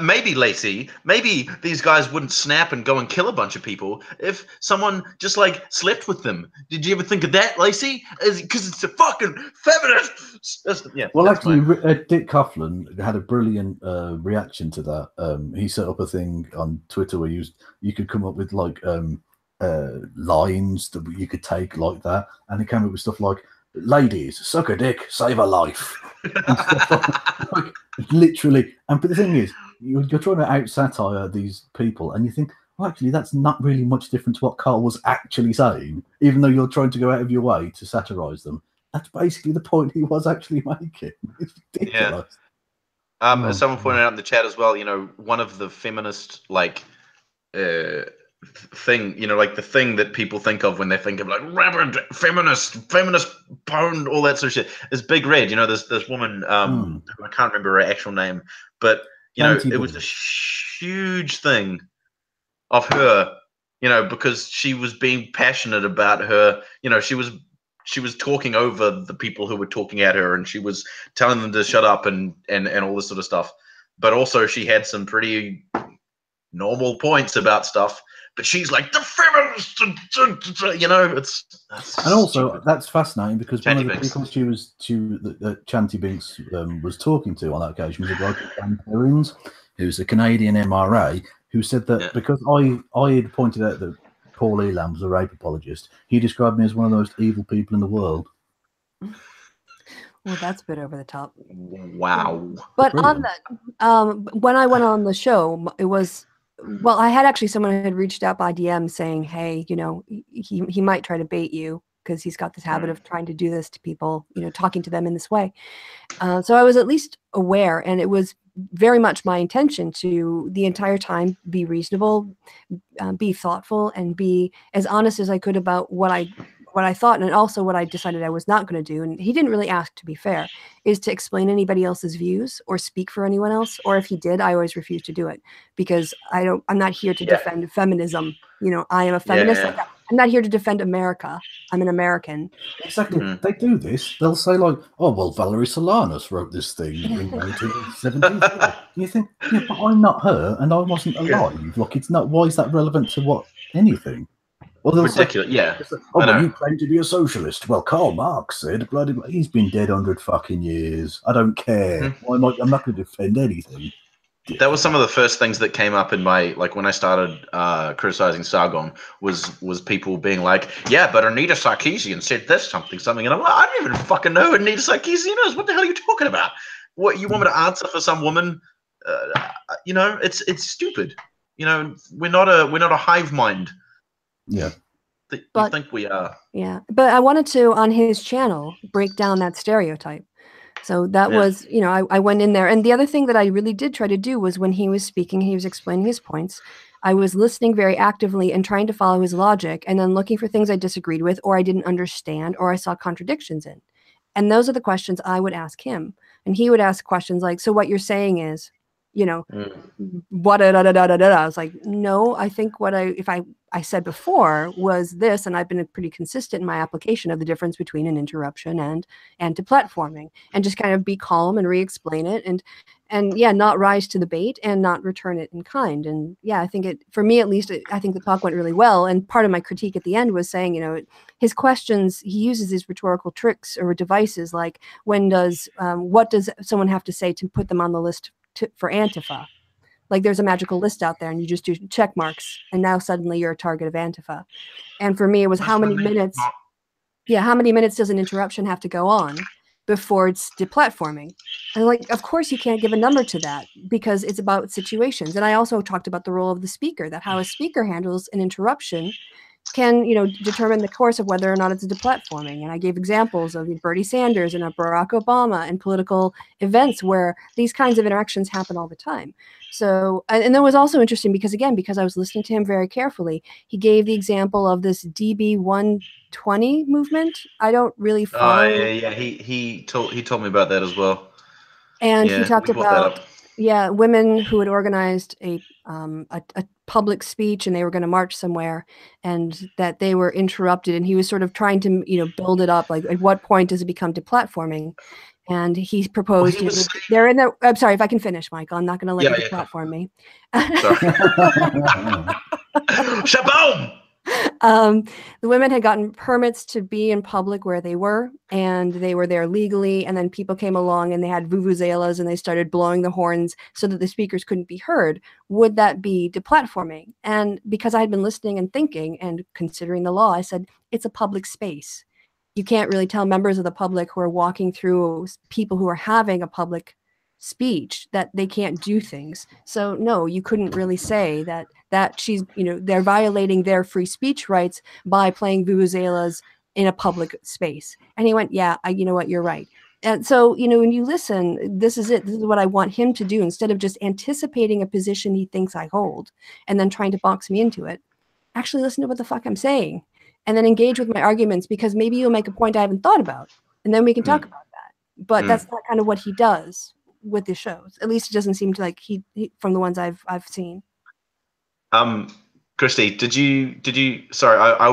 Maybe, Lacey, maybe these guys wouldn't snap and go and kill a bunch of people if someone just, like, slept with them. Did you ever think of that, Lacey? Because it's a fucking feminist. Yeah. Well, actually, Dick Coughlin had a brilliant reaction to that. He set up a thing on Twitter where you could come up with, like, lines that you could take like that, and he came up with stuff like, ladies, suck a dick, save a life. And stuff like, literally. But the thing is, you're trying to out-satire these people, and you think, well, actually, that's not really much different to what Carl was actually saying, even though you're trying to go out of your way to satirize them. That's basically the point he was actually making. It's ridiculous. Yeah. As someone pointed out in the chat as well, you know, one of the feminist, like, thing, you know, like the thing that people think of when they think of like rabid feminist porn, all that sort of shit, is Big Red. You know, this woman, I can't remember her actual name, but you know, it was a huge thing of her, you know, because she was being passionate about her, you know, she was talking over the people who were talking at her, and she was telling them to shut up and all this sort of stuff. But also she had some pretty normal points about stuff. But she's like the feminist, you know. And also stupid. That's fascinating because Chanty one of the Binks. people that Chanty Binks was talking to on that occasion was a guy called Dan Perrins, who's a Canadian MRA, who said that because I had pointed out that Paul Elam was a rape apologist, he described me as one of the most evil people in the world. Well, that's a bit over the top. Wow. But on that, when I went on the show, it was. Well, I had actually someone who had reached out by DM saying, hey, you know, he might try to bait you because he's got this habit of trying to do this to people, you know, talking to them in this way. So I was at least aware, and it was very much my intention to the entire time be reasonable, be thoughtful, and be as honest as I could about what I thought, and also what I decided I was not going to do. And he didn't really ask, to be fair, is to explain anybody else's views or speak for anyone else. Or if he did, I always refused to do it because I'm not here to defend feminism. You know, I am a feminist. Yeah. I'm not here to defend America. I'm an American. Exactly. They do this. They'll say like, oh, well, Valerie Solanas wrote this thing in 1974. And you think, yeah, but I'm not her and I wasn't alive. Like, it's not, why is that relevant to anything? Well, ridiculous, yeah. Oh, well, you claim to be a socialist. Well, Karl Marx said, bloody, he's been dead 100 fucking years. I don't care. I'm not going to defend anything. That was some of the first things that came up in my, like, when I started criticizing Sargon, was people being like, yeah, but Anita Sarkeesian said this something, and I'm like, I don't even fucking know who Anita Sarkeesian is. What the hell are you talking about? What, you want me to answer for some woman? You know, it's stupid. You know, we're not a hive mind. Yeah. You think we are. Yeah. But I wanted to, on his channel, break down that stereotype. So that was, you know, I went in there. And the other thing that I really did try to do was when he was speaking, he was explaining his points. I was listening very actively and trying to follow his logic and then looking for things I disagreed with or I didn't understand or I saw contradictions in. And those are the questions I would ask him. And he would ask questions like, so what you're saying is, you know, what I was like, no, I think if I I said before was this, and I've been pretty consistent in my application of the difference between an interruption and anti-platforming, and just kind of be calm and re-explain it, and yeah, not rise to the bait and not return it in kind. And yeah, I think for me at least, I think the talk went really well. And part of my critique at the end was saying, you know, his questions, he uses these rhetorical tricks or devices like, what does someone have to say to put them on the list for Antifa? Like there's a magical list out there and you just do check marks and now suddenly you're a target of Antifa. And for me, it was how many minutes does an interruption have to go on before it's deplatforming? And like, of course you can't give a number to that because it's about situations. And I also talked about the role of the speaker, that how a speaker handles an interruption can, you know, determine the course of whether or not it's deplatforming. And I gave examples of Bernie Sanders and Barack Obama and political events where these kinds of interactions happen all the time. So, and that was also interesting because, again, because I was listening to him very carefully, he gave the example of this DB 120 movement. I don't really follow. Oh, yeah. He told me about that as well. And he talked about, women who had organized a public speech and they were going to march somewhere and that they were interrupted. And he was sort of trying to, you know, build it up. Like, at what point does it become deplatforming? And he proposed, I'm sorry, if I can finish, Michael, I'm not going to let you deplatform me. Shaboom! The women had gotten permits to be in public where they were, and they were there legally. And then people came along and they had vuvuzelas and they started blowing the horns so that the speakers couldn't be heard. Would that be deplatforming? And because I had been listening and thinking and considering the law, I said, it's a public space. You can't really tell members of the public who are walking through people who are having a public speech that they can't do things. So no, you couldn't really say that she's, you know, they're violating their free speech rights by playing vuvuzelas in a public space. And he went, yeah, you know what, you're right. And so, you know, when you listen, this is what I want him to do. Instead of just anticipating a position he thinks I hold and then trying to box me into it, actually listen to what the fuck I'm saying and then engage with my arguments, because maybe you'll make a point I haven't thought about and then we can talk about that. But that's not kind of what he does with the shows. At least it doesn't seem to, like, he from the ones I've seen. Kristi, did you sorry, I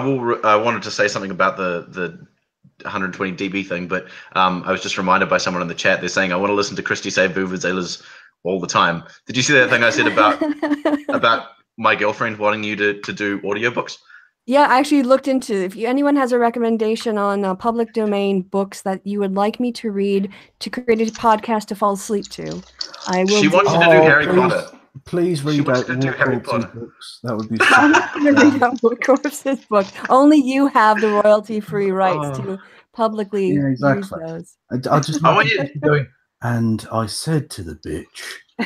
wanted to say something about the 120 dB thing, but I was just reminded by someone in the chat. They're saying, I want to listen to Kristi say vuvuzelas all the time. Did you see that thing I said about my girlfriend wanting you to do audiobooks? Yeah, I actually looked into, if anyone has a recommendation on public domain books that you would like me to read to create a podcast to fall asleep to, I will. She wants you to do Harry Potter. Please read out Woodcorpse's books. That would be. I'm not going to read out Woodcorpse's book. Only you have the royalty-free rights to publicly use those. I want you going. And I said to the bitch,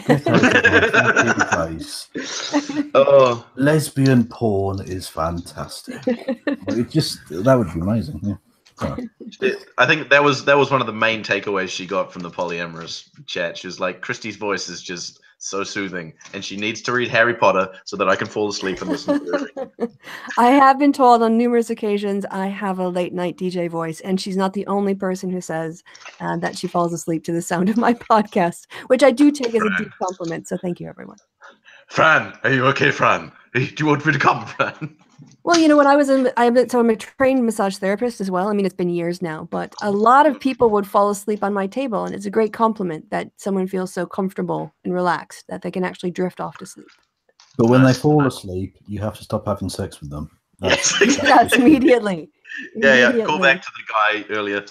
"Get out of my fucking face." Oh, lesbian porn is fantastic. That would be amazing. Yeah. I think that was one of the main takeaways she got from the polyamorous chat. She was like, Kristi's voice is just so soothing, and she needs to read Harry Potter so that I can fall asleep and listen to it. I have been told on numerous occasions I have a late night DJ voice, and she's not the only person who says that she falls asleep to the sound of my podcast, which I do take as a deep compliment. So thank you, everyone. Fran, are you okay, Fran? Do you want me to come, Fran? Well, you know, when I'm a trained massage therapist as well. I mean, it's been years now, but a lot of people would fall asleep on my table, and it's a great compliment that someone feels so comfortable and relaxed that they can actually drift off to sleep. But when they fall asleep, you have to stop having sex with them. Yes, immediately. Yeah. Call back to the guy earlier.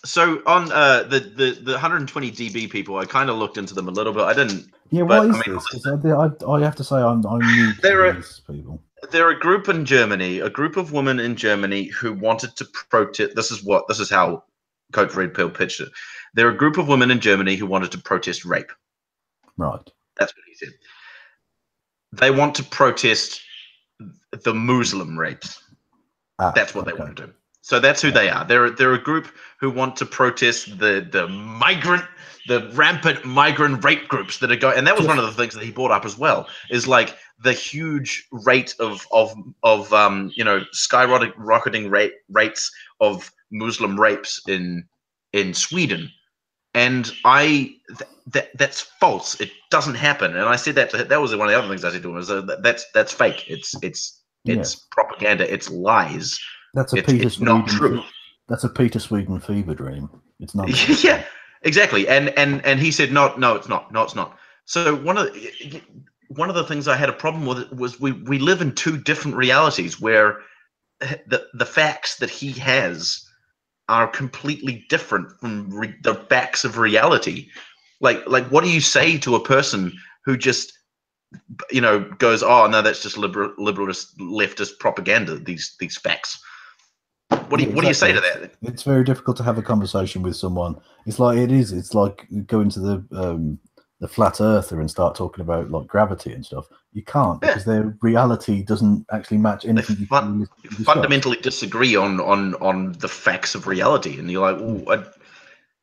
So on the 120 dB people, I kind of looked into them a little bit. I didn't. Yeah, what is this? Because I have to say I'm new to these people. They're a group in Germany, a group of women in Germany who wanted to protest. This is how Coach Red Pill pitched it. They're a group of women in Germany who wanted to protest rape. Right. That's what he said. They want to protest the Muslim rapes. That's what they want to do. So that's who they are. They're a group who want to protest the rampant migrant rape groups that are going. And that was one of the things that he brought up as well, is like the huge rate of skyrocketing rates of Muslim rapes in Sweden. And that's false. It doesn't happen. And I said that was one of the other things I said to him, was that's fake. It's propaganda. It's lies. That's it's not true. That's a Peter Sweden fever dream. It's not. Yeah, exactly. And he said, no, it's not. No, it's not. So one of the things I had a problem with was we live in two different realities where the facts that he has are completely different from the facts of reality. Like what do you say to a person who just goes, oh no, that's just liberalist leftist propaganda, these facts? What do you say to that? It's very difficult to have a conversation with someone. It's like going to the flat earther and start talking about like gravity and stuff. You can't, because their reality doesn't actually match anything. You fundamentally disagree on the facts of reality, and you're like,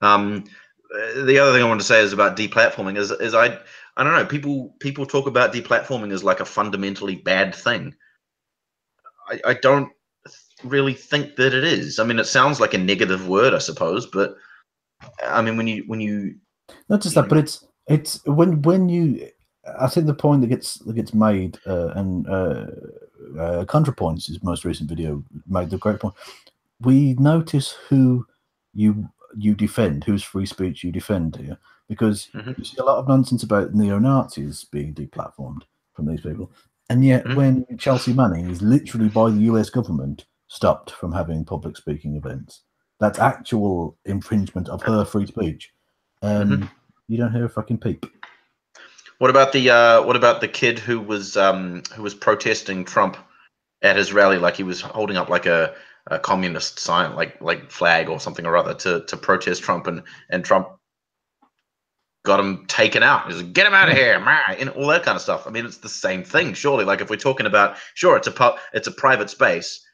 the other thing I want to say is about deplatforming is I don't know, people talk about deplatforming as like a fundamentally bad thing. I don't really think that it is. I mean, it sounds like a negative word, I suppose, but I mean, when you not just that, but it's when you, I think the point that gets made, and ContraPoints, his most recent video, made the great point. We notice who you defend, whose free speech you defend here, because you see a lot of nonsense about neo-Nazis being deplatformed from these people, and yet when Chelsea Manning is literally by the US government stopped from having public speaking events, that's actual infringement of her free speech. You don't hear a fucking peep. What about the kid who was protesting Trump at his rally? Like he was holding up like a communist sign, like flag or something or other to protest Trump, and Trump got him taken out. He's like, get him out of here, and all that kind of stuff. I mean, it's the same thing, surely. Like if we're talking about, sure, it's a private space,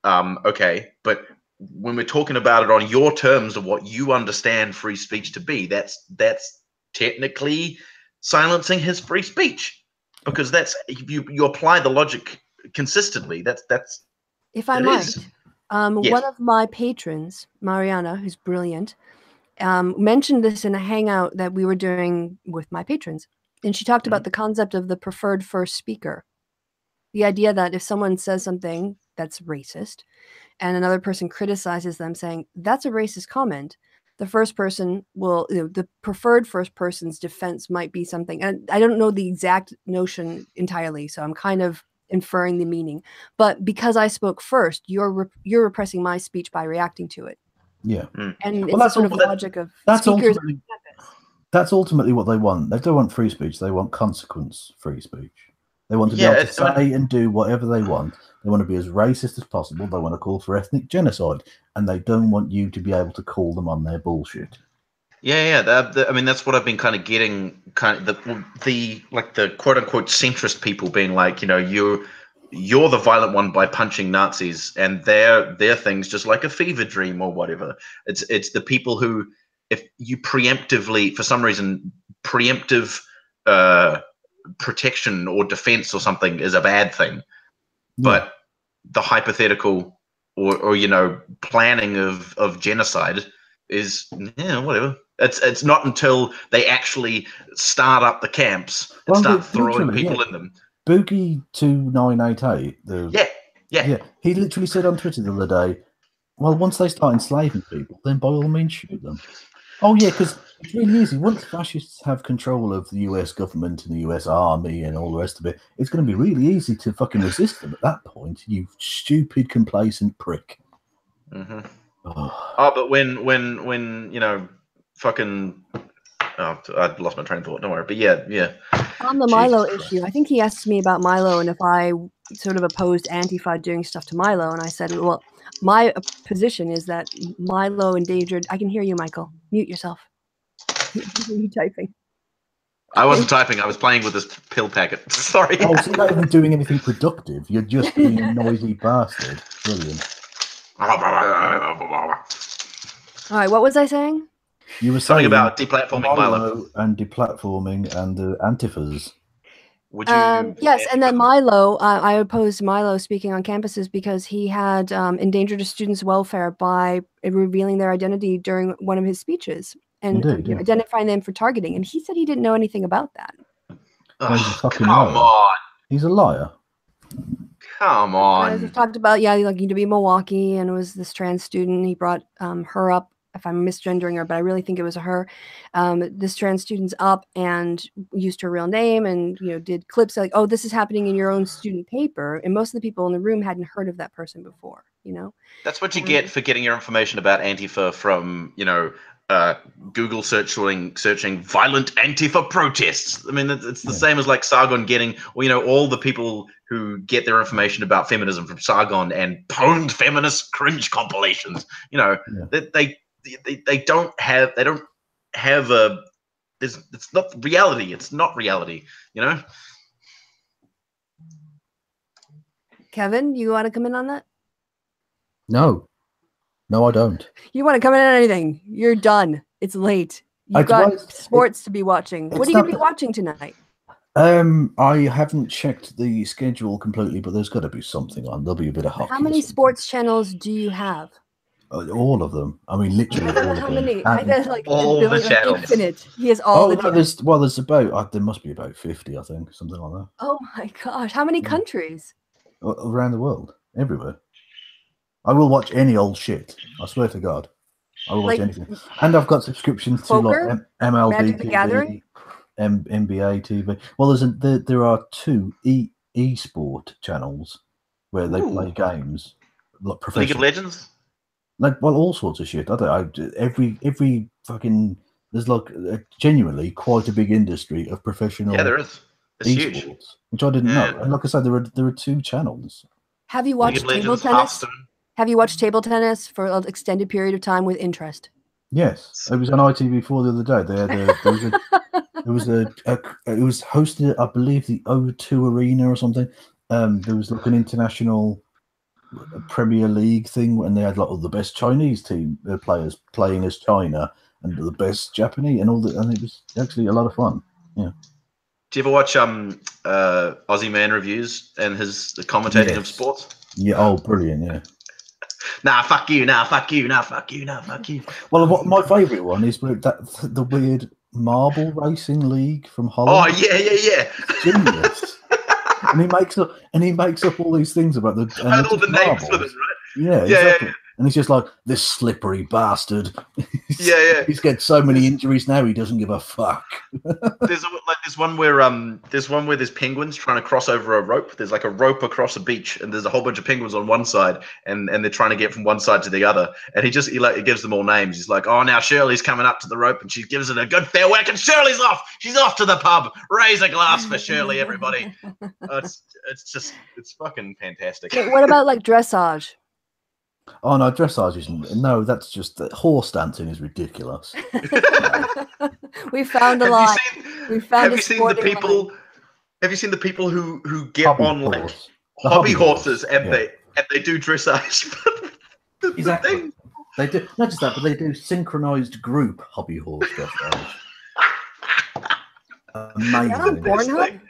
okay, but when we're talking about it on your terms of what you understand free speech to be, that's technically silencing his free speech, because that's you apply the logic consistently. That's if I might. Yes. One of my patrons, Mariana, who's brilliant, mentioned this in a hangout that we were doing with my patrons, and she talked about the concept of the preferred first speaker. The idea that if someone says something that's racist and another person criticizes them saying that's a racist comment, the first person will, the preferred first person's defense might be something, and I don't know the exact notion entirely, so I'm kind of inferring the meaning, but because I spoke first, you're repressing my speech by reacting to it. Yeah. And it's sort of logic of speakers. That's ultimately what they want. They don't want free speech. They want consequence-free speech. They want to be able to say and do whatever they want. They want to be as racist as possible. They want to call for ethnic genocide, and they don't want you to be able to call them on their bullshit. Yeah. I mean, that's what I've been kind of getting. Kind of the quote unquote centrist people being like, you're the violent one by punching Nazis, and their things just like a fever dream or whatever. It's the people who, if you preemptively, for some reason, preemptive protection or defense or something is a bad thing, but the hypothetical or planning of genocide is whatever. It's not until they actually start up the camps and start throwing people in them. Boogie 2988. Yeah. He literally said on Twitter the other day, well, once they start enslaving people, then by all means shoot them. Oh yeah, because it's really easy. Once fascists have control of the US government and the US army and all the rest of it, it's going to be really easy to fucking resist them at that point. You stupid, complacent prick. But when fucking I lost my train of thought. Don't worry. But yeah. On the Milo issue, I think he asked me about Milo and if I sort of opposed Antifa doing stuff to Milo, and I said, well, my position is that Milo endangered. I can hear you, Michael. Mute yourself. You typing? I wasn't typing. I was playing with this pill packet. Sorry. Oh, so you're not even doing anything productive. You're just being a noisy bastard. Brilliant. All right, what was I saying? You were something saying about deplatforming Milo and deplatforming and the Antifas. Would you? Yes, and then Milo, I opposed Milo speaking on campuses because he had endangered a student's welfare by revealing their identity during one of his speeches. and Indeed, yeah. identifying them for targeting. And he said he didn't know anything about that. Well, he's a fucking Come liar. on. He's a liar. Come Guys, on. we talked about, looking to be Milwaukee, and it was this trans student. He brought her up, if I'm misgendering her, but I really think it was her. This trans student's up and used her real name and, did clips like, oh, this is happening in your own student paper. And most of the people in the room hadn't heard of that person before, That's what you get for getting your information about Antifa from, Google searching violent Antifa protests. I mean, it's the same as like Sargon getting, all the people who get their information about feminism from Sargon and pwned feminist cringe compilations. They don't have a. It's not reality. It's not reality. Kevin, you want to come in on that? No, I don't. You want to come in on anything? You're done. It's late. You've got sports to be watching. What are you going to be watching tonight? I haven't checked the schedule completely, but there's got to be something on. There'll be a bit of hockey. How many sports channels do you have? All of them. I mean, literally all of them. How many? All the channels. Infinite. He has all the channels. There's about, there must be about 50, I think, something like that. Oh my gosh. How many countries? Around the world. Everywhere. I will watch any old shit. I swear to God. I will watch anything. And I've got subscriptions to like MLB Magic the TV, Gathering? NBA TV. Well, there are two e-sport channels where they play games. Like professional. League of Legends? All sorts of shit. Every fucking, there's genuinely quite a big industry of professional. Yeah, there is. It's huge. Which I didn't know. And like I said, there are two channels. Have you watched table tennis? Have you watched table tennis for an extended period of time with interest? Yes, it was on ITV4 the other day. They had it was hosted, I believe, the O2 Arena or something. There was like an international Premier League thing, and they had all the best Chinese team players playing as China and the best Japanese and and it was actually a lot of fun. Yeah. Do you ever watch Aussie Man Reviews and the commentating of sports? Yeah. Oh, brilliant. Yeah. Nah, fuck you. Nah, fuck you. Nah, fuck you. Nah, fuck you. Well, my favourite one is the weird marble racing league from Holland. Oh yeah. Genius. and he makes up all these things about all the names for them, right? Yeah, exactly. Yeah. And he's just like, this slippery bastard. He's got so many injuries now, he doesn't give a fuck. There's one where there's penguins trying to cross over a rope. There's like a rope across a beach, and there's a whole bunch of penguins on one side, and they're trying to get from one side to the other. And he gives them all names. He's like, oh, now Shirley's coming up to the rope, and she gives it a good fair whack, and Shirley's off. She's off to the pub. Raise a glass for Shirley, everybody. It's fucking fantastic. Wait, what about like dressage? Oh no, dressage isn't. No, that's just horse dancing is ridiculous. We found a lot. Have you seen the people who get hobby on like hobby horses and they do dressage? Exactly. They do not just that, but they do synchronized group hobby horse dressage. Amazing. Pornhub?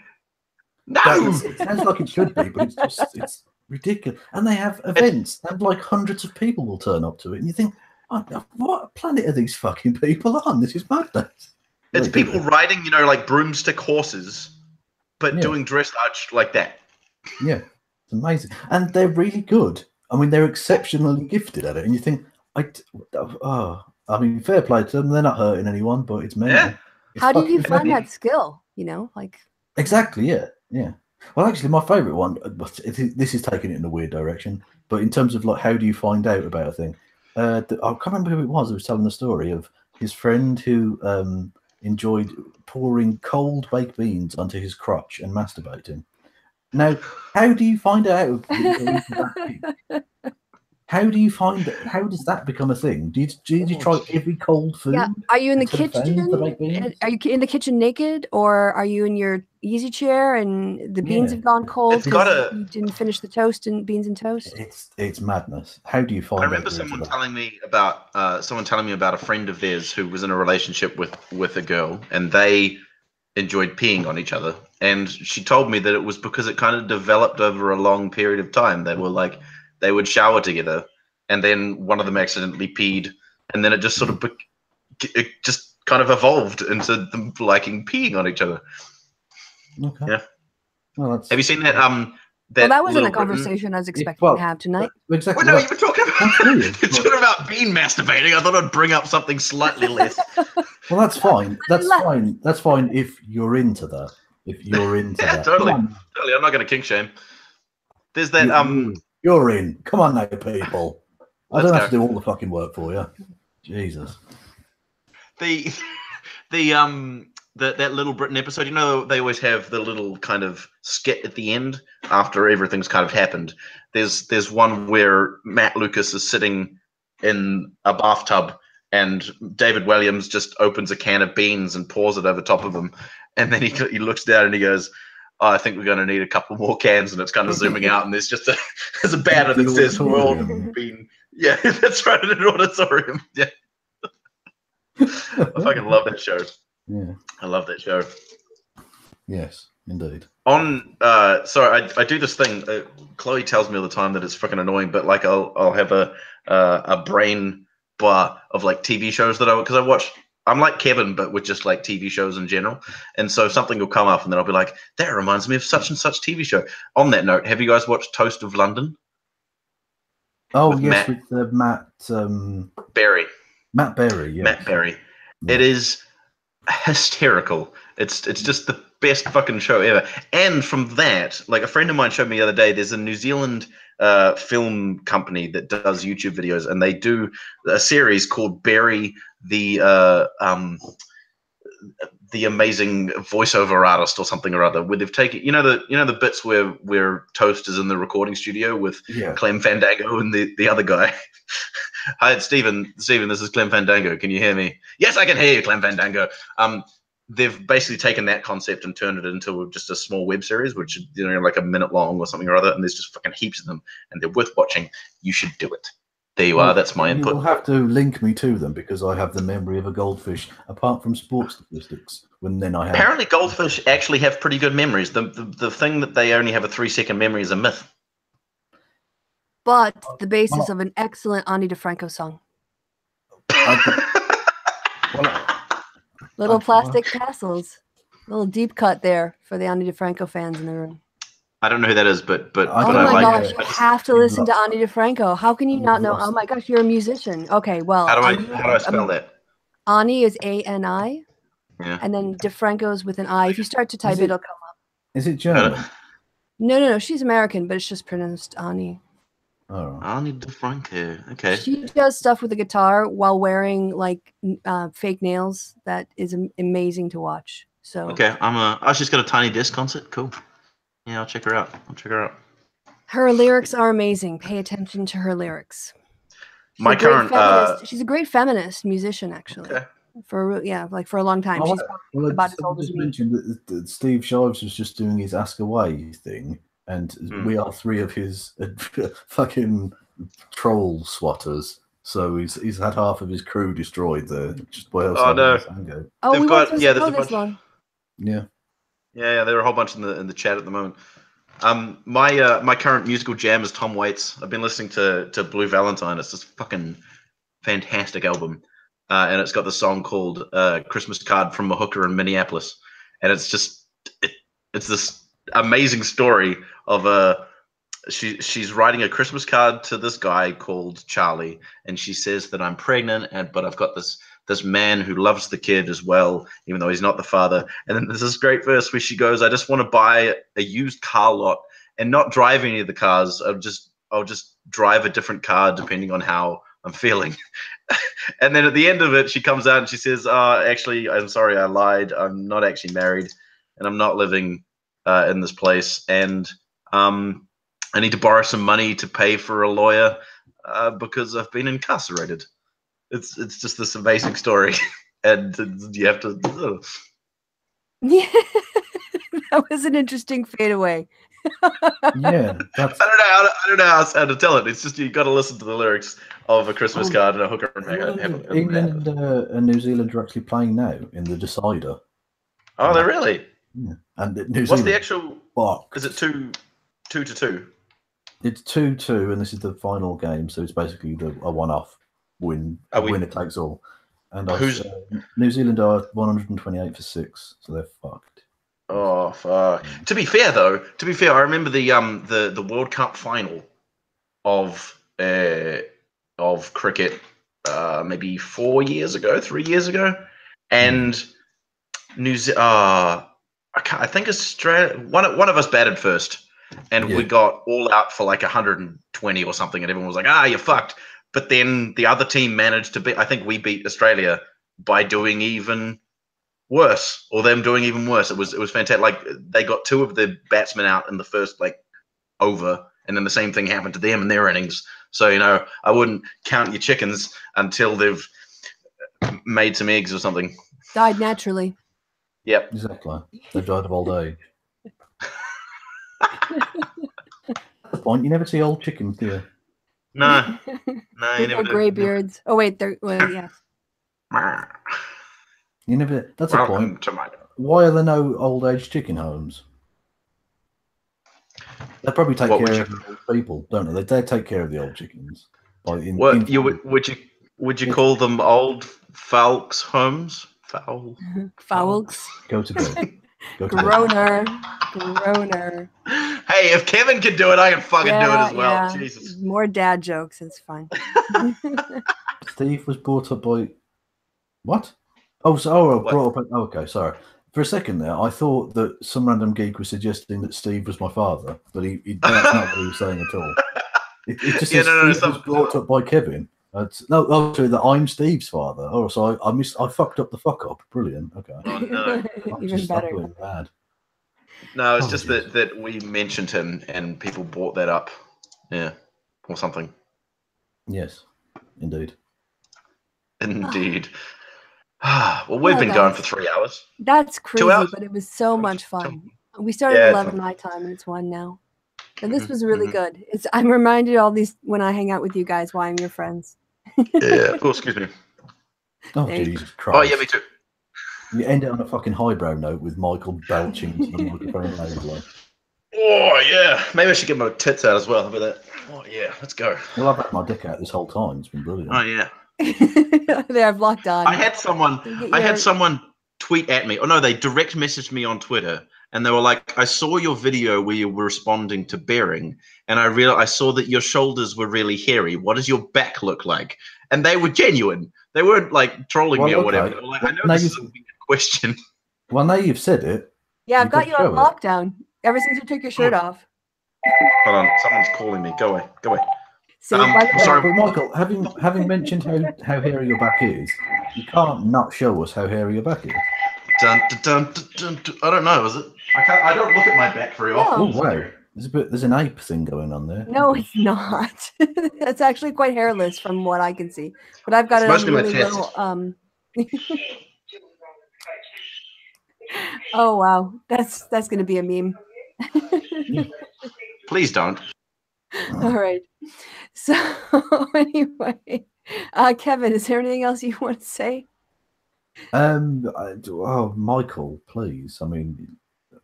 No, it sounds like it should be, but it's ridiculous. And they have events, and like hundreds of people will turn up to it, and you think, oh, what planet are these fucking people on? This is madness. It's people riding, like broomstick horses, but doing dressage like that. Yeah, it's amazing, and they're really good. I mean, they're exceptionally gifted at it, and you think, I mean, fair play to them. They're not hurting anyone, but it's mental. Yeah. How did you find that skill? Exactly. Yeah. Well, actually, my favourite one, but this is taking it in a weird direction, but in terms of like, how do you find out about a thing? I can't remember who it was who was telling the story of his friend who enjoyed pouring cold baked beans onto his crotch and masturbating. Now, how do you find out? How do you find it? How does that become a thing? Do you try every cold food? Yeah. Are you in the kitchen? Are you in the kitchen naked, or are you in your easy chair and the beans have gone cold because you didn't finish the toast and beans and toast? It's madness. How do you find? I remember someone telling me about a friend of theirs who was in a relationship with a girl, and they enjoyed peeing on each other. And she told me that it was because it kind of developed over a long period of time. They were like, they would shower together, and then one of them accidentally peed, and then it just sort of it just kind of evolved into them liking peeing on each other. Okay. Yeah. Well, have you seen that? Well, that wasn't a Little Britain- conversation I was expecting to have tonight. Exactly. Well, no, you were talking about weird. you're talking about bean masturbating. I thought I'd bring up something slightly less. Well, that's fine. That's fine. That's fine if you're into that. If you're into Yeah, that. totally. I'm not going to kink shame. There's that You're in. Come on now, people. I Let's don't go. have to do all the fucking work for you. Jesus. That Little Britain episode, you know, they always have the little kind of skit at the end after everything's kind of happened. There's one where Matt Lucas is sitting in a bathtub and David Williams just opens a can of beans and pours it over top of him, and then he looks down and he goes, "Oh, I think we're going to need a couple more cans," and it's kind of zooming out, and there's just there's a banner that says "World Bean." Yeah, that's right, in an auditorium. Yeah, I fucking love that show. Yeah, I love that show. Yes, indeed. On sorry, I do this thing. Chloe tells me all the time that it's fucking annoying, but like I'll have a brain bar of like TV shows that because I watch. I'm like Kevin, but with just like TV shows in general. And so something will come up, and then I'll be like, "That reminds me of such and such TV show." On that note, have you guys watched Toast of London? Oh yes, with Matt Berry. Matt Berry. Yes. Matt Berry. Yeah. It is hysterical. It's just the best fucking show ever. And from that, like a friend of mine showed me the other day, there's a New Zealand film company that does YouTube videos, and they do a series called Barry the amazing voiceover artist or something or other, where they've taken the bits where Toast is in the recording studio with Clem Fandango and the other guy. Hi, it's Stephen, this is Clem Fandango. Can you hear me? Yes, I can hear you, Clem Fandango. They've basically taken that concept and turned it into just a small web series, which is like a minute long or something or other, and there's just fucking heaps of them, and they're worth watching. You should do it. There you are. That's my input. You'll have to link me to them because I have the memory of a goldfish, apart from sports statistics. Apparently, goldfish actually have pretty good memories. The thing that they only have a 3-second memory is a myth. But the basis of an excellent Ani DeFranco song. Little plastic castles. Little deep cut there for the Ani DeFranco fans in the room. I don't know who that is, but oh my gosh, you have to listen to Ani DeFranco. How can you not know? Oh my gosh, you're a musician. Okay, well. How do I spell that? Ani is A-N-I. Yeah. And then DeFranco's with an I. If you start to type it'll come up. Is it German? No. She's American, but it's just pronounced Ani. Oh. Ani DeFranco. Okay. She does stuff with the guitar while wearing like fake nails. That is amazing to watch. So. Okay, she's got a Tiny Desk concert. Cool. Yeah, I'll check her out. Her lyrics are amazing. Pay attention to her lyrics. She's a great feminist musician, actually. Okay. For a long time. She's about as old as me. Mentioned that Steve Shives was just doing his Ask Away thing, and we are 3 of his fucking troll swatters. So he's had half of his crew destroyed there. Just by no. Oh, we got this one. Yeah. Yeah, there are a whole bunch in the chat at the moment. My current musical jam is Tom Waits. I've been listening to Blue Valentine. It's this fucking fantastic album, and it's got the song called "Christmas Card from a Hooker in Minneapolis," and it's just it's this amazing story of she's writing a Christmas card to this guy called Charlie, and she says that I'm pregnant, but I've got this man who loves the kid as well, even though he's not the father. And then there's this great verse where she goes, "I just want to buy a used car lot and not drive any of the cars. I'll just drive a different car depending on how I'm feeling." And then at the end of it, she comes out and she says, "Actually, I'm sorry, I lied. I'm not actually married, and I'm not living in this place. And I need to borrow some money to pay for a lawyer because I've been incarcerated." It's just this amazing story, and you have to. Yeah, that was an interesting fadeaway. Yeah, I don't know how to tell it. It's just you got to listen to the lyrics of a Christmas card and a hooker. England and New Zealand are actually playing now in the decider. Oh, they're really? Yeah. And New Zealand. What's the actual box? Is it 2-2? It's 2-2, and this is the final game, so it's basically a one-off. Winner takes all. And Who's- New Zealand are 128 for 6, so they're fucked. Oh fuck! To be fair, I remember the World Cup final of cricket maybe 4 years ago, 3 years ago, and I think Australia. One of us batted first, and we got all out for like 120 or something, and everyone was like, "Ah, you're fucked." But then the other team managed to beat. I think we beat Australia by doing even worse, or them doing even worse. It was fantastic. Like they got 2 of the batsmen out in the first over, and then the same thing happened to them in their innings. So I wouldn't count your chickens until they've made some eggs or something. Died naturally. Yep, exactly. They've died of old age. That's the point. You never see old chickens, do you? No, you never do. Greybeards. Oh wait, yes. You never. That's the point. Why are there no old age chicken homes? They probably take care of the old people, don't they? They take care of the old chickens. Would you call them old folks homes? Fowls. Go to bed. Groaner. Hey, if Kevin can do it, I can fucking do it as well. Yeah. Jesus. More dad jokes. It's fine. Steve was brought up by what? Brought up. Okay, sorry. For a second there, I thought that some random geek was suggesting that Steve was my father, but that's not what he was saying at all. It just says Steve was brought up by Kevin. Sorry, that I'm Steve's father. Oh, so I fucked up the fuck up. Brilliant. Okay. Oh, no. Even better. Bad. No, it's just that we mentioned him and people brought that up. Yeah. Or something. Yes, indeed. Indeed. Well, we've been going for 3 hours. That's crazy, 2 hours? but it was so much fun. We started at 11 my time, and it's 1 now. And this was really good. I'm reminded all these when I hang out with you guys why I'm your friends. Yeah. Oh, excuse me. Oh, Jesus Christ. Oh, yeah, me too. You end it on a fucking highbrow note with Michael belching into the microphone loudly. Oh, yeah. Maybe I should get my tits out as well. How about that? Oh, yeah. Let's go. Well, I've had my dick out this whole time. It's been brilliant. Oh, yeah. There, I've locked on. I had someone tweet at me. Oh, no, they direct messaged me on Twitter. And they were like, I saw your video where you were responding to Bering, and I saw that your shoulders were really hairy. What does your back look like? And they were genuine. They weren't like trolling me or whatever. They were like, I know this is a weird question. Well, now you've said it. Yeah, I've got you on lockdown ever since you took your shirt off. Hold on, someone's calling me. Go away. Go away. Sorry, but Michael, having mentioned how hairy your back is, you can't not show us how hairy your back is. Dun, dun, dun, dun, dun. I don't know. Is it? I don't look at my back very often. Oh wow, there's an ape thing going on there. No, it's not. It's actually quite hairless from what I can see. But I've got it's mostly really my chest. little. Oh wow, that's going to be a meme. Please don't. All right. So anyway, Kevin, is there anything else you want to say? Michael, please. I mean,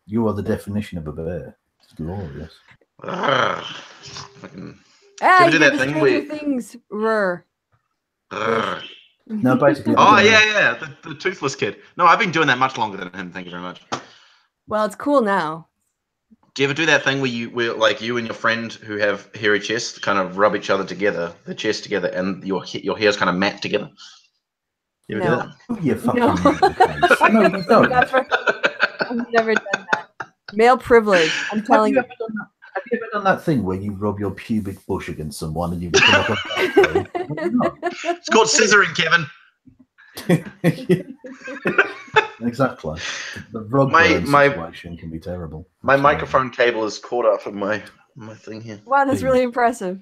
you are the definition of a bear. It's glorious. Do that thing where things. No, basically. The toothless kid. No, I've been doing that much longer than him. Thank you very much. Well, it's cool now. Do you ever do that thing where you and your friend who have hairy chests kind of rub each other together, the chest together, and your hair's kind of mat together? You ever do that? You fucking no, you don't. I've never done that. Male privilege. I'm telling you. Have you ever done that thing where you rub your pubic bush against someone and you become like a It's called scissoring, Kevin. Exactly. The rug burn situation can be terrible. My microphone cable is caught up in my thing here. Wow, that's really impressive.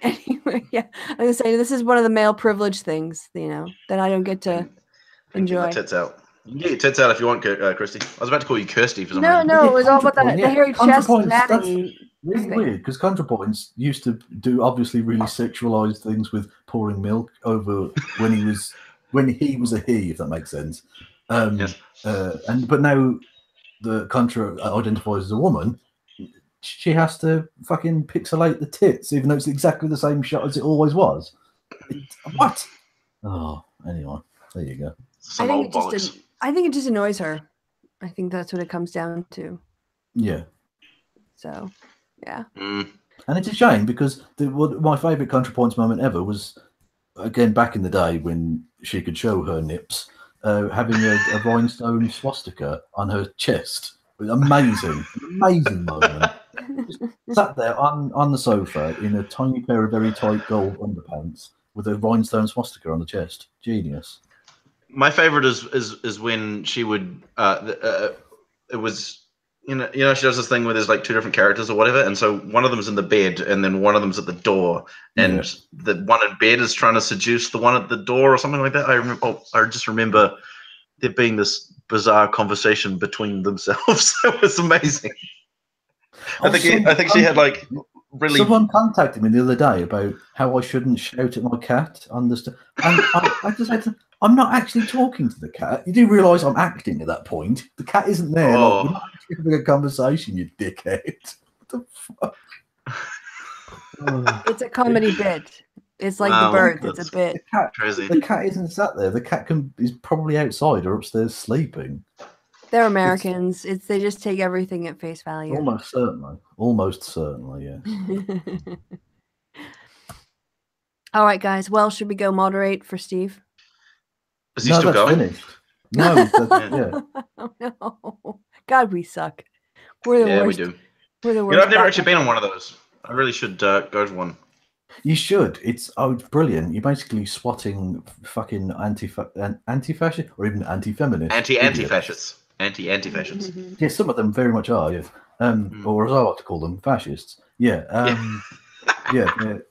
Anyway, yeah, I'm gonna say this is one of the male privilege things, that I don't get to enjoy. Get my tits out. You can get your tits out if you want, Kristi. I was about to call you Kirsty for some reason. No, it was all about the hairy chest. That's really weird because ContraPoints used to do obviously really sexualized things with pouring milk over when he was a he, if that makes sense. Yes. But now the Contra identifies as a woman. She has to fucking pixelate the tits, even though it's exactly the same shot as it always was. What? Oh, anyway, there you go. Some I old think bollocks. I think it just annoys her. I think that's what it comes down to. Yeah. So, yeah. Mm. And it's a shame because my favourite ContraPoints moment ever was, again, back in the day when she could show her nips, having a rhinestone swastika on her chest. It was amazing, amazing moment. Just sat there on the sofa in a tiny pair of very tight gold underpants with a rhinestone swastika on the chest. Genius. My favorite is when she would. It was. You know, she does this thing where there's like two different characters or whatever, and so one of them's in the bed, and then one of them's at the door, and the one in bed is trying to seduce the one at the door or something like that. I just remember there being this bizarre conversation between themselves. It was amazing. I think she had like really. Someone contacted me the other day about how I shouldn't shout at my cat on the and I just said, I'm not actually talking to the cat. You do realise I'm acting at that point. The cat isn't there. Oh. Like, we're not actually having a conversation, you dickhead. What the fuck? It's a comedy bit. It's like the birds. It's a bit. The cat isn't sat there. The cat is probably outside or upstairs sleeping. They're Americans. They just take everything at face value. Almost certainly. Almost certainly, yeah. All right, guys. Well, should we go moderate for Steve? Is he still going? Finished. No, yeah. Oh, no. God, we suck. We're the worst. Yeah, we do. We're the worst. I've never actually been on one of those. I really should go to one. You should. It's brilliant. You're basically swatting fucking anti-fascist or even anti-feminist. Anti-fascists. Anti-fascists. Yeah, some of them very much are, yes. Or as I like to call them, fascists. Yeah. They're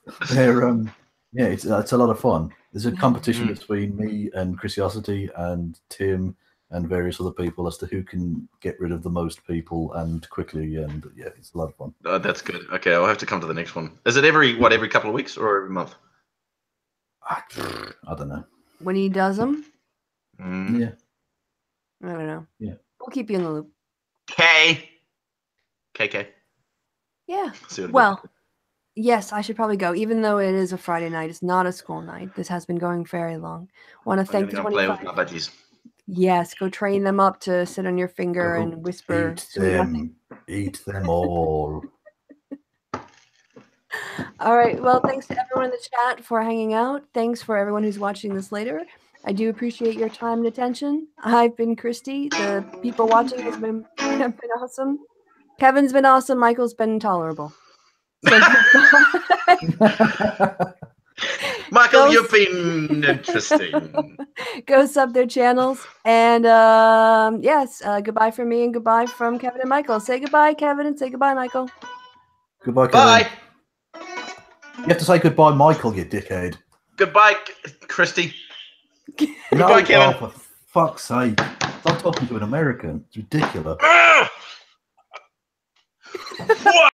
it's a lot of fun. There's a competition between me and Kristi and Tim and various other people as to who can get rid of the most people and quickly. And yeah, it's a lot of fun. That's good. Okay, I'll have to come to the next one. Is it every couple of weeks or every month? I don't know. When he does them? Yeah. I don't know. Yeah. We'll keep you in the loop. KK. Yeah. Well, yes, I should probably go. Even though it is a Friday night, it's not a school night. This has been going very long. Want to thank the 25. Play with my budgies. Yes, go train them up to sit on your finger and whisper. Eat them all. All right. Well, thanks to everyone in the chat for hanging out. Thanks for everyone who's watching this later. I do appreciate your time and attention. I've been Kristi. The people watching have been awesome. Kevin's been awesome. Michael's been intolerable. So Michael, you've been interesting. Go sub their channels. And yes, goodbye from me and goodbye from Kevin and Michael. Say goodbye, Kevin, and say goodbye, Michael. Goodbye, Kevin. Bye. You have to say goodbye, Michael, you dickhead. Goodbye, Kristi. Goodbye, Kevin. Oh, for fuck's sake. Stop talking to an American. It's ridiculous. What?